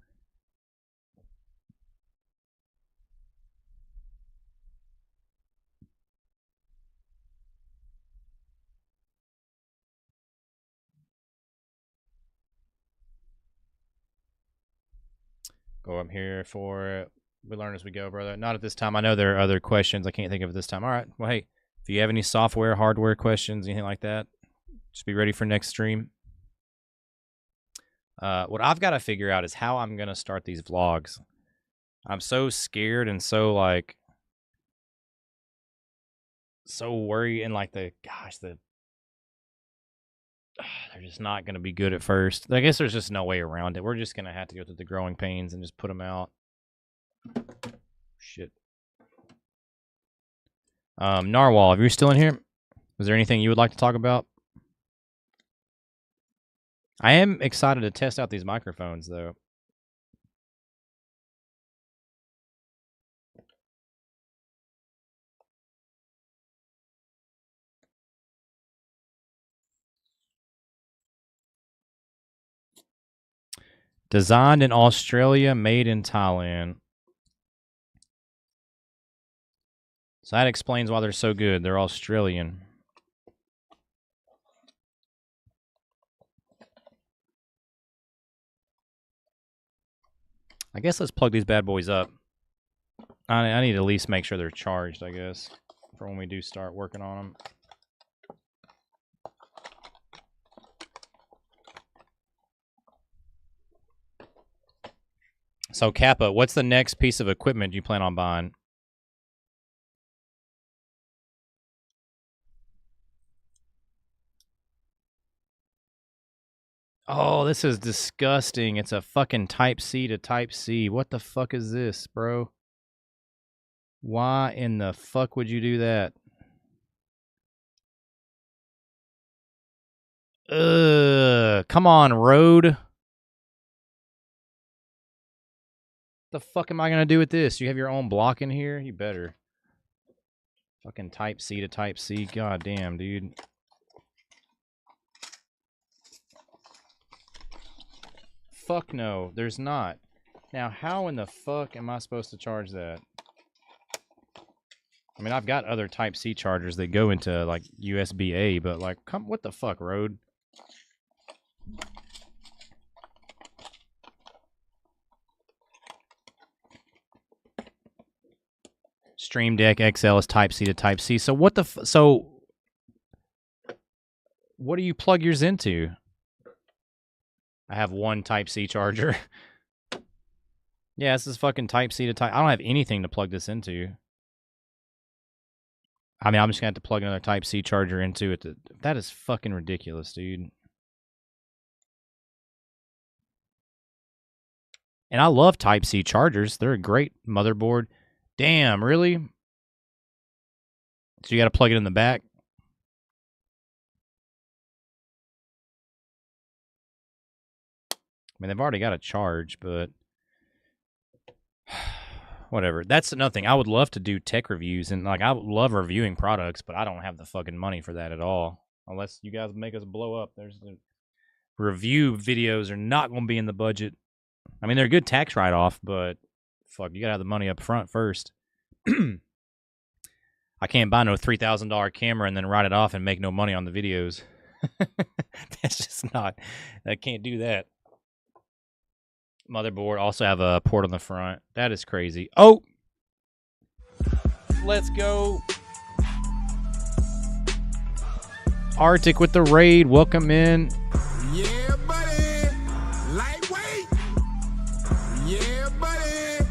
Go up here for it. We learn as we go, brother. Not at this time. I know there are other questions. I can't think of it this time. All right. Well, hey, if you have any software, hardware questions, anything like that, just be ready for next stream. What I've got to figure out is how I'm going to start these vlogs. I'm so scared and so worried and they're just not going to be good at first. I guess there's just no way around it. We're just going to have to go through the growing pains and just put them out. Shit. Narwhal, if you're still in here, is there anything you would like to talk about? I am excited to test out these microphones, though. Designed in Australia, made in Thailand. So that explains why they're so good. They're Australian. I guess let's plug these bad boys up. I need to at least make sure they're charged, I guess, for when we do start working on them. So, Kappa, what's the next piece of equipment you plan on buying? Oh, this is disgusting. It's a fucking Type-C to Type-C. What the fuck is this, bro? Why in the fuck would you do that? Come on, Rode. The fuck am I gonna do with this? You have your own block in here? You better. Fucking Type-C to Type-C. God damn, dude. Fuck no, there's not. Now, how in the fuck am I supposed to charge that? I mean, I've got other Type-C chargers that go into, like, USB-A, but, like, what the fuck, Rode? Stream Deck XL is Type-C to Type-C. So what the what do you plug yours into? I have one Type-C charger. Yeah, this is fucking Type-C to Type. I don't have anything to plug this into. I mean, I'm just gonna have to plug another Type-C charger into it. That is fucking ridiculous, dude. And I love Type-C chargers. They're a great motherboard. Damn, really? So you gotta plug it in the back? I mean, they've already got a charge, but whatever. That's another thing. I would love to do tech reviews, and like I love reviewing products, but I don't have the fucking money for that at all. Unless you guys make us blow up. There's the review videos are not going to be in the budget. I mean, they're a good tax write-off, but fuck, you got to have the money up front first. I can't buy no $3,000 camera and then write it off and make no money on the videos. That's just not. I can't do that. Motherboard also have a port on the front. That is crazy. Oh, let's go. Arctic with the raid. Welcome in. Yeah, buddy. Lightweight. Yeah, buddy.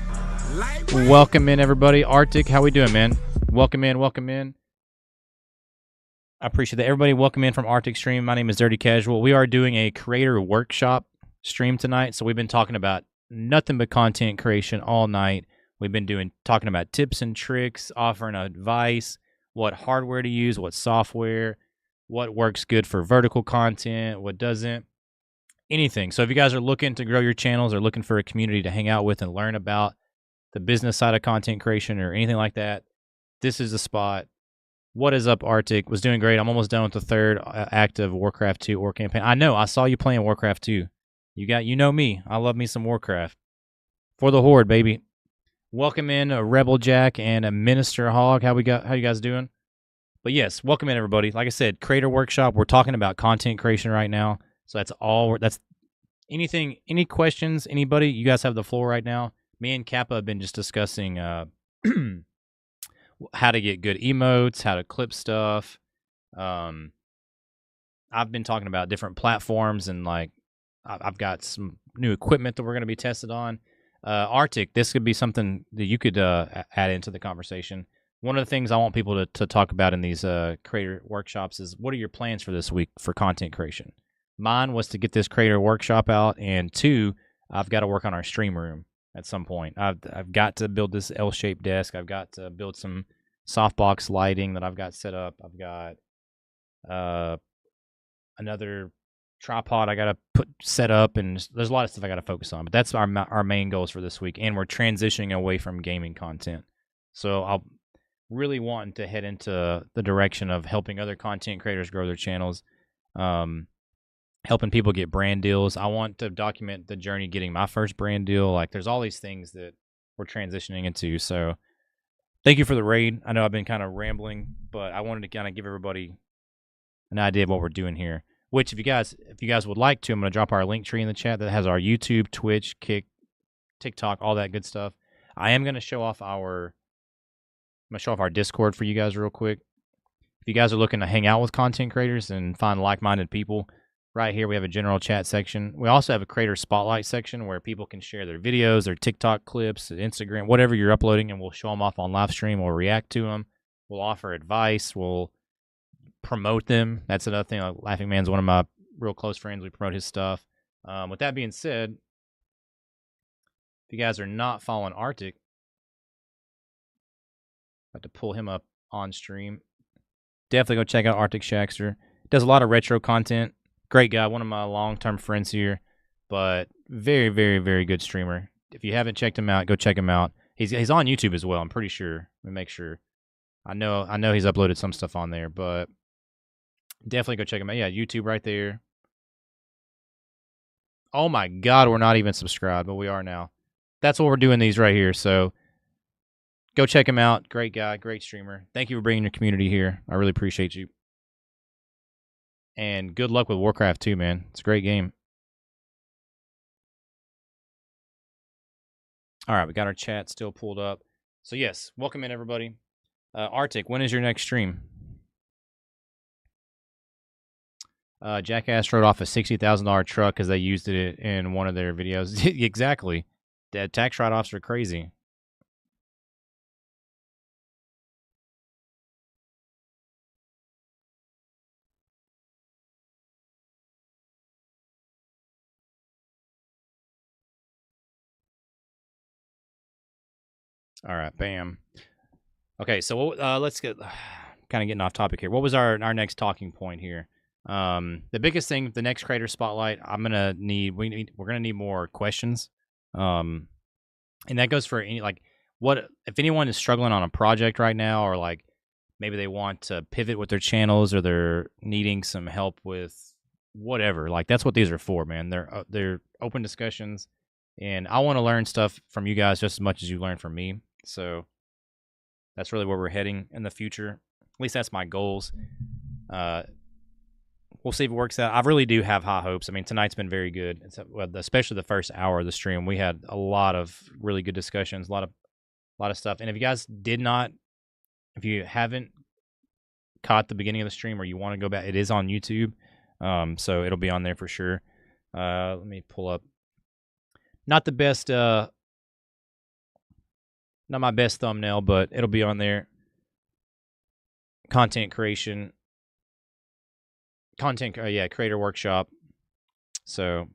Lightweight. Welcome in, everybody. Arctic, how we doing, man? Welcome in. Welcome in. I appreciate that. Everybody, welcome in from Arctic Stream. My name is Dirty Casual. We are doing a creator workshop stream tonight. So we've been talking about nothing but content creation all night. We've been talking about tips and tricks, offering advice, what hardware to use, what software, what works good for vertical content, what doesn't, anything. So if you guys are looking to grow your channels or looking for a community to hang out with and learn about the business side of content creation or anything like that, this is the spot. What is up, Arctic? Was doing great. I'm almost done with the third act of Warcraft 2 War campaign. I know. I saw you playing Warcraft 2. You know me. I love me some Warcraft. For the Horde, baby. Welcome in Rebel Jack and Minister Hog. How you guys doing? But yes, welcome in everybody. Like I said, Creator Workshop. We're talking about content creation right now. So that's all. That's anything. Any questions? Anybody? You guys have the floor right now. Me and Kappa have been just discussing how to get good emotes, how to clip stuff. I've been talking about different platforms and like I've got some new equipment that we're going to be tested on. Arctic, this could be something that you could add into the conversation. One of the things I want people to talk about in these creator workshops is what are your plans for this week for content creation? Mine was to get this creator workshop out, and 2, I've got to work on our stream room at some point. I've got to build this L-shaped desk. I've got to build some softbox lighting that I've got set up. I've got another tripod I got to set up, and there's a lot of stuff I got to focus on. But that's our main goals for this week, and we're transitioning away from gaming content. So I'll really wanting to head into the direction of helping other content creators grow their channels, helping people get brand deals. I want to document the journey getting my first brand deal. Like, there's all these things that we're transitioning into. So thank you for the raid. I know I've been kind of rambling, but I wanted to kind of give everybody an idea of what we're doing here. Which, if you guys would like to, I'm going to drop our link tree in the chat that has our YouTube, Twitch, Kick, TikTok, all that good stuff. I am going to show off our Discord for you guys real quick. If you guys are looking to hang out with content creators and find like-minded people, right here we have a general chat section. We also have a creator spotlight section where people can share their videos, their TikTok clips, Instagram, whatever you're uploading, and we'll show them off on live stream. We'll react to them. We'll offer advice. We'll promote them. That's another thing. Like, Laughing Man's one of my real close friends. We promote his stuff. With that being said, if you guys are not following Arctic, about to pull him up on stream. Definitely go check out Arctic Shaxter. Does a lot of retro content. Great guy, one of my long-term friends here, but very, very, very good streamer. If you haven't checked him out, go check him out. He's on YouTube as well. I'm pretty sure. Let me make sure. I know he's uploaded some stuff on there, but definitely go check him out. Yeah, YouTube right there. Oh my God, we're not even subscribed, but we are now. That's what we're doing these right here. So go check him out. Great guy, great streamer. Thank you for bringing your community here. I really appreciate you. And good luck with Warcraft 2, man. It's a great game. All right, we got our chat still pulled up. So yes, welcome in everybody. Arctic, when is your next stream? Jackass wrote off a $60,000 truck because they used it in one of their videos. Exactly. The tax write-offs are crazy. All right, bam. Okay, so let's get kind of getting off topic here. What was our next talking point here? The biggest thing, the next creator spotlight, we're gonna need more questions. And that goes for any, like, what if anyone is struggling on a project right now, or like maybe they want to pivot with their channels, or they're needing some help with whatever. Like, that's what these are for, man. They're open discussions, and I want to learn stuff from you guys just as much as you learn from me. So that's really where we're heading in the future. At least that's my goals. We'll see if it works out. I really do have high hopes. I mean, tonight's been very good, especially the first hour of the stream. We had a lot of really good discussions, a lot of stuff. And if you haven't caught the beginning of the stream, or you want to go back, it is on YouTube, so it'll be on there for sure. Let me pull up. Not the best, not my best thumbnail, but it'll be on there. Content creation. Creator workshop. So,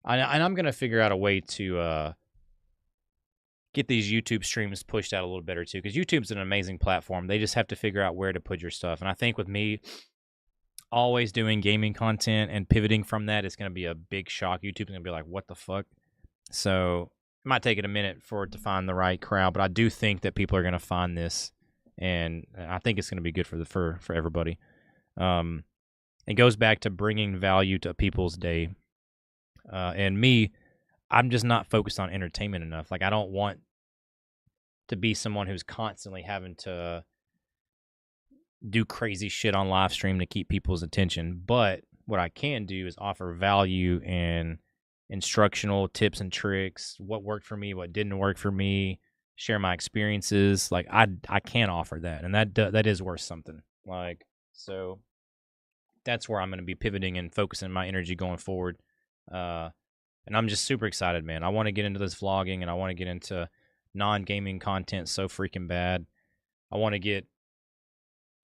and I'm gonna figure out a way to get these YouTube streams pushed out a little better too, because YouTube's an amazing platform. They just have to figure out where to put your stuff. And I think with me always doing gaming content and pivoting from that, it's gonna be a big shock. YouTube's gonna be like, "What the fuck?" So it might take it a minute for it to find the right crowd, but I do think that people are going to find this, and I think it's going to be good for everybody. It goes back to bringing value to people's day. And me, I'm just not focused on entertainment enough. Like, I don't want to be someone who's constantly having to do crazy shit on live stream to keep people's attention. But what I can do is offer value and instructional tips and tricks, what worked for me, what didn't work for me, share my experiences. Like, I can offer that, and that is worth something. Like, so that's where I'm going to be pivoting and focusing my energy going forward. And I'm just super excited, man. I want to get into this vlogging, and I want to get into non-gaming content so freaking bad. I want to get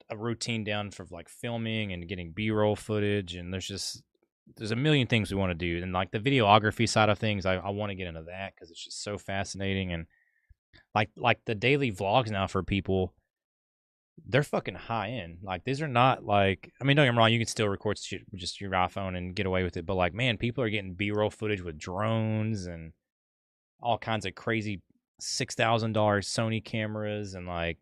a routine down for like filming and getting B-roll footage, and there's a million things we want to do. And like the videography side of things, I want to get into that because it's just so fascinating. And like the daily vlogs now for people, they're fucking high end. Like, these are not like, I mean, don't get me wrong, you can still record shit with just your iPhone and get away with it. But like, man, people are getting B-roll footage with drones and all kinds of crazy $6,000 Sony cameras. And like,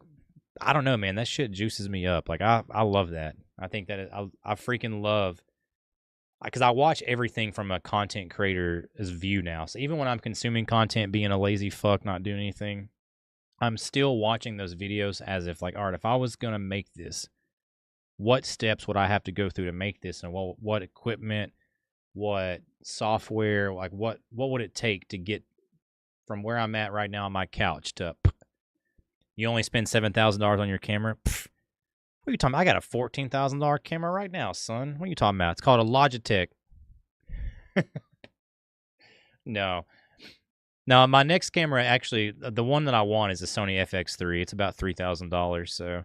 I don't know, man, that shit juices me up. Like, I love that. I think that I freaking love, because I watch everything from a content creator's view now. So even when I'm consuming content, being a lazy fuck, not doing anything, I'm still watching those videos as if like, all right, if I was going to make this, what steps would I have to go through to make this? And what equipment, what software, like what would it take to get from where I'm at right now on my couch to, you only spend $7,000 on your camera? Pfft. What are you talking about? I got a $14,000 camera right now, son. What are you talking about? It's called a Logitech. No, my next camera, actually, the one that I want is a Sony FX3. It's about $3,000, so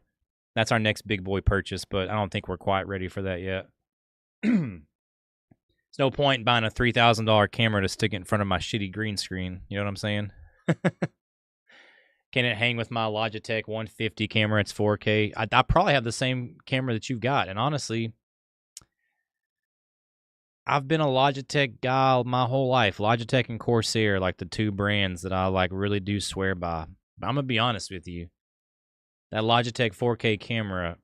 that's our next big boy purchase, but I don't think we're quite ready for that yet. There's no point in buying a $3,000 camera to stick it in front of my shitty green screen. You know what I'm saying? Can it hang with my Logitech 150 camera? It's 4K. I probably have the same camera that you've got, and honestly, I've been a Logitech guy my whole life. Logitech and Corsair, like the two brands that I like really do swear by. But I'm gonna be honest with you. That Logitech 4K camera,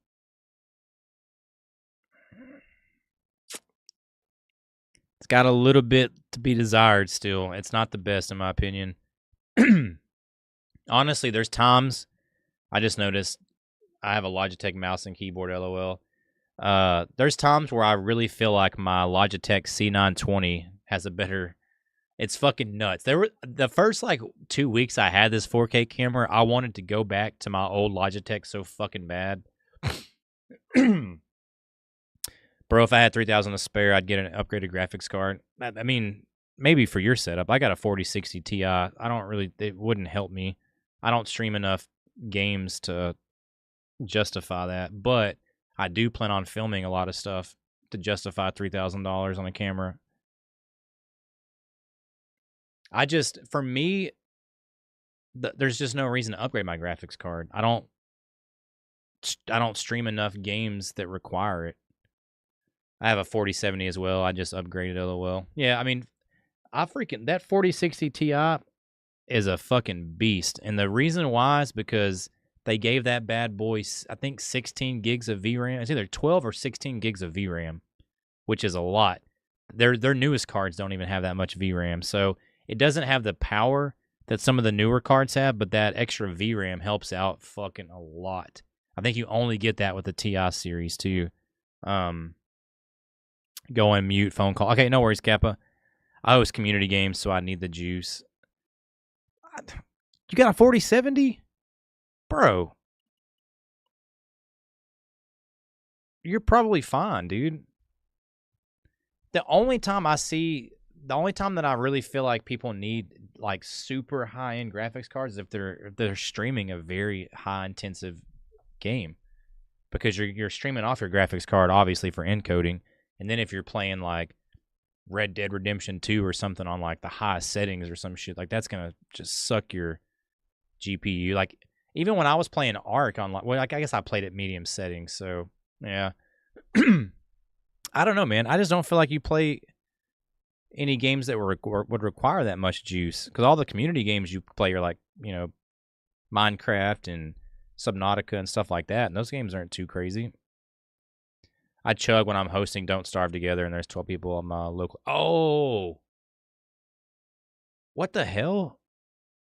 it's got a little bit to be desired still. It's not the best in my opinion. Honestly, there's times I just noticed I have a Logitech mouse and keyboard, LOL. There's times where I really feel like my Logitech C920 has a better, it's fucking nuts. There were the first like 2 weeks I had this 4K camera, I wanted to go back to my old Logitech so fucking bad. Bro, if I had $3,000 to spare, I'd get an upgraded graphics card. I mean, maybe for your setup. I got a 4060 Ti. It wouldn't help me. I don't stream enough games to justify that, but I do plan on filming a lot of stuff to justify $3,000 on a camera. For me, there's just no reason to upgrade my graphics card. I don't stream enough games that require it. I have a 4070 as well. I just upgraded, LOL. Yeah, I mean, that 4060 Ti is a fucking beast. And the reason why is because they gave that bad boy, I think, 16 gigs of VRAM. It's either 12 or 16 gigs of VRAM, which is a lot. Their newest cards don't even have that much VRAM. So it doesn't have the power that some of the newer cards have, but that extra VRAM helps out fucking a lot. I think you only get that with the Ti series too. Go on mute, phone call. Okay, no worries, Kappa. I host community games, so I need the juice. You got a 4070? Bro. You're probably fine, dude. The only time that I really feel like people need like super high-end graphics cards is if they're streaming a very high-intensive game. Because you're streaming off your graphics card, obviously, for encoding. And then if you're playing like Red Dead Redemption 2 or something on like the highest settings or some shit, like that's gonna just suck your GPU. Like even when I was playing Ark on, well, like I guess I played at medium settings, so yeah. I don't know, man. I just don't feel like you play any games that would require that much juice, because all the community games you play are like, Minecraft and Subnautica and stuff like that, and those games aren't too crazy. I chug when I'm hosting Don't Starve Together, and there's 12 people on my local. Oh, what the hell?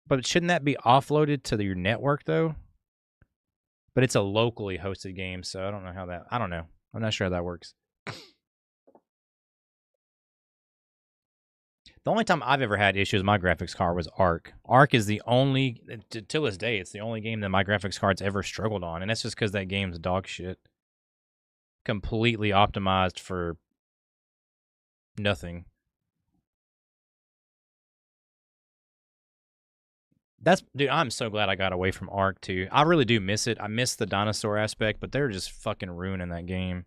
But shouldn't that be offloaded to your network though? But it's a locally hosted game, so I don't know how that. I don't know. I'm not sure how that works. The only time I've ever had issues with my graphics card was Ark. Ark is the only, till this day, it's the only game that my graphics card's ever struggled on, and that's just because that game's dog shit. Completely optimized for nothing. Dude, I'm so glad I got away from Ark too. I really do miss it. I miss the dinosaur aspect, but they're just fucking ruining that game.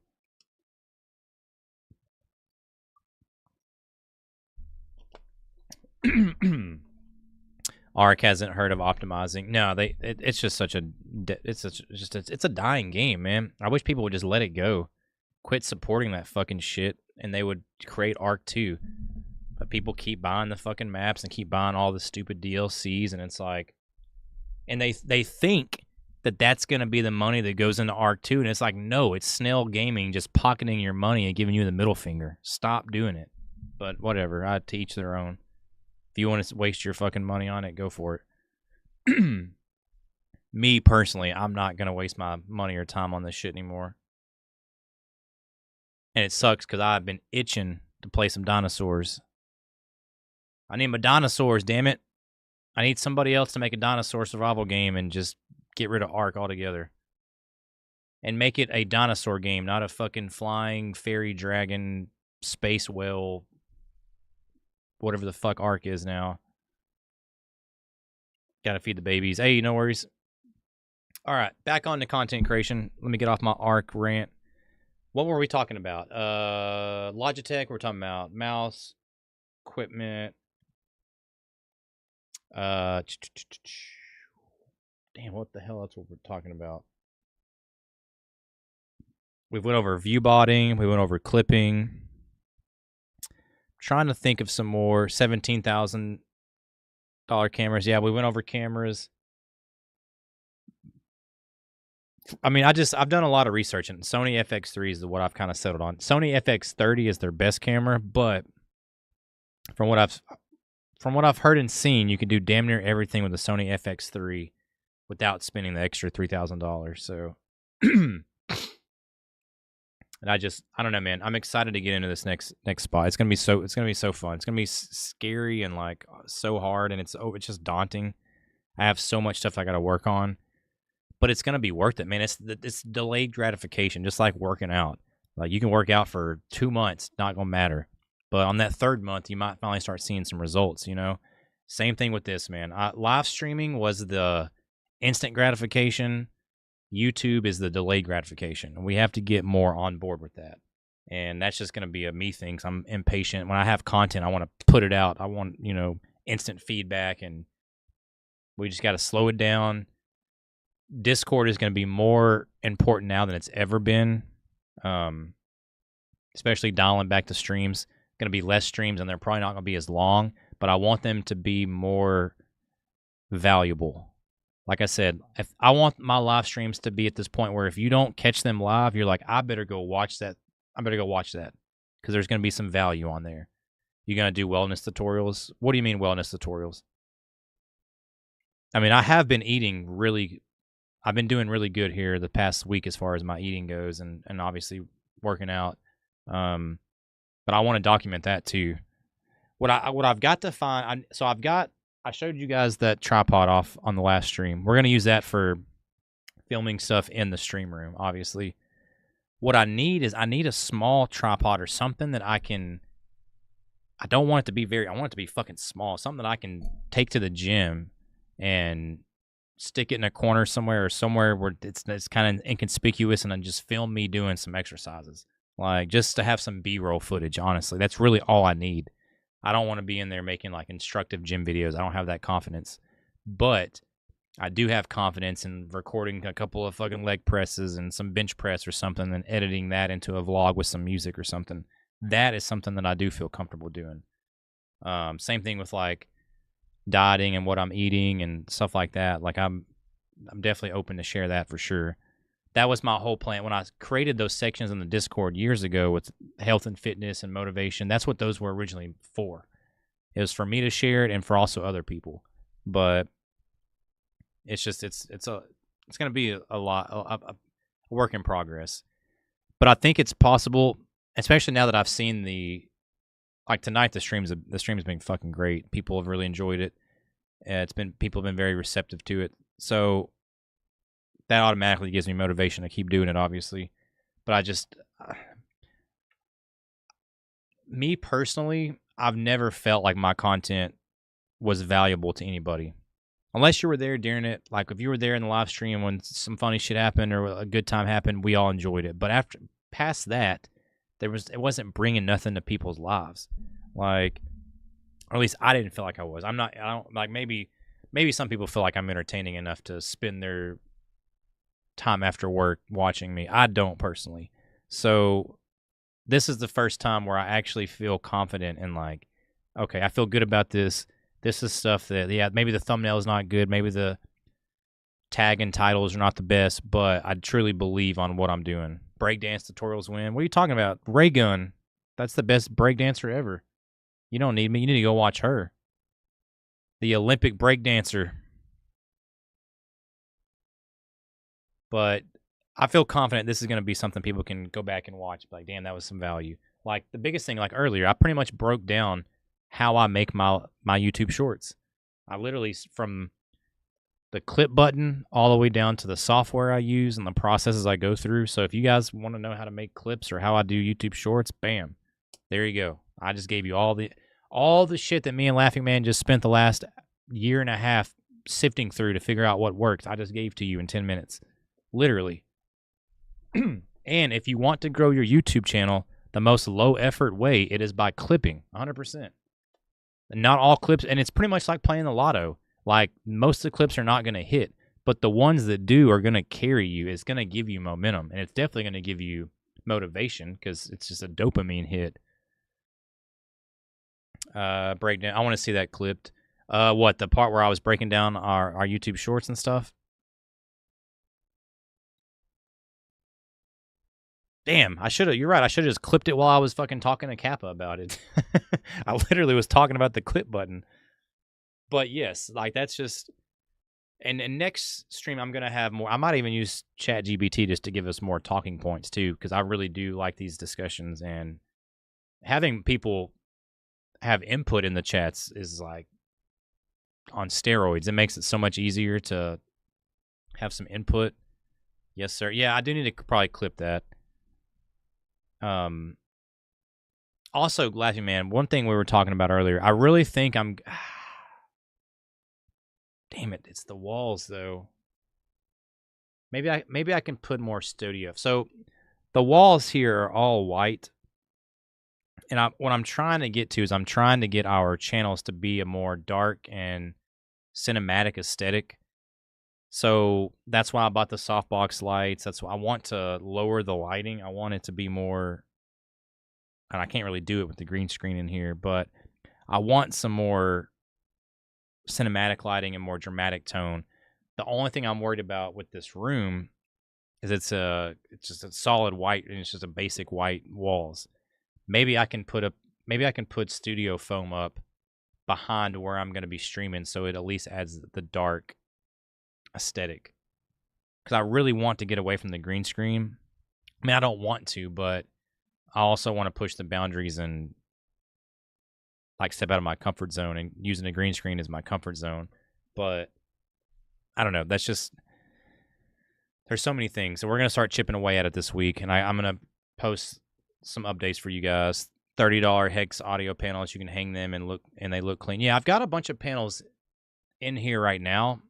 Ark hasn't heard of optimizing. No, it's just such a it's a dying game, man. I wish people would just let it go. Quit supporting that fucking shit, and they would create Ark 2. But people keep buying the fucking maps and keep buying all the stupid DLCs, and it's like, and they think that that's going to be the money that goes into Ark 2, and it's like, no, it's Snail Gaming just pocketing your money and giving you the middle finger. Stop doing it. But whatever, I teach their own. If you want to waste your fucking money on it, go for it. Me, personally, I'm not going to waste my money or time on this shit anymore. And it sucks because I've been itching to play some dinosaurs. I need my dinosaurs, damn it. I need somebody else to make a dinosaur survival game and just get rid of Ark altogether. And make it a dinosaur game, not a fucking flying fairy dragon space whale, whatever the fuck Ark is now. Gotta feed the babies. Hey, no worries. All right, back on to content creation. Let me get off my Ark rant. What were we talking about? Logitech, we're talking about mouse, equipment. Damn, what the hell? That's what we're talking about. We went over view botting. We went over clipping. Trying to think of some more $17,000 cameras. Yeah, we went over cameras. I mean, I've done a lot of research, and Sony FX3 is what I've kind of settled on. Sony FX30 is their best camera, but from what I've heard and seen, you can do damn near everything with the Sony FX3 without spending the extra $3,000. So, and I don't know, man. I'm excited to get into this next spot. It's gonna be so fun. It's gonna be scary and like so hard, and it's just daunting. I have so much stuff I got to work on. But it's gonna be worth it, man. It's delayed gratification, just like working out. Like you can work out for 2 months, not gonna matter. But on that third month, you might finally start seeing some results. Same thing with this, man. Live streaming was the instant gratification. YouTube is the delayed gratification, and we have to get more on board with that. And that's just gonna be a me thing. 'Cause I'm impatient. When I have content, I want to put it out. I want instant feedback, and we just got to slow it down. Discord is going to be more important now than it's ever been, especially dialing back to streams. Going to be less streams, and they're probably not going to be as long, but I want them to be more valuable. Like I said, if I want my live streams to be at this point where if you don't catch them live, you're like, I better go watch that. Because there's going to be some value on there. You're going to do wellness tutorials. What do you mean wellness tutorials? I mean, I have been I've been doing really good here the past week as far as my eating goes, and obviously working out. But I want to document that too. What I've got to find. I showed you guys that tripod off on the last stream. We're gonna use that for filming stuff in the stream room, obviously. What I need a small tripod or something that I don't want it to be I want it to be fucking small. Something that I can take to the gym and stick it in a corner somewhere where it's kind of inconspicuous, and then just film me doing some exercises. Like, just to have some B-roll footage, honestly. That's really all I need. I don't want to be in there making, like, instructive gym videos. I don't have that confidence. But I do have confidence in recording a couple of fucking leg presses and some bench press or something and editing that into a vlog with some music or something. That is something that I do feel comfortable doing. Same thing with like dieting and what I'm eating and stuff like that. Like I'm definitely open to share that for sure. That was my whole plan when I created those sections in the Discord years ago with health and fitness and motivation. That's what those were originally for. It was for me to share it and for also other people. But it's just it's going to be a work in progress. But I think it's possible, especially now that I've seen like tonight the stream's been fucking great. People have really enjoyed it. People have been very receptive to it. So that automatically gives me motivation to keep doing it, obviously. But me personally, I've never felt like my content was valuable to anybody. Unless you were there during it. Like if you were there in the live stream when some funny shit happened or a good time happened, we all enjoyed it. But past that, it wasn't bringing nothing to people's lives. Like, or at least I didn't feel like I was. I don't like maybe some people feel like I'm entertaining enough to spend their time after work watching me. I don't personally. So this is the first time where I actually feel confident in like, okay, I feel good about this. This is stuff that, yeah, maybe the thumbnail is not good. Maybe the tag and titles are not the best, but I truly believe on what I'm doing. Breakdance tutorials win. What are you talking about? Ray Gun. That's the best breakdancer ever. You don't need me. You need to go watch her. The Olympic breakdancer. But I feel confident this is going to be something people can go back and watch. Like, damn, that was some value. Like, the biggest thing, like earlier, I pretty much broke down how I make my YouTube shorts. I literally, from the clip button all the way down to the software I use and the processes I go through. So if you guys want to know how to make clips or how I do YouTube shorts, bam, there you go. I just gave you all the shit that me and Laughing Man just spent the last year and a half sifting through to figure out what works. I just gave to you in 10 minutes. Literally. And if you want to grow your YouTube channel, the most low effort way, it is by clipping 100%. And not all clips, and it's pretty much like playing the lotto. Like most of the clips are not going to hit, but the ones that do are going to carry you. It's going to give you momentum, and it's definitely going to give you motivation because it's just a dopamine hit. Breakdown. I want to see that clipped. What, the part where I was breaking down our YouTube shorts and stuff? Damn, you're right. I should have just clipped it while I was fucking talking to Kappa about it. I literally was talking about the clip button. But yes, like that's just, and next stream I'm going to have more. I might even use ChatGPT just to give us more talking points too, because I really do like these discussions, and having people have input in the chats is like on steroids. It makes it so much easier to have some input. Yes, sir. Yeah, I do need to probably clip that. Also, Laughing Man, one thing we were talking about earlier, I really think I'm... Damn it, it's the walls, though. Maybe I can put more studio. So, the walls here are all white. And what I'm trying to get to is I'm trying to get our channels to be a more dark and cinematic aesthetic. So that's why I bought the softbox lights. That's why I want to lower the lighting. I want it to be more, and I can't really do it with the green screen in here, but I want some more cinematic lighting and more dramatic tone. The only thing I'm worried about with this room is it's just a solid white, and it's just a basic white walls. Maybe I can put studio foam up behind where I'm going to be streaming, so it at least adds the dark aesthetic, because I really want to get away from the green screen. I mean, I don't want to, but I also want to push the boundaries and like step out of my comfort zone, and using a green screen is my comfort zone. But I don't know. That's just, there's so many things. So we're going to start chipping away at it this week, and I'm going to post some updates for you guys. $30 Hex audio panels. You can hang them and they look clean. Yeah, I've got a bunch of panels in here right now.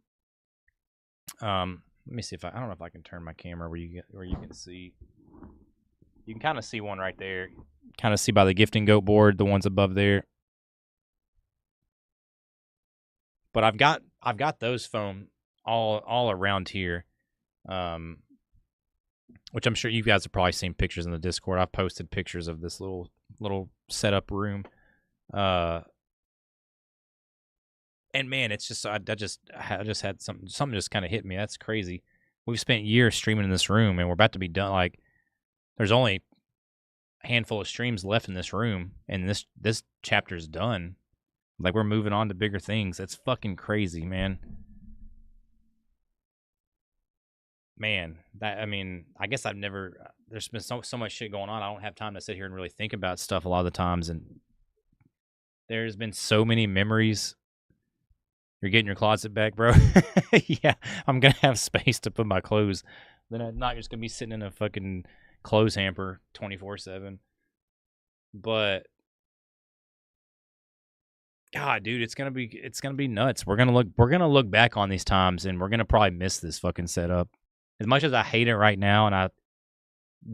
Let me see if I don't know if I can turn my camera where you can see. You can kind of see one right there. Kind of see by the gifting goat board, the ones above there. But I've got those foam all around here. Which I'm sure you guys have probably seen pictures in the Discord. I've posted pictures of this little setup room. And man, it's just I just had something just kind of hit me. That's crazy. We've spent years streaming in this room, and we're about to be done. Like, there's only a handful of streams left in this room, and this chapter's done. Like, we're moving on to bigger things. That's fucking crazy, man. Man, I guess I've never. There's been so much shit going on. I don't have time to sit here and really think about stuff a lot of the times, and there's been so many memories. You're getting your closet back, bro? Yeah, I'm going to have space to put my clothes. Then I'm not just going to be sitting in a fucking clothes hamper 24/7. But God, dude, it's going to be nuts. We're going to look back on these times, and we're going to probably miss this fucking setup. As much as I hate it right now and I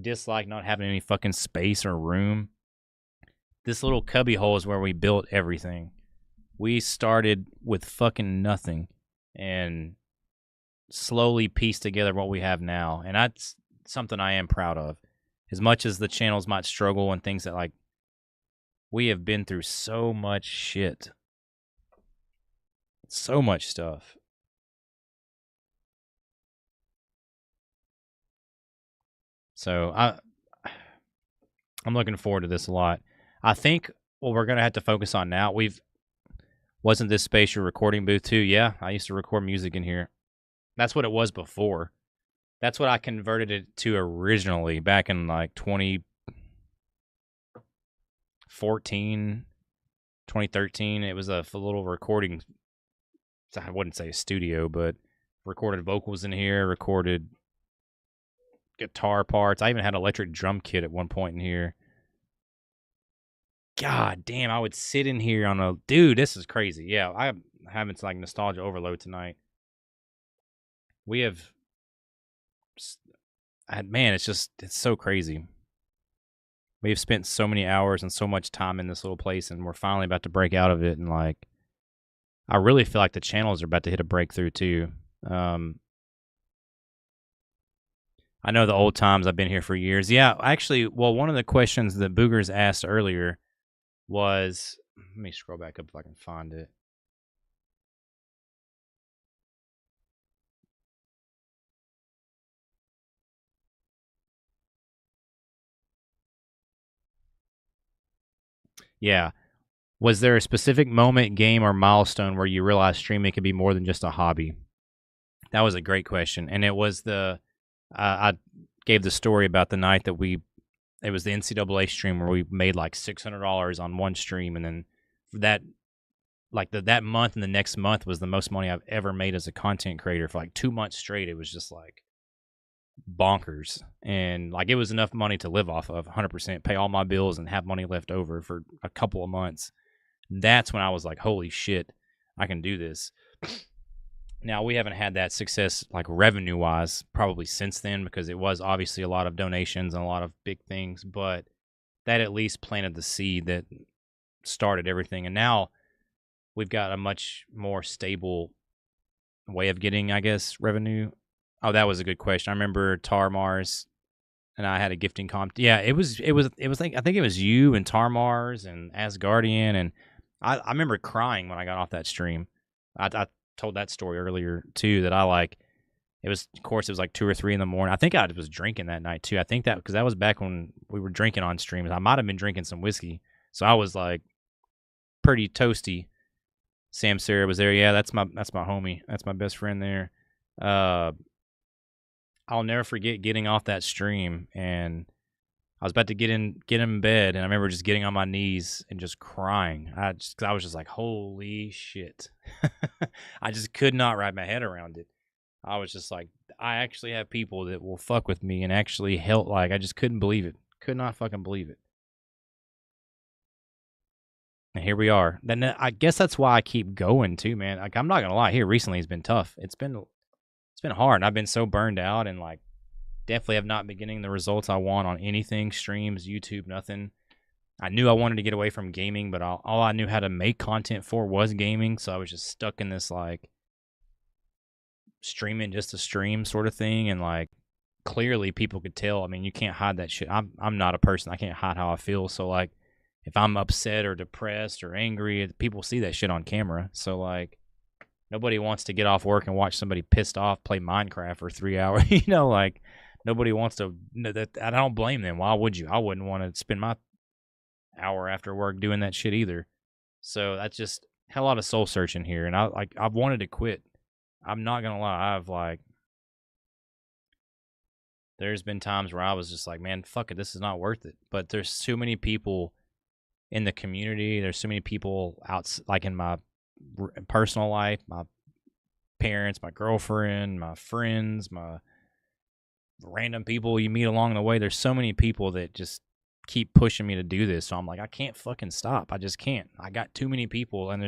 dislike not having any fucking space or room, this little cubby hole is where we built everything. We started with fucking nothing and slowly pieced together what we have now. And that's something I am proud of. As much as the channels might struggle and things that, like, we have been through so much shit. So much stuff. So I'm looking forward to this a lot. I think what we're going to have to focus on now, wasn't this space your recording booth too? Yeah, I used to record music in here. That's what it was before. That's what I converted it to originally back in like 2014, 2013. It was a little recording. I wouldn't say a studio, but recorded vocals in here, recorded guitar parts. I even had an electric drum kit at one point in here. God damn, I would sit in here on a... Dude, this is crazy. Yeah, I'm having like nostalgia overload tonight. We have... Man, it's so crazy. We have spent so many hours and so much time in this little place, and we're finally about to break out of it. And like, I really feel like the channels are about to hit a breakthrough too. I know the old times. I've been here for years. Yeah, actually, well, one of the questions that Boogers asked earlier was, let me scroll back up if I can find it. Yeah. Was there a specific moment, game, or milestone where you realized streaming could be more than just a hobby? That was a great question. And it was I gave the story about the night that it was the NCAA stream where we made like $600 on one stream. And then that month and the next month was the most money I've ever made as a content creator. For like 2 months straight, it was just like bonkers. And like, it was enough money to live off of 100%, pay all my bills and have money left over for a couple of months. That's when I was like, holy shit, I can do this. Now, we haven't had that success, like, revenue-wise, probably since then, because it was obviously a lot of donations and a lot of big things, but that at least planted the seed that started everything. And now we've got a much more stable way of getting, I guess, revenue. Oh, that was a good question. I remember Tar Mars and I had a gifting comp. Yeah, it was like, I think it was you and Tar Mars and Asgardian, and I remember crying when I got off that stream. I told that story earlier too, that it was like 2 or 3 in the morning. I think I was drinking that night too. I think that because that was back when we were drinking on streams. I might have been drinking some whiskey, so I was like pretty toasty. Sam Sarah was there. Yeah, that's my homie. That's my best friend there. I'll never forget getting off that stream, and I was about to get in bed, and I remember just getting on my knees and just crying. I was just like, holy shit. I just could not wrap my head around it. I was just like, I actually have people that will fuck with me and actually help. Like, I just couldn't believe it. Could not fucking believe it. And here we are. Then I guess that's why I keep going too, man. Like, I'm not gonna lie. Here recently, it's been tough. It's been hard. I've been so burned out, and like, definitely have not been getting the results I want on anything, streams, YouTube, nothing. I knew I wanted to get away from gaming, but all I knew how to make content for was gaming, so I was just stuck in this like streaming just to stream sort of thing. And like, clearly people could tell. I mean, you can't hide that shit. I'm not a person. I can't hide how I feel. So like, if I'm upset or depressed or angry, people see that shit on camera. So like, Nobody wants to get off work and watch somebody pissed off play Minecraft for 3 hours. You know, like nobody wants to. I don't blame them. Why would you? I wouldn't want to spend my hour after work doing that shit either. So that's just had a lot of soul searching here, and I've wanted to quit. I'm not gonna lie. There's been times where I was just like, man, fuck it, this is not worth it. But there's too many people in the community. There's so many people out, like in my personal life, my parents, my girlfriend, my friends, my random people you meet along the way. There's so many people that just keep pushing me to do this. So I'm like, I can't fucking stop. I just can't. I got too many people, and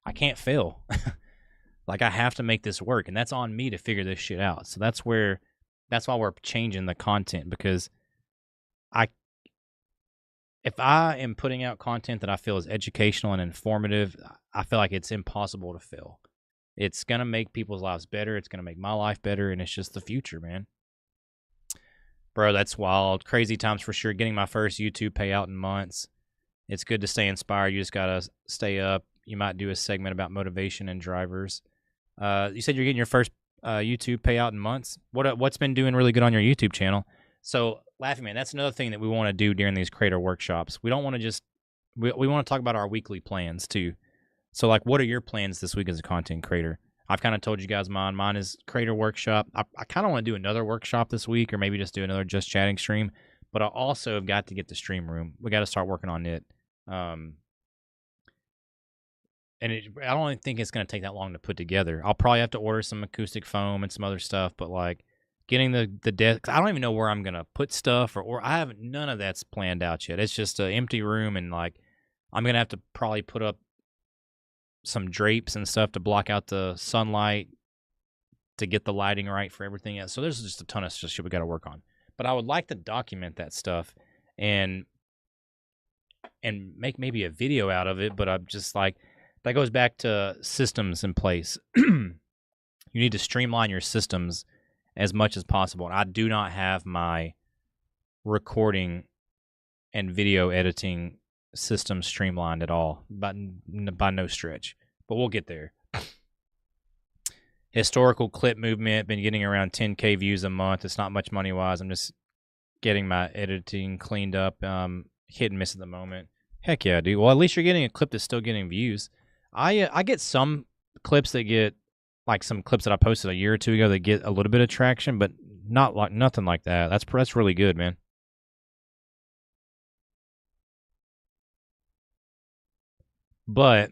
I can't fail. Like, I have to make this work, and that's on me to figure this shit out. So that's why we're changing the content, because if I am putting out content that I feel is educational and informative, I feel like it's impossible to fail. It's going to make people's lives better. It's going to make my life better, and it's just the future, man. Bro, that's wild. Crazy times for sure. Getting my first YouTube payout in months. It's good to stay inspired. You just got to stay up. You might do a segment about motivation and drivers. You said you're getting your first YouTube payout in months. What's been doing really good on your YouTube channel? So, Laughing Man, that's another thing that we want to do during these creator workshops. We don't want to just we want to talk about our weekly plans too. So, like, what are your plans this week as a content creator? I've kind of told you guys mine. Mine is creator workshop. I kind of want to do another workshop this week, or maybe just do another just chatting stream. But I also have got to get the stream room. We got to start working on it. And I don't even think it's going to take that long to put together. I'll probably have to order some acoustic foam and some other stuff, but like getting the desk, I don't even know where I'm going to put stuff, or I haven't, none of that's planned out yet. It's just an empty room, and like I'm going to have to probably put up some drapes and stuff to block out the sunlight to get the lighting right for everything else. So there's just a ton of shit we got to work on. But I would like to document that stuff and make maybe a video out of it, but I'm just like, that goes back to systems in place. You need to streamline your systems as much as possible. And I do not have my recording and video editing system streamlined at all, but by no stretch. But we'll get there. Historical clip movement, been getting around 10K views a month. It's not much money-wise. I'm just getting my editing cleaned up. Hit and miss at the moment. Heck yeah, dude. Well, at least you're getting a clip that's still getting views. I get some clips that get, like some clips that I posted a year or two ago that get a little bit of traction, but nothing like that. That's really good, man. But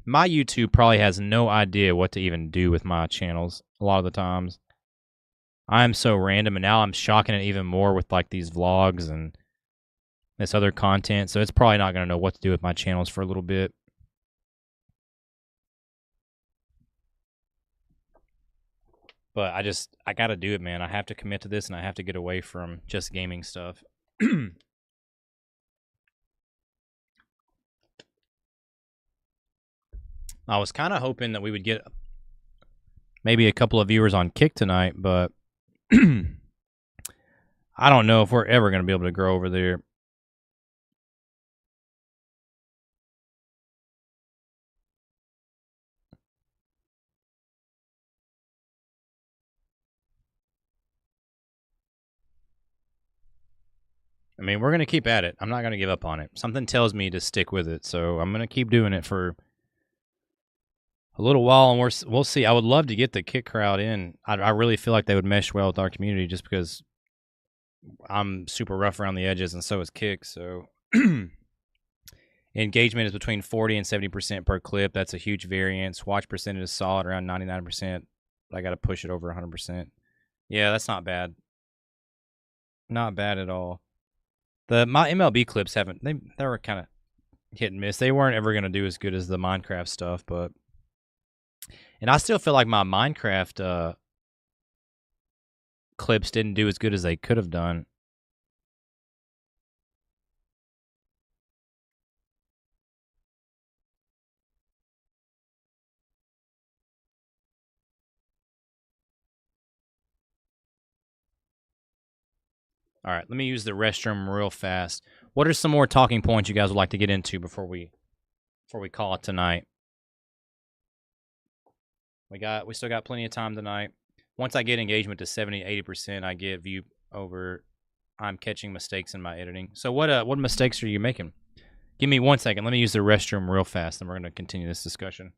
my YouTube probably has no idea what to even do with my channels a lot of the times. I'm so random, and now I'm shocking it even more with like these vlogs and this other content, so it's probably not going to know what to do with my channels for a little bit. But I got to do it, man. I have to commit to this, and I have to get away from just gaming stuff. I was kind of hoping that we would get maybe a couple of viewers on Kick tonight, but I don't know if we're ever going to be able to grow over there. I mean, we're going to keep at it. I'm not going to give up on it. Something tells me to stick with it, so I'm going to keep doing it for a little while, and we'll see. I would love to get the Kick crowd in. I really feel like they would mesh well with our community, just because I'm super rough around the edges, and so is Kick. So engagement is between 40 and 70% per clip. That's a huge variance. Watch percentage is solid around 99%. I got to push it over 100%. Yeah, that's not bad. Not bad at all. My MLB clips they were kind of hit and miss. They weren't ever going to do as good as the Minecraft stuff, but and I still feel like my Minecraft clips didn't do as good as they could have done. All right, let me use the restroom real fast. What are some more talking points you guys would like to get into before we call it tonight? We still got plenty of time tonight. Once I get engagement to 70-80%, I get view over. I'm catching mistakes in my editing. So what mistakes are you making? Give me 1 second. Let me use the restroom real fast, and we're going to continue this discussion.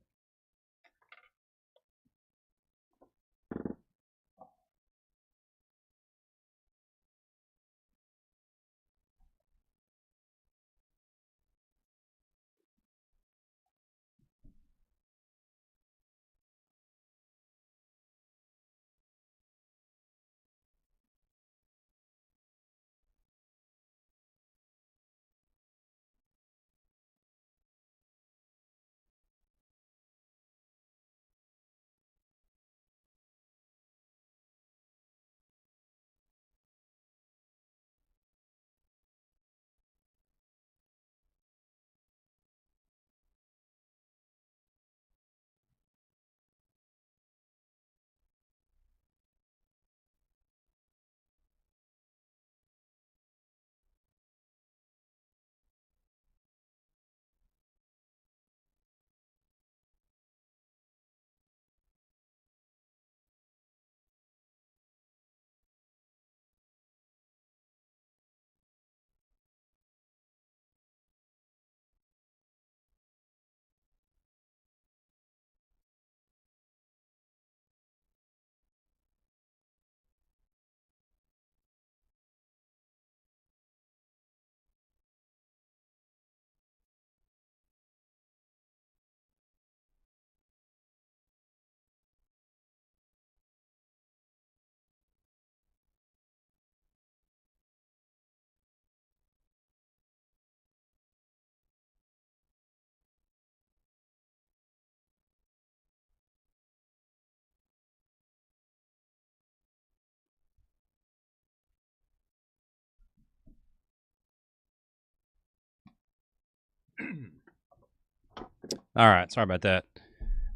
All right, sorry about that.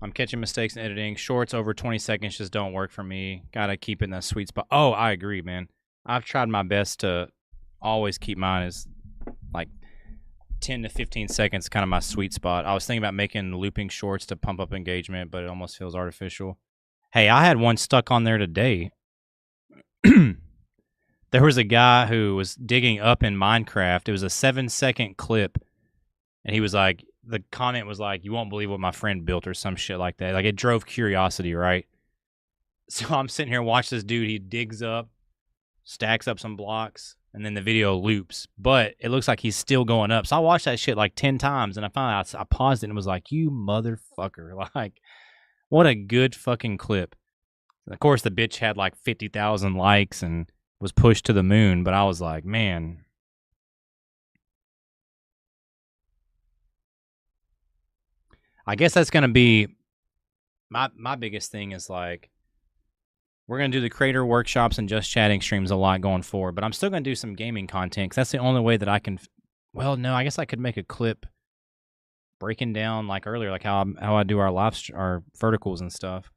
I'm catching mistakes in editing. Shorts over 20 seconds just don't work for me. Gotta keep it in that sweet spot. Oh, I agree, man. I've tried my best to always keep mine as like 10 to 15 seconds, kind of my sweet spot. I was thinking about making looping shorts to pump up engagement, but it almost feels artificial. Hey, I had one stuck on there today. There was a guy who was digging up in Minecraft. It was a 7-second clip, and he was like, the comment was like, "You won't believe what my friend built," or some shit like that. Like, it drove curiosity, right? So I'm sitting here watching this dude. He digs up, stacks up some blocks, and then the video loops. But it looks like he's still going up. So I watched that shit like 10 times, and I finally I paused it and was like, "You motherfucker!" Like, what a good fucking clip. And of course, the bitch had like 50,000 likes and was pushed to the moon. But I was like, man. I guess that's going to be my biggest thing is like, we're going to do the creator workshops and just chatting streams a lot going forward, but I'm still going to do some gaming content because that's the only way that I can, well, no, I guess I could make a clip breaking down like earlier, like how I do our verticals and stuff.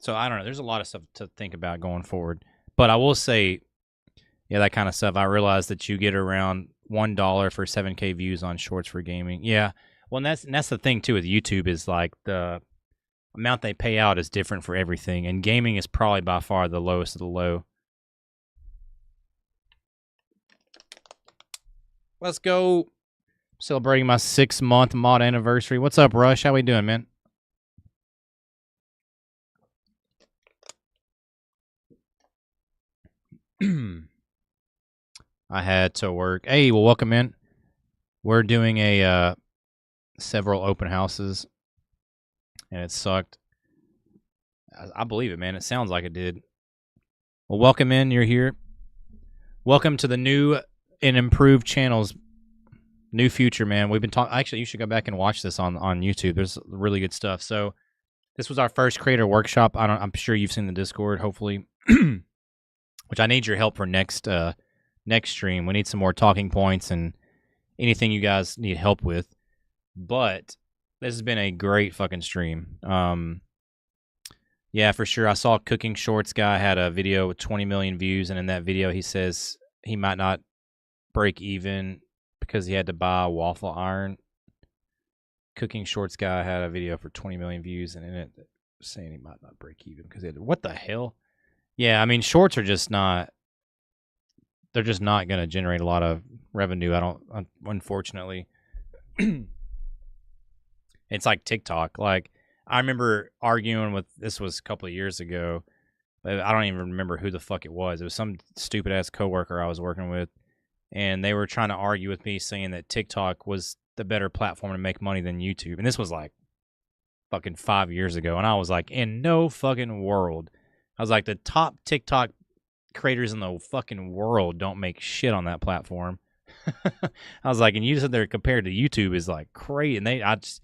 So I don't know. There's a lot of stuff to think about going forward, but I will say, yeah, that kind of stuff. I realized that you get around $1 for 7K views on shorts for gaming. Yeah, well, and that's the thing too with YouTube is like the amount they pay out is different for everything, and gaming is probably by far the lowest of the low. Let's go. Celebrating my 6-month mod anniversary. What's up, Rush? How we doing, man? I had to work. Hey, well, welcome in. We're doing a several open houses, and it sucked. I believe it, man. It sounds like it did. Well, welcome in. You're here. Welcome to the new and improved channels. New future, man. We've been talking. Actually, you should go back and watch this on YouTube. There's really good stuff. So, this was our first creator workshop. I'm sure you've seen the Discord, hopefully, which I need your help for next stream. We need some more talking points and anything you guys need help with. But this has been a great fucking stream. Yeah, for sure. I saw Cooking Shorts guy had a video with 20 million views, and in that video he says he might not break even because he had to buy a waffle iron. cooking shorts guy had a video for 20 million views, and in it saying he might not break even because what the hell? Yeah, I mean, shorts are just not. They're just not going to generate a lot of revenue. Unfortunately. It's like TikTok. Like, I remember arguing with, this was a couple of years ago, but I don't even remember who the fuck it was. It was some stupid ass coworker I was working with, and they were trying to argue with me saying that TikTok was the better platform to make money than YouTube. And this was like fucking 5 years ago. And I was like, in no fucking world. I was like, the top TikTok creators in the fucking world don't make shit on that platform. I was like, and you said they're compared to YouTube is like crazy. And I just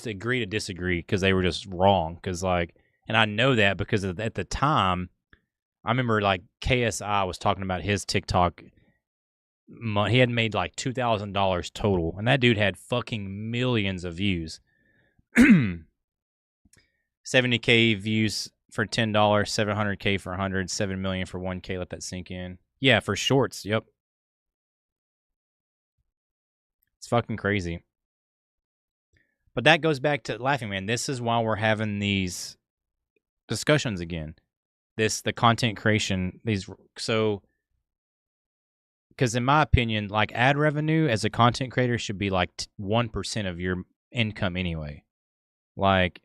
agree to disagree because they were just wrong. Because like, and I know that because at the time, I remember like KSI was talking about his TikTok. He had made like $2,000 total, and that dude had fucking millions of views. 70K views for $10, 700K for 100, 7 million for 1K. Let that sink in. Yeah, for shorts. Yep. It's fucking crazy. But that goes back to Laughing Man. This is why we're having these discussions again. The content creation, because in my opinion, like ad revenue as a content creator should be like 1% of your income anyway. Like,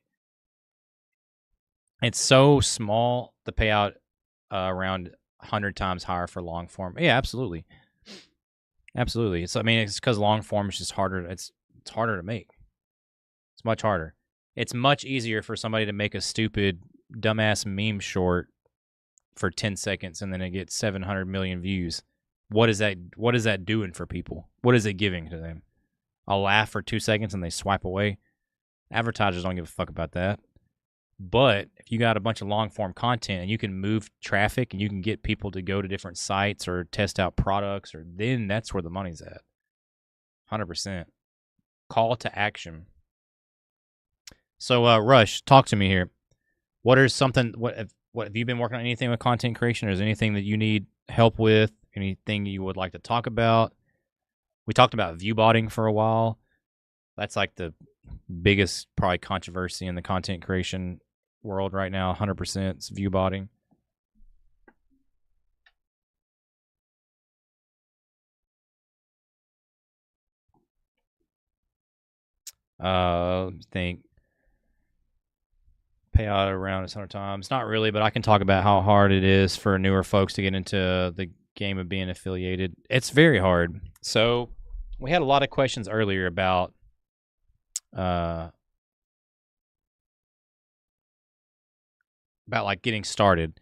it's so small, the payout around 100 times higher for long form. Yeah, absolutely. Absolutely. It's because long form is just harder. It's harder to make. It's much harder. It's much easier for somebody to make a stupid, dumbass meme short for 10 seconds and then it gets 700 million views. What is that doing for people? What is it giving to them? A laugh for 2 seconds and they swipe away? Advertisers don't give a fuck about that. But if you got a bunch of long form content and you can move traffic and you can get people to go to different sites or test out products, then that's where the money's at. 100%. Call to action. So, Rush, talk to me here. What have you been working on anything with content creation? Or is there anything that you need help with? Anything you would like to talk about? We talked about view botting for a while. That's like the biggest probably controversy in the content creation world right now. 100% it's view botting. Think payout around 100 times. Not really, but I can talk about how hard it is for newer folks to get into the game of being affiliated. It's very hard. So we had a lot of questions earlier about like getting started.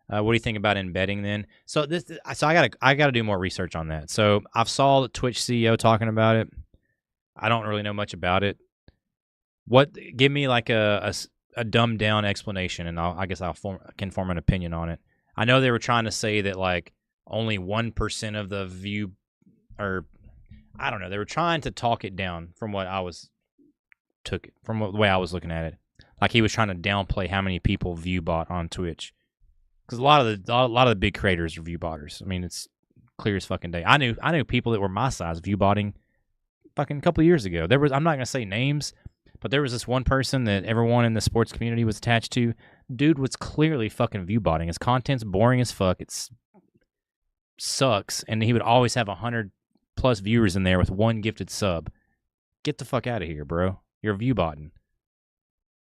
What do you think about embedding then? So I gotta do more research on that. So I've saw the Twitch CEO talking about it. I don't really know much about it. Give me like a dumbed down explanation, and I guess I can form an opinion on it. I know they were trying to say that like only 1% of the view, or I don't know. They were trying to talk it down from what the way I was looking at it. Like he was trying to downplay how many people view bot on Twitch, because a lot of the big creators are view botters. I mean, it's clear as fucking day. I knew people that were my size view botting fucking a couple of years ago. I'm not gonna say names, but there was this one person that everyone in the sports community was attached to. Dude was clearly fucking view botting. His content's boring as fuck. It sucks, and he would always have 100+ viewers in there with one gifted sub. Get the fuck out of here, bro. You're view botting.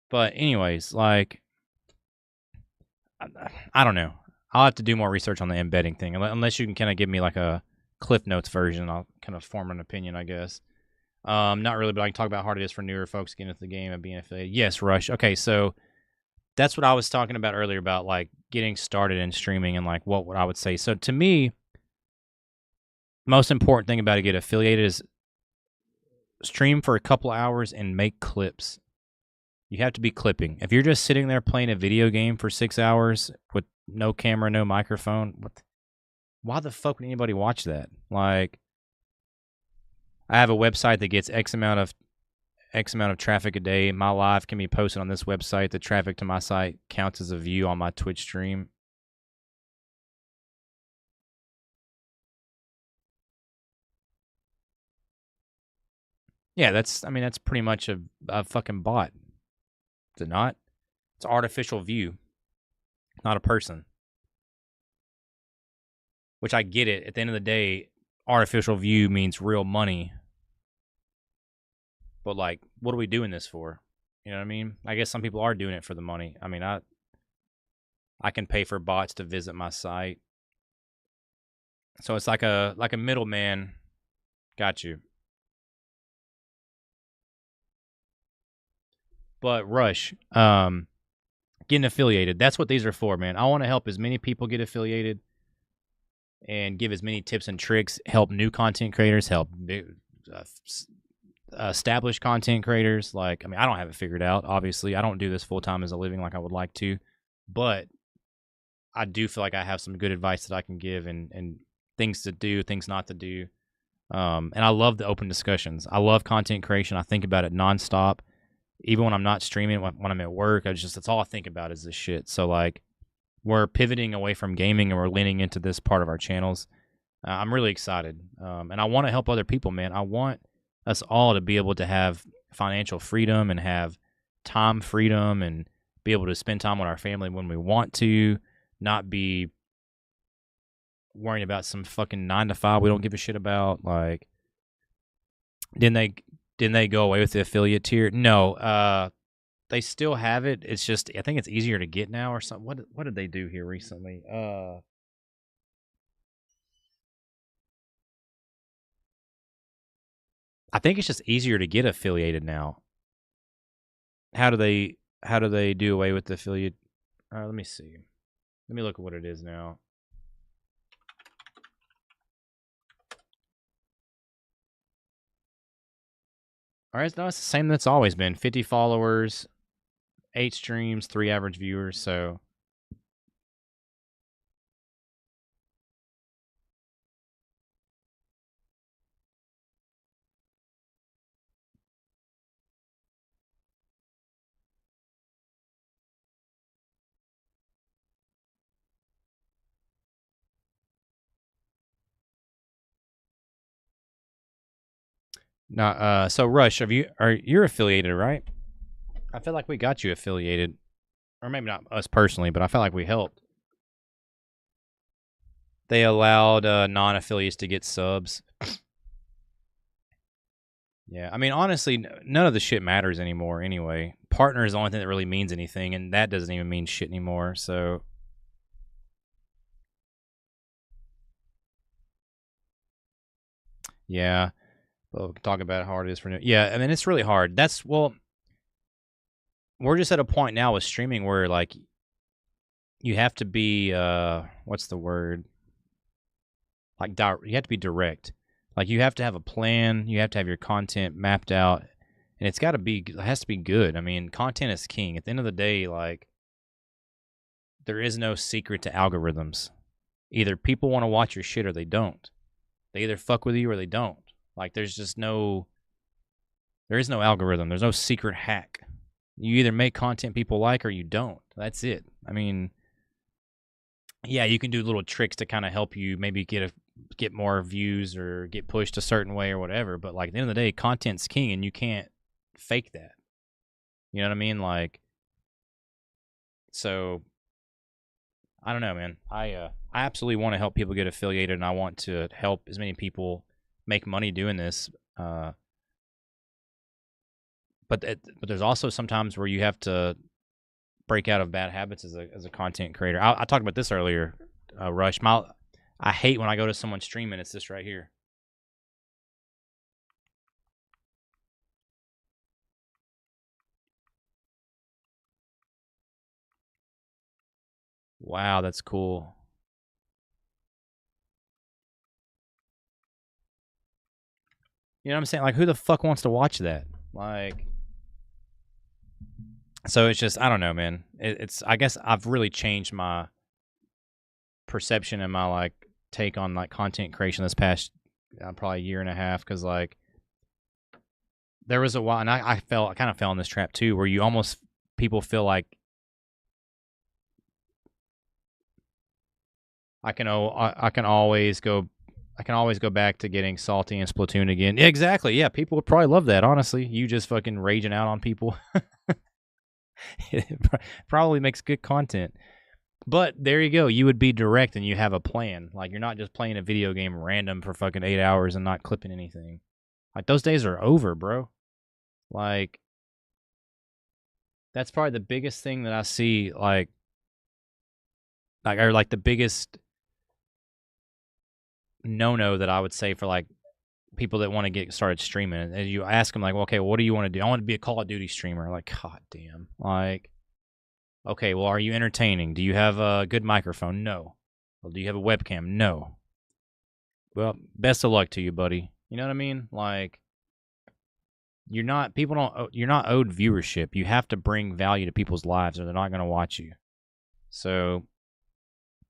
But anyways, like, I don't know. I'll have to do more research on the embedding thing. Unless you can kind of give me like a Cliff Notes version, I'll kind of form an opinion, I guess. Not really, but I can talk about how hard it is for newer folks getting into the game and being affiliated. Yes, Rush. Okay, so that's what I was talking about earlier about like getting started in streaming and like what I would say. So to me, most important thing about to get affiliated is stream for a couple hours and make clips. You have to be clipping. If you're just sitting there playing a video game for 6 hours with no camera, no microphone, why the fuck would anybody watch that? Like, I have a website that gets X amount of traffic a day. My live can be posted on this website. The traffic to my site counts as a view on my Twitch stream. Yeah, that's pretty much a fucking bot. Is it not? It's artificial view, not a person. Which I get it. At the end of the day, artificial view means real money. But like, what are we doing this for? You know what I mean? I guess some people are doing it for the money. I mean, I can pay for bots to visit my site. So it's like a middleman. Got you. But Rush, getting affiliated, that's what these are for, man. I want to help as many people get affiliated and give as many tips and tricks, help new content creators, help established content creators. Like, I mean, I don't have it figured out, obviously. I don't do this full-time as a living like I would like to. But I do feel like I have some good advice that I can give and things to do, things not to do. And I love the open discussions. I love content creation. I think about it nonstop. Even when I'm not streaming, when I'm at work, that's all I think about is this shit. So like, we're pivoting away from gaming and we're leaning into this part of our channels. I'm really excited. And I want to help other people, man. I want us all to be able to have financial freedom and have time freedom and be able to spend time with our family when we want to, not be worrying about some fucking 9 to 5 we don't give a shit about. Like, didn't they go away with the affiliate tier? No, they still have it. It's just, I think it's easier to get now or something. What did they do here recently? I think it's just easier to get affiliated now. How do they do away with the affiliate? Let me see. Let me look at what it is now. All right, no, it's the same that's always been. 50 followers, 8 streams, 3 average viewers, so. No, so Rush, you're affiliated, right? I feel like we got you affiliated. Or maybe not us personally, but I felt like we helped. They allowed non-affiliates to get subs. Yeah, I mean, honestly, none of the shit matters anymore anyway. Partner is the only thing that really means anything, and that doesn't even mean shit anymore, so. Yeah. Well, we can talk about how hard it is for new. Yeah, I mean, it's really hard. We're just at a point now with streaming where, like, you have to be, what's the word? Like, you have to be direct. Like, you have to have a plan. You have to have your content mapped out. And it has to be good. I mean, content is king. At the end of the day, like, there is no secret to algorithms. Either people want to watch your shit or they don't. They either fuck with you or they don't. Like, there is no algorithm. There's no secret hack. You either make content people like or you don't. That's it. I mean, yeah, you can do little tricks to kind of help you maybe get more views or get pushed a certain way or whatever. But like, at the end of the day, content's king and you can't fake that. You know what I mean? Like, so I don't know, man. I absolutely want to help people get affiliated, and I want to help as many people make money doing this. But there's also sometimes where you have to break out of bad habits as a content creator. I talked about this earlier, Rush. I hate when I go to someone's stream and it's this right here. Wow, that's cool. You know what I'm saying? Like, who the fuck wants to watch that? Like, so it's just, I don't know, man. I guess I've really changed my perception and my, like, take on, like, content creation this past probably year and a half, because, like, there was a while, and I kind of fell in this trap too, where people feel like I can always go I can always go back to getting salty in Splatoon again. Yeah, exactly. Yeah, people would probably love that, honestly. You just fucking raging out on people. It probably makes good content. But there you go. You would be direct and you have a plan. Like, you're not just playing a video game random for fucking 8 hours and not clipping anything. Like, those days are over, bro. Like, that's probably the biggest thing that I see, like the biggest no-no that I would say for, like, people that want to get started streaming. And you ask them, like, well, okay, what do you want to do? I want to be a Call of Duty streamer. Like, god damn. Like, okay, well, are you entertaining? Do you have a good microphone? No. Well, do you have a webcam? No. Well, best of luck to you, buddy. You know what I mean? Like, you're not owed viewership. You have to bring value to people's lives or they're not going to watch you. So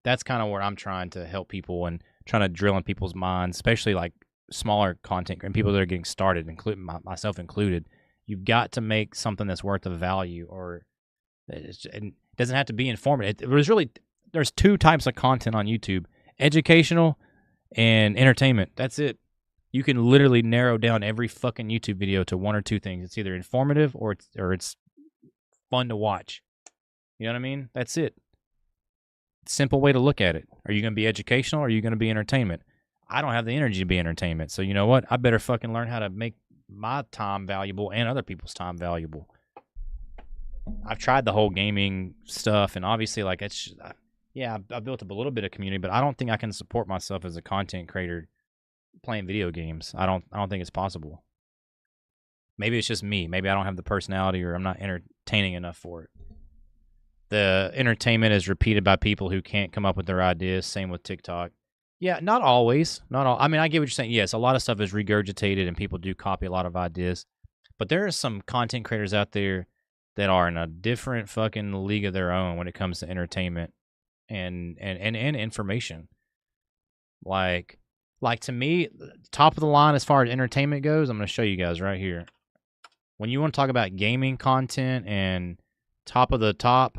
that's kind of where I'm trying to help people and trying to drill in people's minds, especially like smaller content and people that are getting started, including myself included. You've got to make something that's worth of value, or it doesn't have to be informative. There's two types of content on YouTube: educational and entertainment. That's it. You can literally narrow down every fucking YouTube video to one or two things. It's either informative or it's fun to watch. You know what I mean? That's it. Simple way to look at it. Are you going to be educational or are you going to be entertainment? I don't have the energy to be entertainment. So you know what? I better fucking learn how to make my time valuable and other people's time valuable. I've tried the whole gaming stuff, and obviously, like, it's, yeah, I built up a little bit of community, but I don't think I can support myself as a content creator playing video games. I don't think it's possible. Maybe it's just me. Maybe I don't have the personality, or I'm not entertaining enough for it. The entertainment is repeated by people who can't come up with their ideas. Same with TikTok. Yeah, not always. Not all. I mean, I get what you're saying. Yes, a lot of stuff is regurgitated and people do copy a lot of ideas. But there are some content creators out there that are in a different fucking league of their own when it comes to entertainment and information. Like to me, top of the line as far as entertainment goes, I'm going to show you guys right here. When you want to talk about gaming content and top of the top,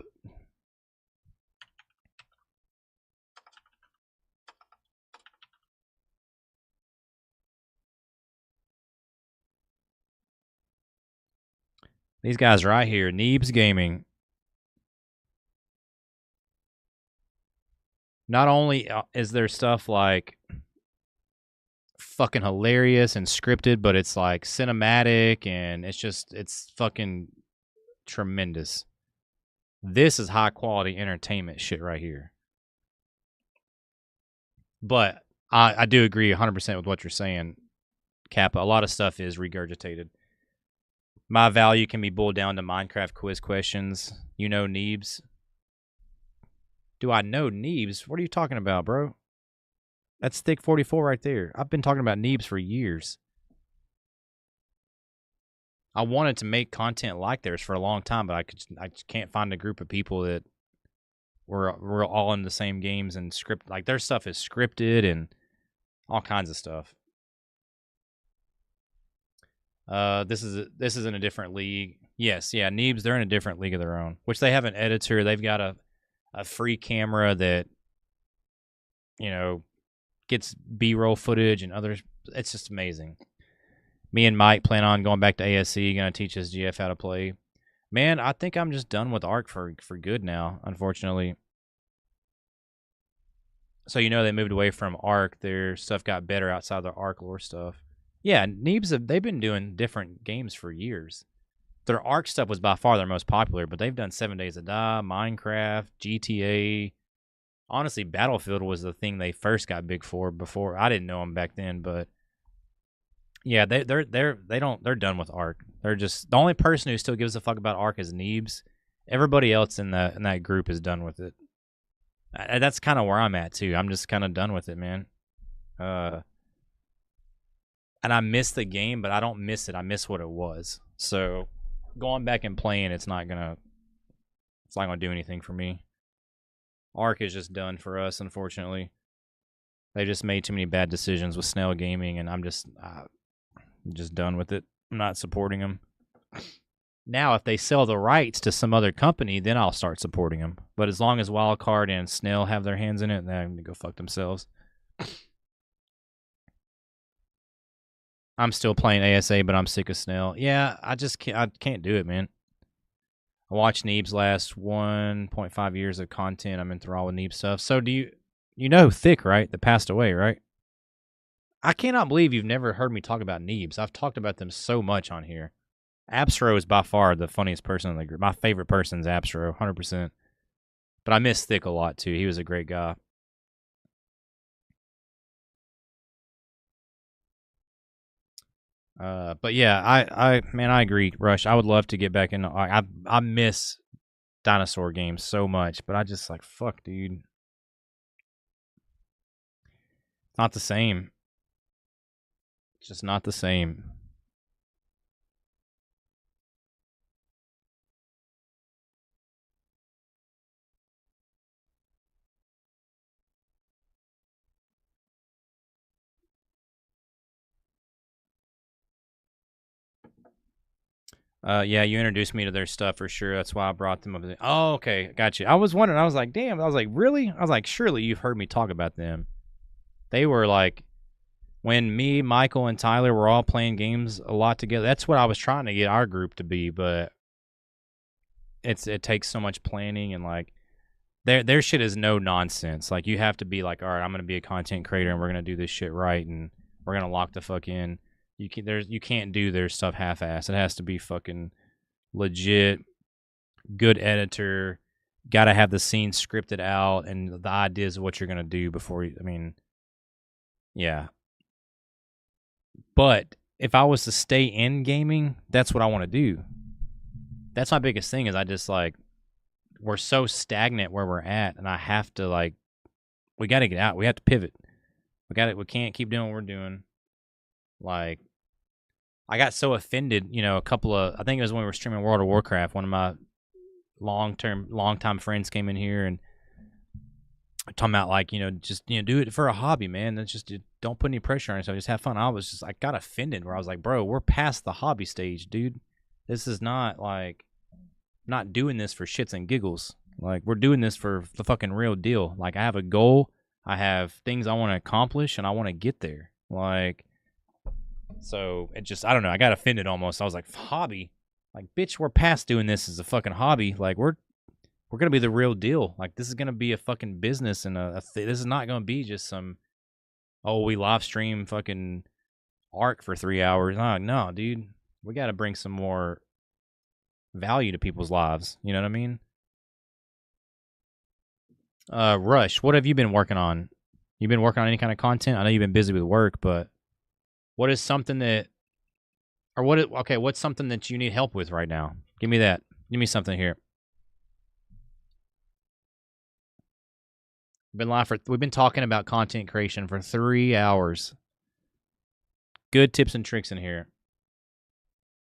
these guys right here, Neebs Gaming. Not only is there stuff like fucking hilarious and scripted, but it's like cinematic and it's fucking tremendous. This is high quality entertainment shit right here. But I do agree 100% with what you're saying, Kappa. A lot of stuff is regurgitated. My value can be boiled down to Minecraft quiz questions. You know Neebs. Do I know Neebs? What are you talking about, bro? That's Thick 44 right there. I've been talking about Neebs for years. I wanted to make content like theirs for a long time, but I just can't find a group of people that we're all in the same games and script. Like, their stuff is scripted and all kinds of stuff. This is in a different league. Yes, yeah, Neebs, they're in a different league of their own, which they have an editor. They've got a free camera that, you know, gets B-roll footage and others. It's just amazing. Me and Mike plan on going back to ASE, going to teach SGF how to play. Man, I think I'm just done with Ark for good now, unfortunately. So, you know, they moved away from Ark. Their stuff got better outside the Ark lore stuff. Yeah, Neebs, they've been doing different games for years. Their Ark stuff was by far their most popular, but they've done 7 Days to Die, Minecraft, GTA. Honestly, Battlefield was the thing they first got big for. Before I didn't know them back then, but yeah, they're done with Ark. They're just the only person who still gives a fuck about Ark is Neebs. Everybody else in that group is done with it. That's kind of where I'm at too. I'm just kind of done with it, man. And I miss the game, but I don't miss it. I miss what it was. So going back and playing, it's not gonna do anything for me. Ark is just done for us, unfortunately. They just made too many bad decisions with Snail Gaming, and I'm just done with it. I'm not supporting them. Now, if they sell the rights to some other company, then I'll start supporting them. But as long as Wildcard and Snail have their hands in it, they're going to go fuck themselves. I'm still playing ASA, but I'm sick of Snell. Yeah, I can't do it, man. I watched Neeb's last 1.5 years of content. I'm enthralled with Neeb stuff. So you know Thick, right? That passed away, right? I cannot believe you've never heard me talk about Neebs. I've talked about them so much on here. Absro is by far the funniest person in the group. My favorite person is Absro, 100%. But I miss Thick a lot, too. He was a great guy. But yeah, I agree, Rush. I would love to get back in. I miss dinosaur games so much, but I just like, fuck, dude. It's not the same. It's just not the same. Yeah, you introduced me to their stuff for sure. That's why I brought them over. Oh, okay, got you. I was wondering. I was like, damn. I was like, really? I was like, surely you've heard me talk about them. They were like, when me, Michael, and Tyler were all playing games a lot together. That's what I was trying to get our group to be, but it takes so much planning and like their shit is no nonsense. Like you have to be like, all right, I'm gonna be a content creator and we're gonna do this shit right and we're gonna lock the fuck in. You can't do their stuff half-ass. It has to be fucking legit, good editor. Got to have the scene scripted out and the ideas of what you're gonna do before you. I mean, yeah. But if I was to stay in gaming, that's what I want to do. That's my biggest thing. Is I just like we're so stagnant where we're at, and I have to like we got to get out. We have to pivot. We can't keep doing what we're doing. Like, I got so offended, I think it was when we were streaming World of Warcraft. One of my long-time friends came in here and talking about like, just, do it for a hobby, man. That's just, don't put any pressure on yourself. Just have fun. I got offended where I was like, bro, we're past the hobby stage, dude. This is not like, not doing this for shits and giggles. Like, we're doing this for the fucking real deal. Like, I have a goal. I have things I want to accomplish and I want to get there. Like, so it just, I don't know. I got offended almost. I was like, hobby? Like, bitch, we're past doing this as a fucking hobby. Like, we're going to be the real deal. Like, this is going to be a fucking business and this is not going to be just some, we live stream fucking Ark for 3 hours. No, dude. We got to bring some more value to people's lives. You know what I mean? Rush, what have you been working on? You been working on any kind of content? I know you've been busy with work, but what is something that, what's something that you need help with right now? Give me that. Give me something here. We've been talking about content creation for 3 hours. Good tips and tricks in here.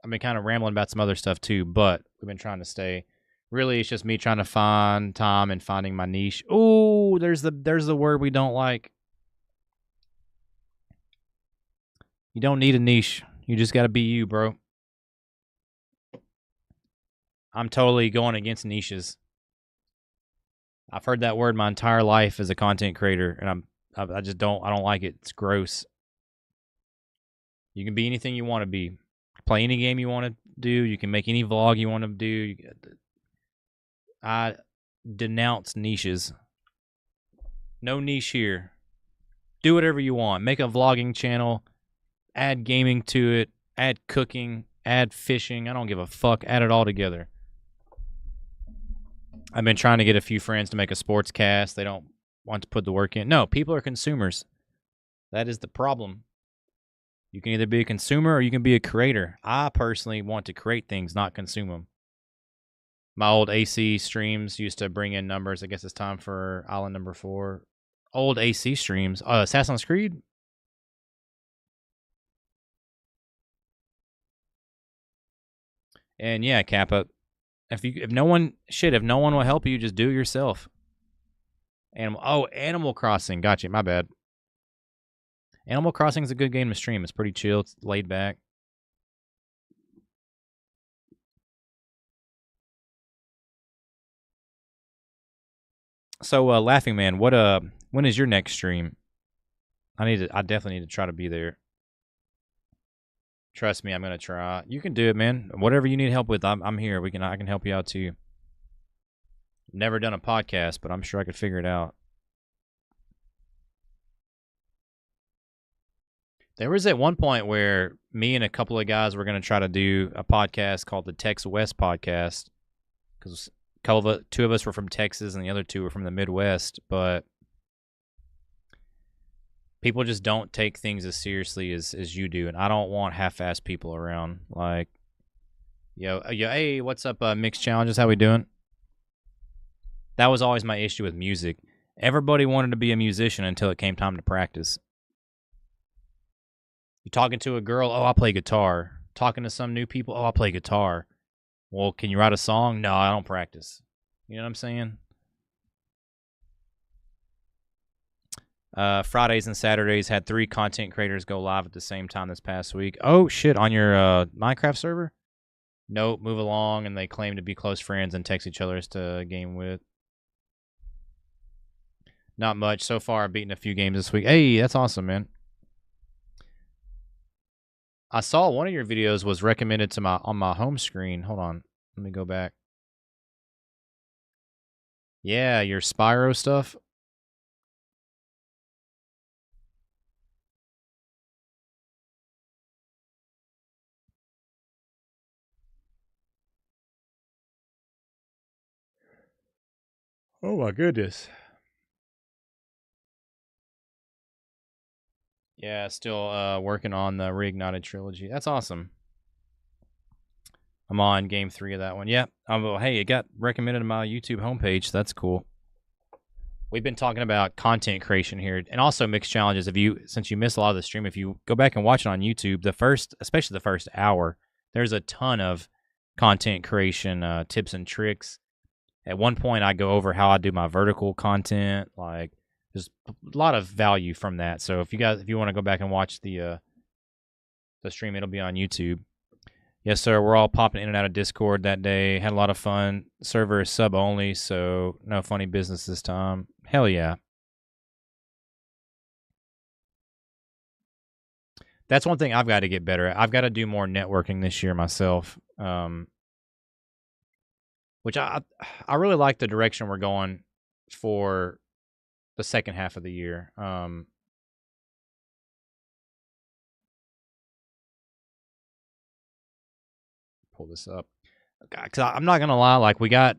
I've been kind of rambling about some other stuff too, but we've been trying to stay. Really, it's just me trying to find time and finding my niche. Oh, there's the word we don't like. You don't need a niche. You just got to be you, bro. I'm totally going against niches. I've heard that word my entire life as a content creator, and I just don't like it. It's gross. You can be anything you want to be. Play any game you want to do. You can make any vlog you want to do. I denounce niches. No niche here. Do whatever you want. Make a vlogging channel. Add gaming to it. Add cooking. Add fishing. I don't give a fuck. Add it all together. I've been trying to get a few friends to make a sports cast. They don't want to put the work in. No, people are consumers. That is the problem. You can either be a consumer or you can be a creator. I personally want to create things, not consume them. My old AC streams used to bring in numbers. I guess it's time for Island number 4. Old AC streams. Assassin's Creed? And yeah, Kappa, if no one will help you, just do it yourself. Animal Crossing. Gotcha. My bad. Animal Crossing is a good game to stream. It's pretty chill. It's laid back. So, Laughing Man, when is your next stream? I definitely need to try to be there. Trust me, I'm gonna try. You can do it, man. Whatever you need help with, I'm here. I can help you out too. Never done a podcast, but I'm sure I could figure it out. There was at one point where me and a couple of guys were going to try to do a podcast called the Tex West Podcast, because two of us were from Texas and the other two were from the Midwest, but people just don't take things as seriously as you do, and I don't want half-assed people around. Like, yo, hey, what's up, Mixed Challenges? How we doing? That was always my issue with music. Everybody wanted to be a musician until it came time to practice. You talking to a girl, oh, I play guitar. Talking to some new people, oh, I play guitar. Well, can you write a song? No, I don't practice. You know what I'm saying? Fridays and Saturdays had 3 content creators go live at the same time this past week. Oh, shit, on your Minecraft server? Nope, move along, and they claim to be close friends and text each other as to game with. Not much. So far, I've beaten a few games this week. Hey, that's awesome, man. I saw one of your videos was recommended to on my home screen. Hold on. Let me go back. Yeah, your Spyro stuff. Oh my goodness. Yeah, still working on the Reignited trilogy. That's awesome. I'm on game 3 of that one. Yeah. Hey, it got recommended on my YouTube homepage. So that's cool. We've been talking about content creation here, and also Mixed Challenges. Since you missed a lot of the stream, if you go back and watch it on YouTube, especially the first hour, there's a ton of content creation tips and tricks. At one point, I go over how I do my vertical content. Like, there's a lot of value from that. So if you want to go back and watch the stream, it'll be on YouTube. Yes, sir. We're all popping in and out of Discord that day. Had a lot of fun. Server is sub only, so no funny business this time. Hell yeah. That's one thing I've got to get better at. I've got to do more networking this year myself. Which I really like the direction we're going for the second half of the year. Pull this up. Because I'm not going to lie, like, we got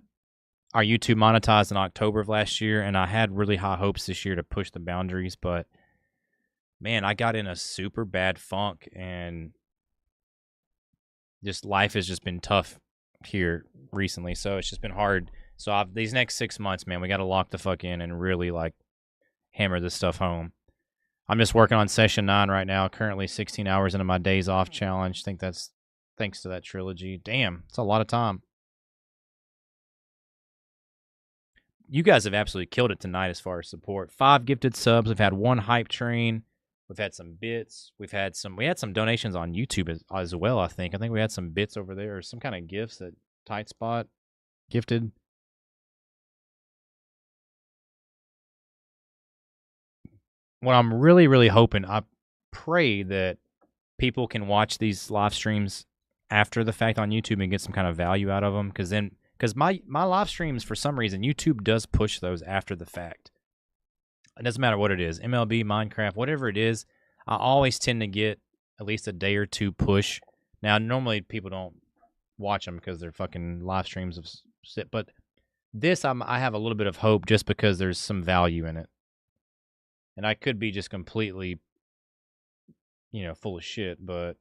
our YouTube monetized in October of last year, and I had really high hopes this year to push the boundaries, but man, I got in a super bad funk, and just life has just been tough here recently, so it's just been hard. So these next 6 months, man, we got to lock the fuck in and really, like, hammer this stuff home. I'm just working on session 9 right now, currently 16 hours into my days off challenge. I think that's thanks to that trilogy. Damn, it's a lot of time. You guys have absolutely killed it tonight as far as support. 5 gifted subs. We've had 1 hype train. We've had some bits. We had some donations on YouTube as well, I think. I think we had some bits over there, or some kind of gifts that Tight Spot gifted. What I'm really, really hoping, I pray that people can watch these live streams after the fact on YouTube and get some kind of value out of them, because my live streams, for some reason, YouTube does push those after the fact. It doesn't matter what it is, MLB, Minecraft, whatever it is, I always tend to get at least a day or 2 push. Now, normally people don't watch them because they're fucking live streams of shit, but this, I have a little bit of hope just because there's some value in it. And I could be just completely, full of shit, but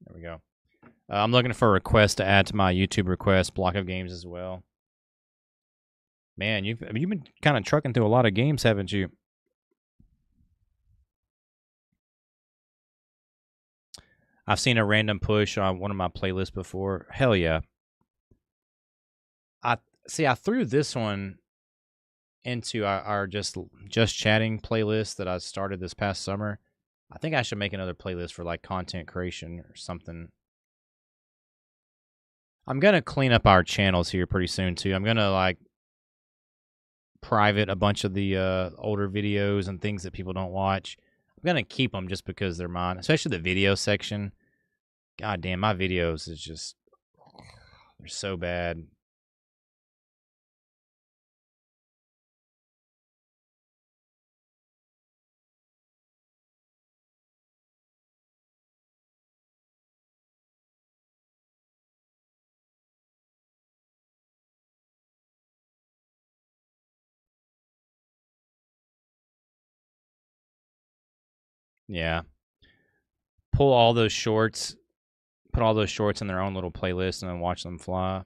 there we go. I'm looking for a request to add to my YouTube request block of games as well. Man, you've been kind of trucking through a lot of games, haven't you? I've seen a random push on one of my playlists before. Hell yeah. I threw this one into our just chatting playlist that I started this past summer. I think I should make another playlist for like content creation or something. I'm gonna clean up our channels here pretty soon too. I'm gonna like private a bunch of the older videos and things that people don't watch. I'm gonna keep them just because they're mine, especially the video section. God damn, my videos is just they're so bad. Yeah. Pull all those shorts, put all those shorts in their own little playlist and then watch them fly.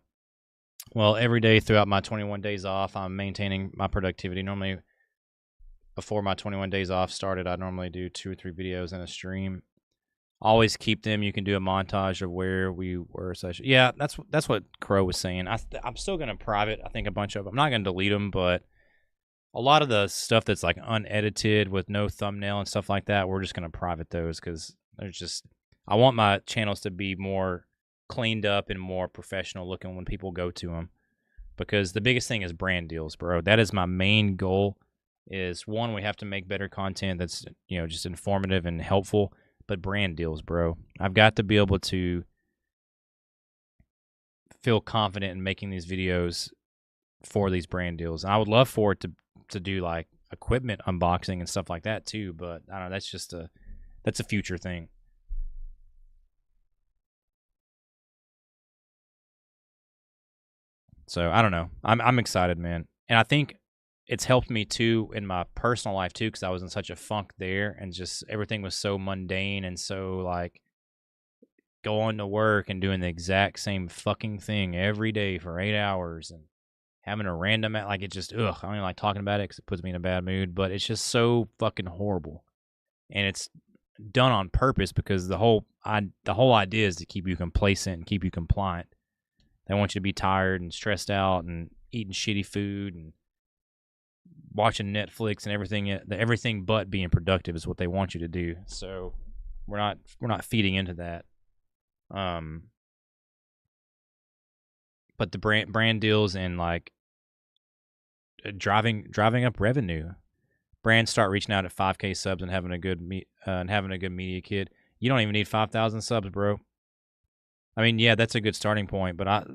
Well, every day throughout my 21 days off, I'm maintaining my productivity. Normally, before my 21 days off started, I normally do 2 or 3 videos in a stream. Always keep them. You can do a montage of where we were. Yeah, that's what Crow was saying. I'm still gonna private. I think a bunch of them. I'm not gonna delete them, but a lot of the stuff that's like unedited with no thumbnail and stuff like that, we're just gonna private those because there's just I want my channels to be more cleaned up and more professional looking when people go to them. Because the biggest thing is brand deals, bro. That is my main goal. Is one, we have to make better content that's just informative and helpful. But brand deals, bro. I've got to be able to feel confident in making these videos for these brand deals. And I would love for it to do like equipment unboxing and stuff like that too. But I don't know. That's a future thing. So I don't know. I'm excited, man. And I think it's helped me too in my personal life too, because I was in such a funk there, and just everything was so mundane and so like going to work and doing the exact same fucking thing every day for 8 hours and having a random like it just I don't even like talking about it because it puts me in a bad mood, but it's just so fucking horrible, and it's done on purpose because the whole idea is to keep you complacent and keep you compliant. They want you to be tired and stressed out and eating shitty food and watching Netflix and everything but being productive is what they want you to do. So we're not feeding into that. But the brand deals and like driving up revenue. Brands start reaching out at 5K subs and having a good media kit. You don't even need 5,000 subs, bro. I mean, yeah, that's a good starting point, but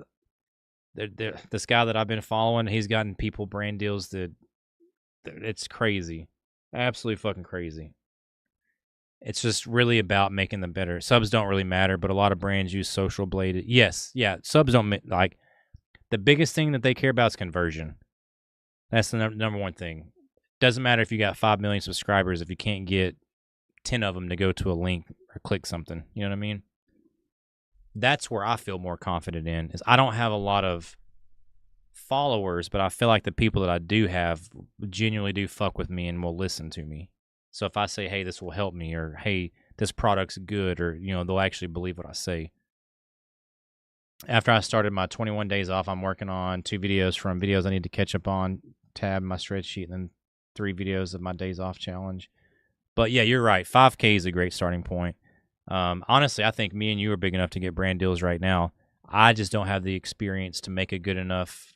this guy that I've been following, he's gotten people brand deals that it's crazy. Absolutely fucking crazy. It's just really about making them better. Subs don't really matter, but a lot of brands use Social Blade. Yes, yeah, subs don't like the biggest thing that they care about is conversion. That's the number one thing. Doesn't matter if you got 5 million subscribers if you can't get 10 of them to go to a link or click something. You know what I mean? That's where I feel more confident in. Is I don't have a lot of followers, but I feel like the people that I do have genuinely do fuck with me and will listen to me. So if I say, hey, this will help me, or hey, this product's good, or they'll actually believe what I say. After I started my 21 days off, I'm working on 2 videos from videos I need to catch up on, tab my spreadsheet, and then 3 videos of my days off challenge. But yeah, you're right. 5K is a great starting point. Honestly, I think me and you are big enough to get brand deals right now. I just don't have the experience to make a good enough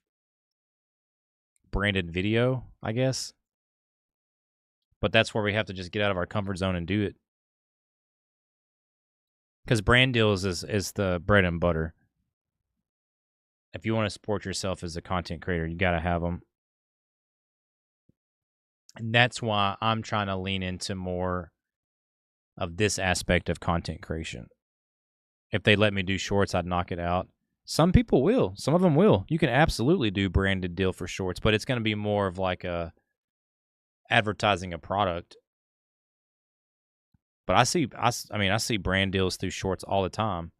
branded video, I guess. But that's where we have to just get out of our comfort zone and do it. Because brand deals is the bread and butter. If you want to support yourself as a content creator, you got to have them. And that's why I'm trying to lean into more of this aspect of content creation. If they let me do shorts, I'd knock it out. Some people will. Some of them will. You can absolutely do branded deal for shorts, but it's going to be more of like a advertising a product. But I see brand deals through shorts all the time.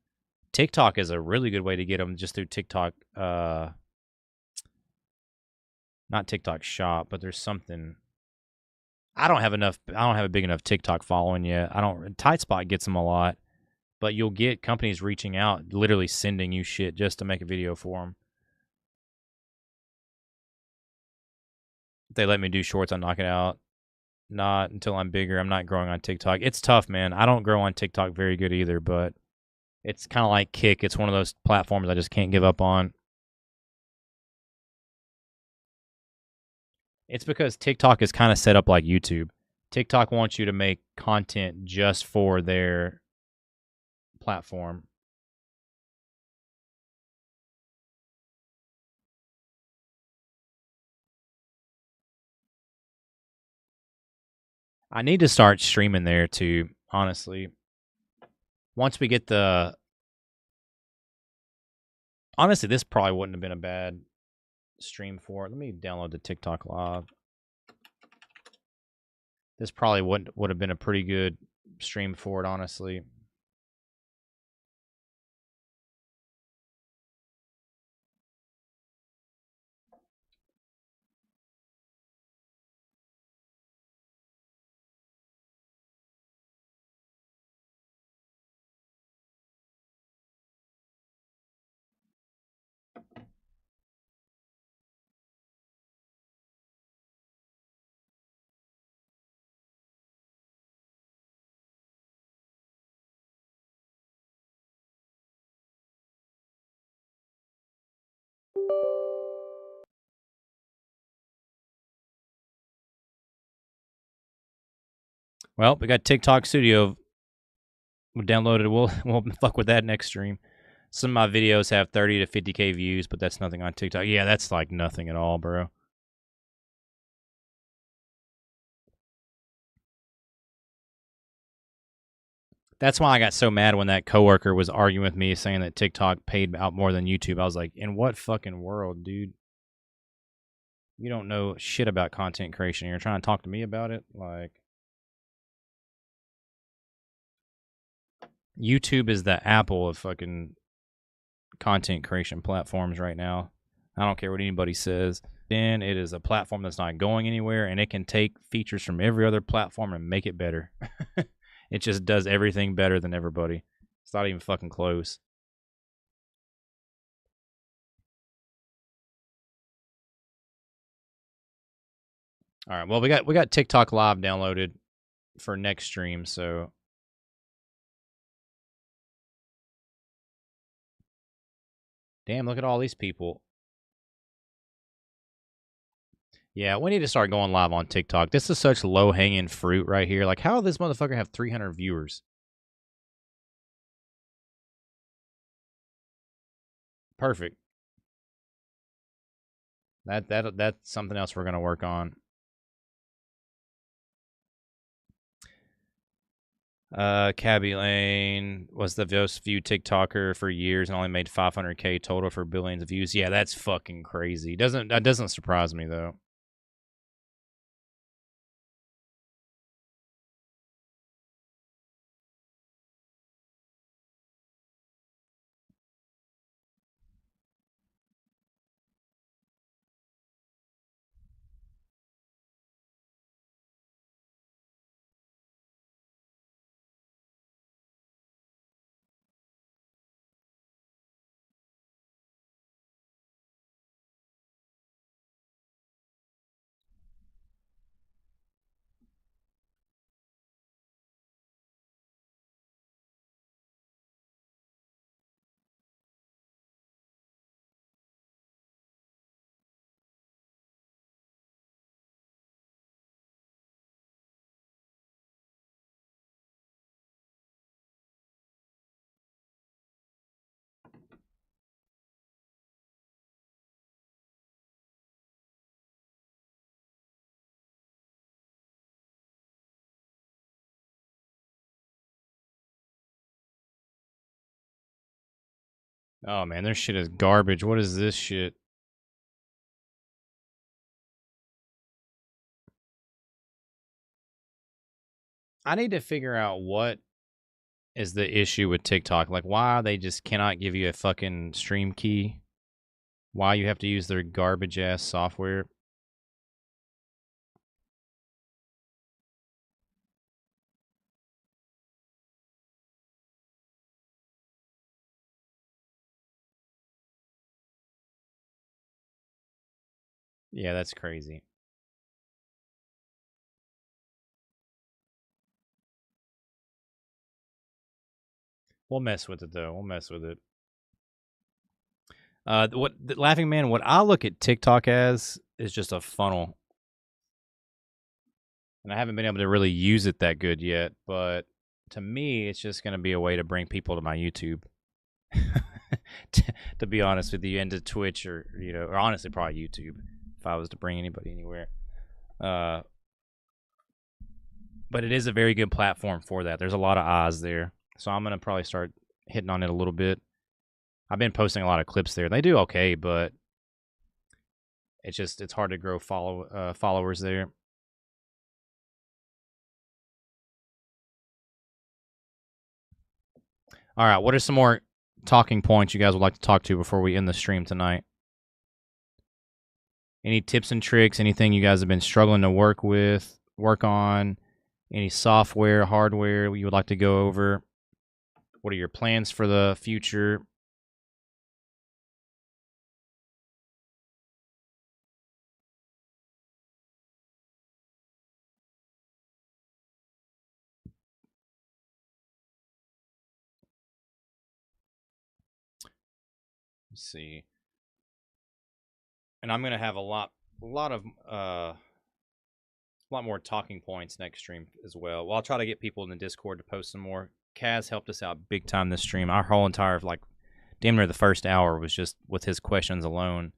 TikTok is a really good way to get them just through TikTok. Not TikTok Shop, but there's something. I don't have a big enough TikTok following yet. Tightspot gets them a lot, but you'll get companies reaching out, literally sending you shit just to make a video for them. If they let me do shorts, I'll knock it out. Not until I'm bigger. I'm not growing on TikTok. It's tough, man. I don't grow on TikTok very good either, but it's kind of like Kick. It's one of those platforms I just can't give up on. It's because TikTok is kind of set up like YouTube. TikTok wants you to make content just for their platform. I need to start streaming there too, honestly. Once we get the... Honestly, this probably wouldn't have been a bad stream for it. Let me download the TikTok Live. This probably would have been a pretty good stream for it, honestly. Well, we got TikTok Studio. We'll download it. We'll fuck with that next stream. Some of my videos have 30 to 50K views, but that's nothing on TikTok. Yeah, that's like nothing at all, bro. That's why I got so mad when that coworker was arguing with me saying that TikTok paid out more than YouTube. I was like, in what fucking world, dude? You don't know shit about content creation. You're trying to talk to me about it? Like, YouTube is the Apple of fucking content creation platforms right now. I don't care what anybody says. Then it is a platform that's not going anywhere, and it can take features from every other platform and make it better. It just does everything better than everybody. It's not even fucking close. All right, well, we got TikTok Live downloaded for next stream, so damn, look at all these people. Yeah, we need to start going live on TikTok. This is such low-hanging fruit right here. Like, how does this motherfucker have 300 viewers? Perfect. That's something else we're gonna work on. Cabby Lane was the most viewed TikToker for years and only made 500K total for billions of views. Yeah, that's fucking crazy. That doesn't surprise me though. Oh man, their shit is garbage. What is this shit? I need to figure out what is the issue with TikTok. Like, why they just cannot give you a fucking stream key? Why you have to use their garbage ass software? Yeah, that's crazy. We'll mess with it though. We'll mess with it. Laughing Man? What I look at TikTok as is just a funnel, and I haven't been able to really use it that good yet. But to me, it's just going to be a way to bring people to my YouTube. to be honest with you, and to Twitch or or honestly probably YouTube if I was to bring anybody anywhere. But it is a very good platform for that. There's a lot of eyes there, so I'm gonna probably start hitting on it a little bit. I've been posting a lot of clips there. They do okay, but it's hard to grow followers there. All right, what are some more talking points you guys would like to talk to before we end the stream tonight? Any tips and tricks, anything you guys have been struggling to work on, any software, hardware you would like to go over? What are your plans for the future? Let's see. And I'm gonna have a lot more talking points next stream as well. Well, I'll try to get people in the Discord to post some more. Kaz helped us out big time this stream. Our whole entire damn near the first hour was just with his questions alone.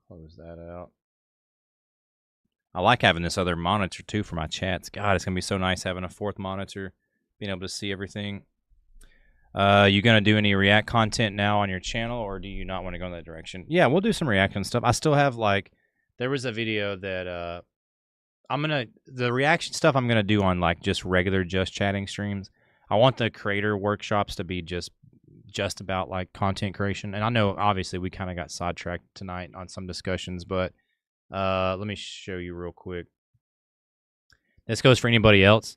Close that out. I like having this other monitor too for my chats. God, it's gonna be so nice having a fourth monitor, being able to see everything. You gonna do any React content now on your channel, or do you not want to go in that direction? Yeah, we'll do some reaction stuff. I still have there was a video that the reaction stuff I'm gonna do on just regular Just Chatting streams. I want the creator workshops to be just about content creation. And I know obviously we kind of got sidetracked tonight on some discussions, but let me show you real quick. This goes for anybody else.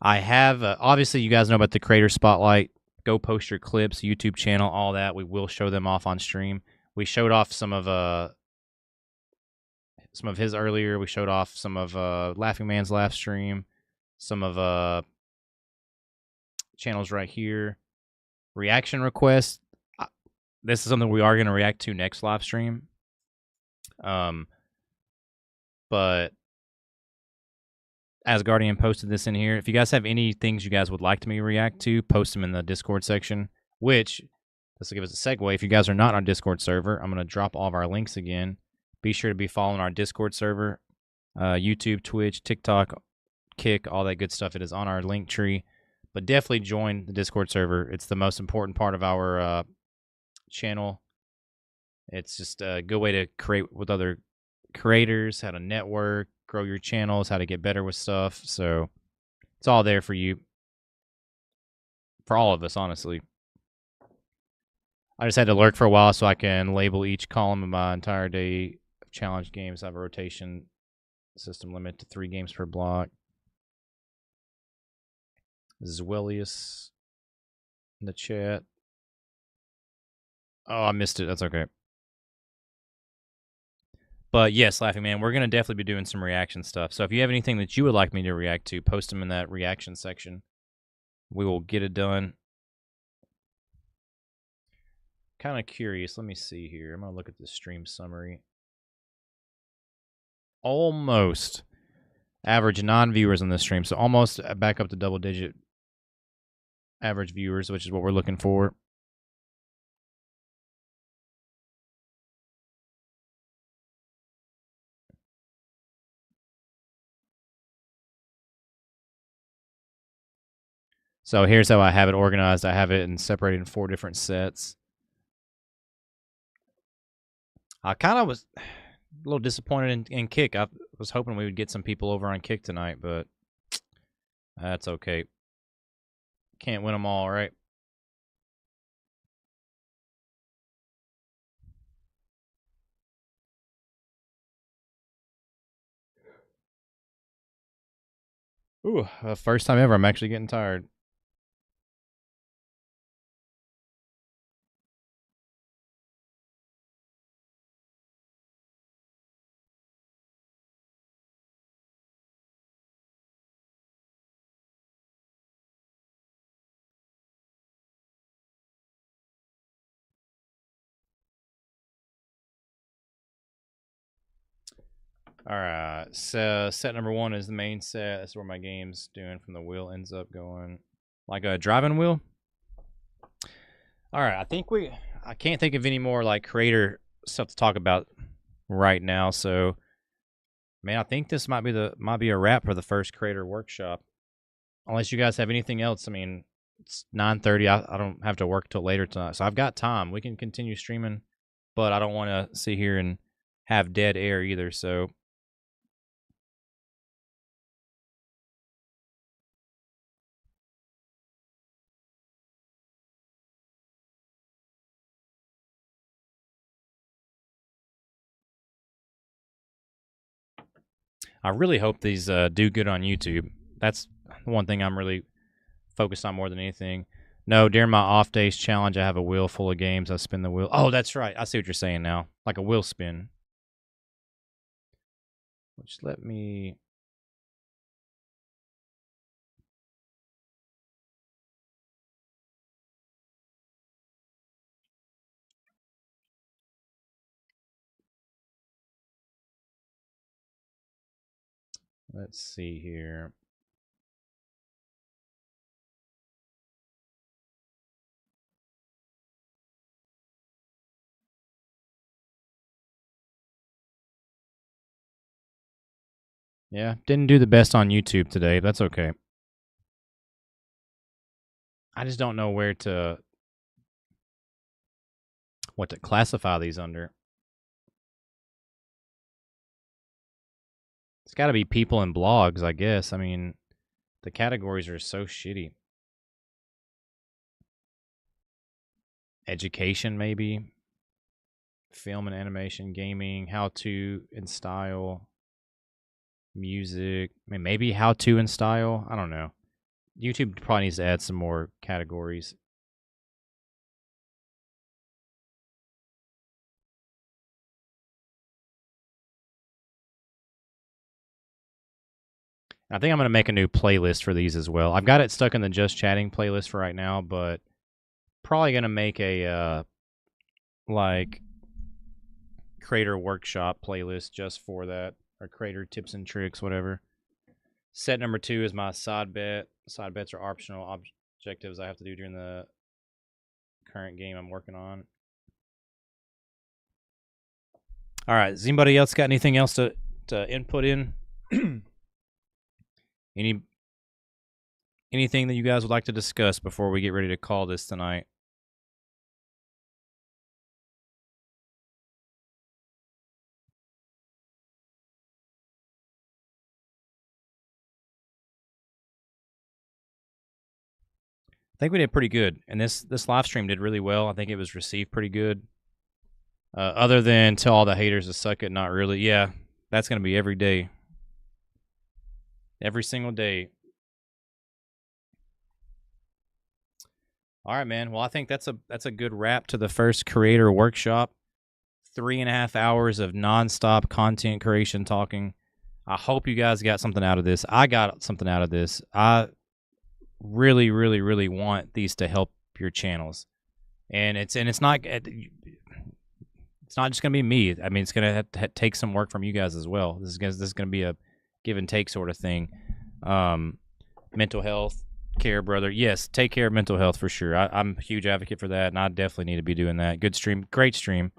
I have obviously you guys know about the creator spotlight. Go post your clips, YouTube channel, all that. We will show them off on stream. We showed off some of his earlier. We showed off some of Laughing Man's live stream, some of channels right here. Reaction requests. This is something we are going to react to next live stream. But Asgardian posted this in here. If you guys have any things you guys would like me to react to, post them in the Discord section. Which, this will give us a segue. If you guys are not on our Discord server, I'm going to drop all of our links again. Be sure to be following our Discord server. YouTube, Twitch, TikTok, Kick, all that good stuff. It is on our link tree. But definitely join the Discord server. It's the most important part of our channel. It's just a good way to create with other creators, how to network, grow your channels, how to get better with stuff. So it's all there for you. For all of us, honestly. I just had to lurk for a while so I can label each column of my entire day of challenge games. I have a rotation system limit to 3 games per block. Zwellius in the chat. Oh, I missed it. That's okay. But yes, Laughing Man, we're going to definitely be doing some reaction stuff. So if you have anything that you would like me to react to, post them in that reaction section. We will get it done. Kind of curious. Let me see here. I'm going to look at the stream summary. Almost average 9 viewers on this stream. So almost back up to double-digit average viewers, which is what we're looking for. So here's how I have it organized. I have it separated in 4 different sets. I kind of was a little disappointed in Kick. I was hoping we would get some people over on Kick tonight, but that's okay. Can't win them all, right? Ooh, first time ever. I'm actually getting tired. All right, so set number 1 is the main set. That's where my game's doing from the wheel ends up going. Like a driving wheel? All right, I can't think of any more like creator stuff to talk about right now, so man, I think this might be a wrap for the first creator workshop. Unless you guys have anything else. I mean, it's 9:30. I don't have to work till later tonight. So I've got time. We can continue streaming, but I don't want to sit here and have dead air either, so I really hope these do good on YouTube. That's one thing I'm really focused on more than anything. No, during my off days challenge, I have a wheel full of games. I spin the wheel. Oh, that's right. I see what you're saying now. Like a wheel spin. Which let me. Let's see here. Yeah, didn't do the best on YouTube today. That's okay. I just don't know what to classify these under. It's got to be people and blogs, I guess. I mean, the categories are so shitty. Education, maybe. Film and animation, gaming, how to and style, music. I mean, maybe how to and style. I don't know. YouTube probably needs to add some more categories. I think I'm going to make a new playlist for these as well. I've got it stuck in the Just Chatting playlist for right now, but probably going to make a like creator workshop playlist just for that, or creator tips and tricks, whatever. Set number 2 is my side bet. Side bets are optional objectives I have to do during the current game I'm working on. All right, has anybody else got anything else to input in? Anything that you guys would like to discuss before we get ready to call this tonight? I think we did pretty good, and this live stream did really well. I think it was received pretty good. Other than tell all the haters to suck it, not really. Yeah, that's gonna be every day, every single day. All right, man. Well, I think that's a good wrap to the first creator workshop. 3.5 hours of nonstop content creation talking. I hope you guys got something out of this. I got something out of this. I really, really, really want these to help your channels, and it's not just gonna be me. I mean, it's gonna have to take some work from you guys as well. This is gonna be a give and take sort of thing. Mental health care, brother. Yes, take care of mental health for sure. I'm a huge advocate for that, and I definitely need to be doing that. Good stream, great stream.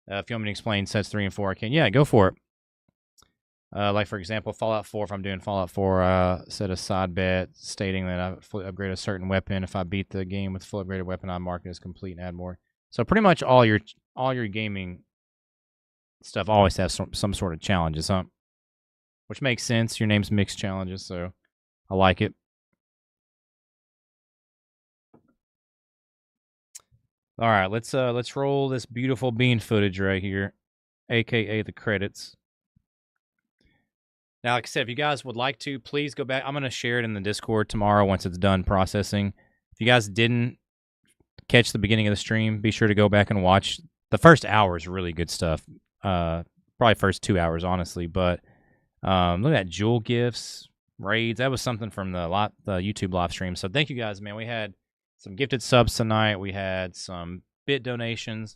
If you want me to explain sets 3 and 4, I can. Yeah, go for it. Like, for example, Fallout 4, if I'm doing Fallout 4, set a side bet stating that I fully upgrade a certain weapon. If I beat the game with full upgraded weapon, I mark it as complete and add more. So pretty much all your gaming stuff always has some sort of challenges, huh? Which makes sense. Your name's Mixed Challenges, so I like it. All right, let's roll this beautiful bean footage right here, aka the credits. Now, like I said, if you guys would like to, please go back. I'm going to share it in the Discord tomorrow once it's done processing. If you guys didn't catch the beginning of the stream, be sure to go back and watch. The first hour is really good stuff. Probably first 2 hours, honestly. But look at that, jewel gifts, raids. That was something from the YouTube live stream. So thank you guys, man. We had some gifted subs tonight. We had some bit donations.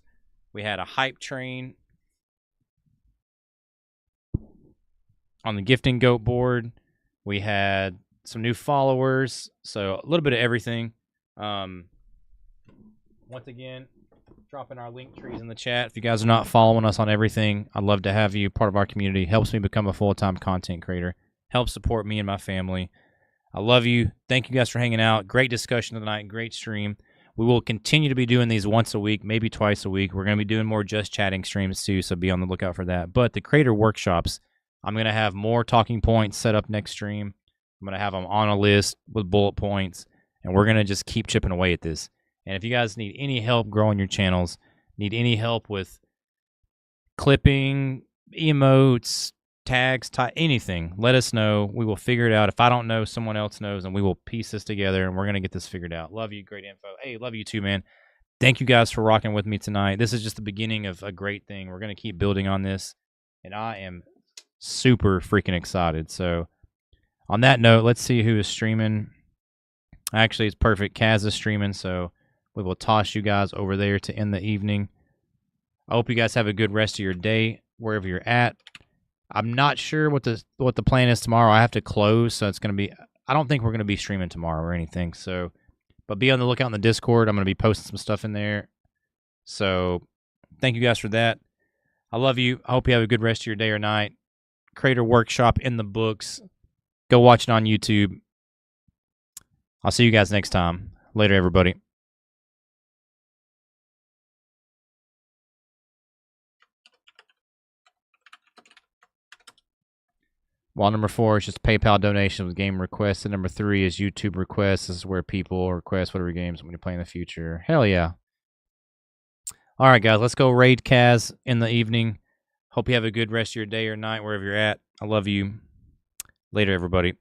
We had a hype train on the Gifting Goat board. We had some new followers. So a little bit of everything. Once again, dropping our link trees in the chat. If you guys are not following us on everything, I'd love to have you part of our community. Helps me become a full-time content creator. Helps support me and my family. I love you. Thank you guys for hanging out. Great discussion tonight. Great stream. We will continue to be doing these once a week, maybe twice a week. We're going to be doing more just chatting streams too, so be on the lookout for that. But the creator workshops, I'm going to have more talking points set up next stream. I'm going to have them on a list with bullet points, and we're going to just keep chipping away at this. And if you guys need any help growing your channels, need any help with clipping, emotes, tags, anything, let us know. We will figure it out. If I don't know, someone else knows, and we will piece this together, and we're going to get this figured out. Love you. Great info. Hey, love you too, man. Thank you guys for rocking with me tonight. This is just the beginning of a great thing. We're going to keep building on this, and I am super freaking excited. So on that note, let's see who is streaming. Actually, it's perfect. Kaz is streaming, so we will toss you guys over there to end the evening. I hope you guys have a good rest of your day, wherever you're at. I'm not sure what the plan is tomorrow. I have to close, so it's going to be... I don't think we're going to be streaming tomorrow or anything, so... But be on the lookout in the Discord. I'm going to be posting some stuff in there. So, thank you guys for that. I love you. I hope you have a good rest of your day or night. Creator Workshop in the books. Go watch it on YouTube. I'll see you guys next time. Later, everybody. While number 4 is just PayPal donation with game requests, and number 3 is YouTube requests. This is where people request whatever games when you play in the future. Hell yeah. All right, guys, let's go raid Kaz in the evening. Hope you have a good rest of your day or night, wherever you're at. I love you. Later, everybody.